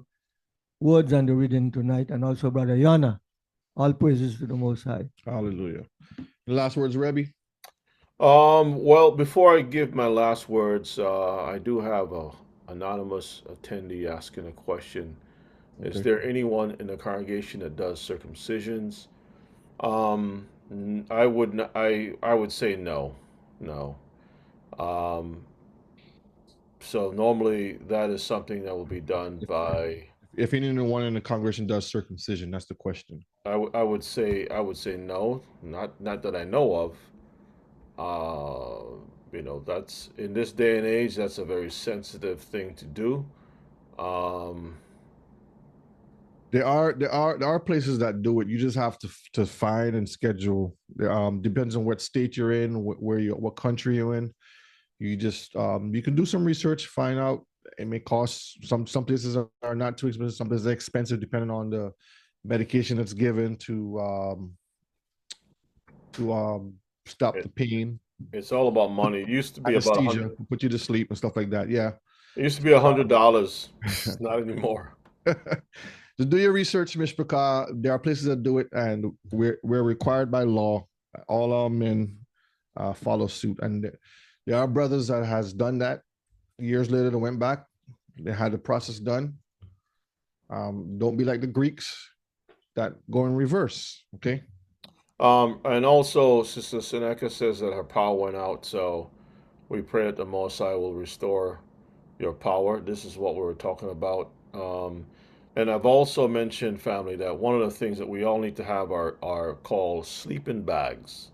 words and the reading tonight, and also Brother Yana. All praises to the Most High. Hallelujah. The last words, Rebbe? Well, before I give my last words, I do have an anonymous attendee asking a question. Okay. Is there anyone in the congregation that does circumcisions? I would say no. So normally that is something that will be done by. If anyone in the congregation does circumcision, that's the question. I would say no, not that I know of. That's in this day and age, that's a very sensitive thing to do. There are places that do it. You just have to find and schedule. Depends on what state you're in, where you what country you're in. You just you can do some research, find out. It may cost some places are not too expensive, some places are expensive depending on the medication that's given to stop It, the pain, it's all about money. It used to be about a anesthesia, hundred. put you to sleep and stuff like that. Yeah. It used to be $100. Not anymore. Just do your research, Mishpaka. There are places that do it, and we're required by law. All our men follow suit, and there are brothers that has done that. Years later, they went back. They had the process done. Don't be like the Greeks that go in reverse. Okay. And also, Sister Seneca says that her power went out, so we pray that the Most High will restore your power. This is what we were talking about. And I've also mentioned, family, that one of the things that we all need to have are called sleeping bags.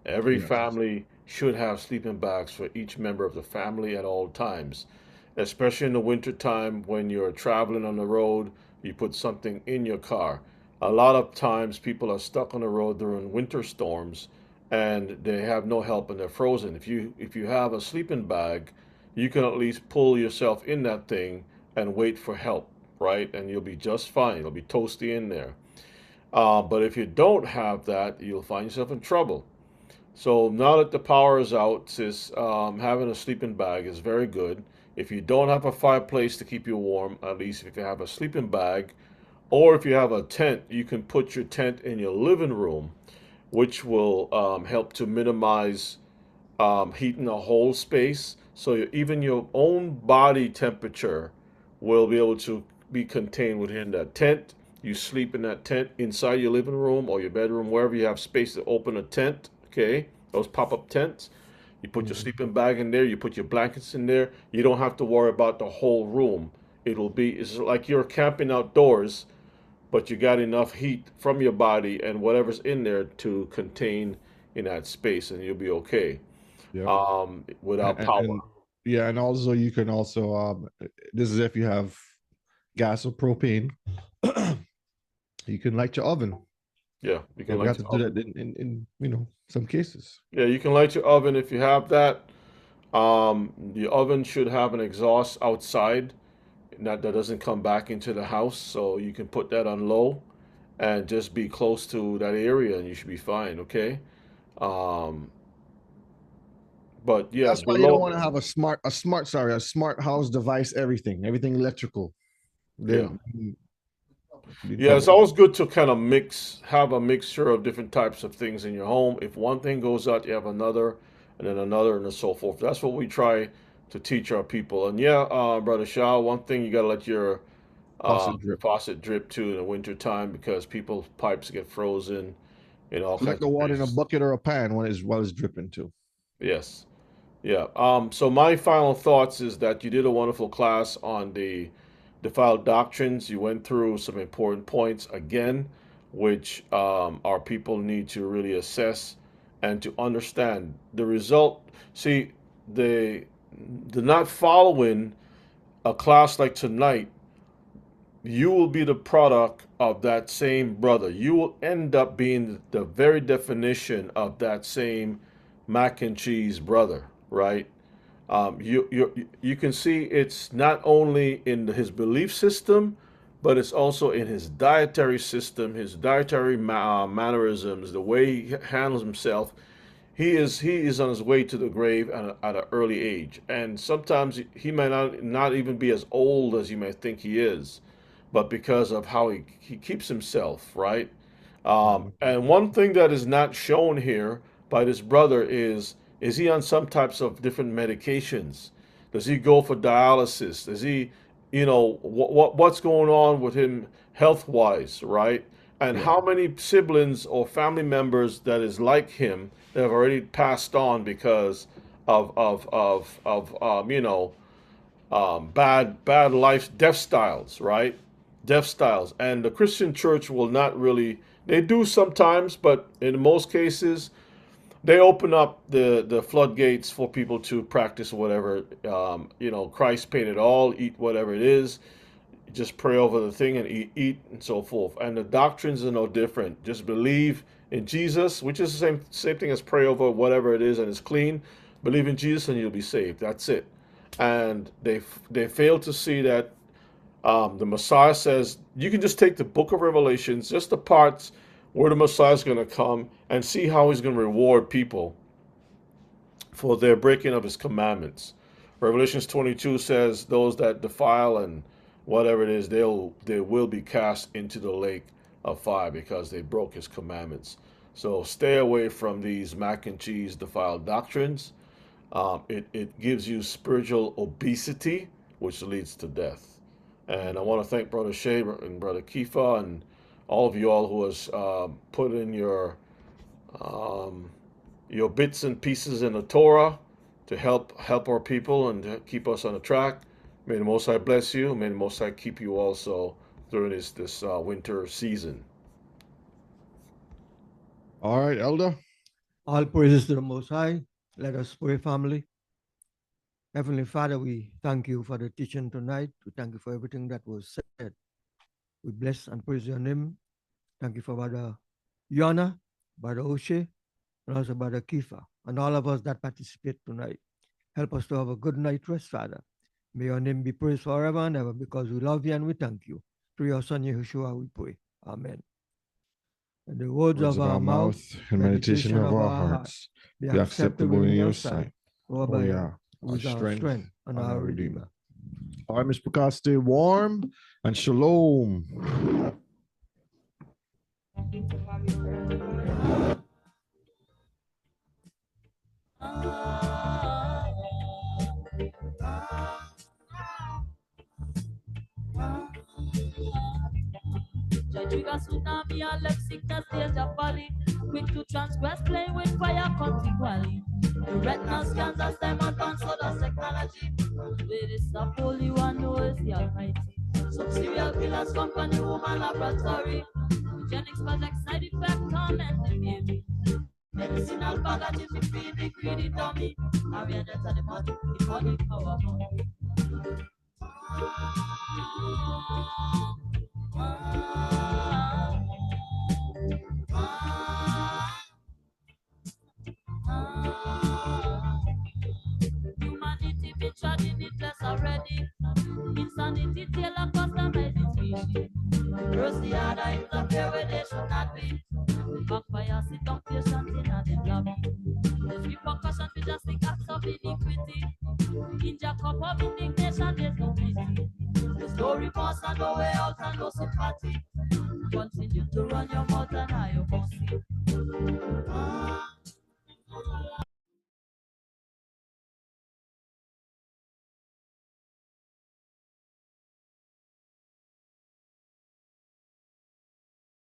Every Yes. family should have sleeping bags for each member of the family at all times, especially in the winter time when you're traveling on the road. You put something in your car. A lot of times people are stuck on the road during winter storms and they have no help and they're frozen. If you have a sleeping bag, you can at least pull yourself in that thing and wait for help, right? And you'll be just fine. It'll be toasty in there. But if you don't have that, you'll find yourself in trouble. So now that the power is out, sis, having a sleeping bag is very good. If you don't have a fireplace to keep you warm, at least if you have a sleeping bag, or if you have a tent, you can put your tent in your living room, which will help to minimize heat in the whole space. So even your own body temperature will be able to be contained within that tent. You sleep in that tent inside your living room or your bedroom, wherever you have space to open a tent. Okay, those pop-up tents. You put your sleeping bag in there. You put your blankets in there. You don't have to worry about the whole room. It's like you're camping outdoors, but you got enough heat from your body and whatever's in there to contain in that space, and you'll be okay Yep. without And, power. and yeah, and also you can also this is if you have gas or propane, you can light your oven. Yeah, you can We light have to your do oven. that in some cases. Yeah, you can light your oven if you have that. The oven should have an exhaust outside that doesn't come back into the house, so you can put that on low and just be close to that area, and you should be fine. Okay. Um, but yeah, That's why you don't below. want to have a smart house device, everything electrical. Yeah. Then Yeah, it's always good to kind of have a mixture of different types of things in your home. If one thing goes out, you have another, and then another, and so forth. That's what we try to teach our people. And yeah, Brother Shaw, one thing you got to let faucet drip. faucet drip too in the winter time because people's pipes get frozen and all Collect kinds the of water in a things. bucket or a pan while it's dripping too. Yes. Yeah. So my final thoughts is that you did a wonderful class on the defiled doctrines. You went through some important points again, which our people need to really assess and to understand. The result, see, the not following a class like tonight, you will be the product of that same brother. You will end up being the very definition of that same mac and cheese brother, right? You can see it's not only in his belief system, but it's also in his dietary system, his dietary mannerisms, the way he handles himself. He is on his way to the grave at an early age, and sometimes he may not even be as old as you may think he is, but because of how he keeps himself, right? And one thing that is not shown here by this brother is he on some types of different medications? Does he go for dialysis? Does he, what's going on with him health wise, right? And Yeah. how many siblings or family members that is like him that have already passed on because of bad life death styles, right? Death styles, and the Christian church will not really. They do sometimes, but in most cases, they open up the floodgates for people to practice whatever. Christ paid it all. Eat whatever it is. just pray over the thing and eat and so forth. And the doctrines are no different. Just believe in Jesus, which is the same thing as pray over whatever it is and it's clean. Believe in Jesus and you'll be saved. That's it. And they fail to see that the Messiah says you can just take the book of Revelations, just the parts where the Messiah is going to come, and see how he's going to reward people for their breaking of his commandments. Revelations 22 says those that defile and whatever it is, they will be cast into the lake of fire because they broke his commandments. So stay away from these mac and cheese defiled doctrines. It gives you spiritual obesity, which leads to death. And I want to thank Brother Shay and Brother Kifa and all of you all who has put in your bits and pieces in the Torah to help our people and to keep us on the track. May the Most High bless you. May the Most High keep you also during this winter season. All right, Elder. All praises to the Most High. Let us pray, family. Heavenly Father, we thank you for the teaching tonight. We thank you for everything that was said. We bless and praise your name. Thank you for Brother Yona, Brother Oshe, and also Brother Kifa, and all of us that participate tonight. Help us to have a good night rest, Father. May your name be praised forever and ever because we love you and we thank you. Through your Son, Yeshua, we pray. Amen. And the words of our mouth and meditation of our hearts be be acceptable in your sight. Oh, Oh, yeah. Who is our strength and our Redeemer. All right, Ms. Picard, stay warm and shalom. Trigger tsunami and left sickness, danger valley. Quick to transgress, playing with fire, continually. The retina scans as time advance, so that's technology. Where this the Holy One knows the Almighty. Some serial killers company, woman laboratory. Eugenics project side effect, torment the baby. Medicinal baggage is feed the greedy dummy. And we are dead to the money power hungry. Humanity be charging it less already. Insanity tail a customizing species. Mercy harder interfere where they should not be. Backfire sit down patient in a them lobby. There's repercussion to just the acts of iniquity. In your cup of indignation there's no pity. There's no remorse and no way out and no sympathy. Continue to run your mouth and eye your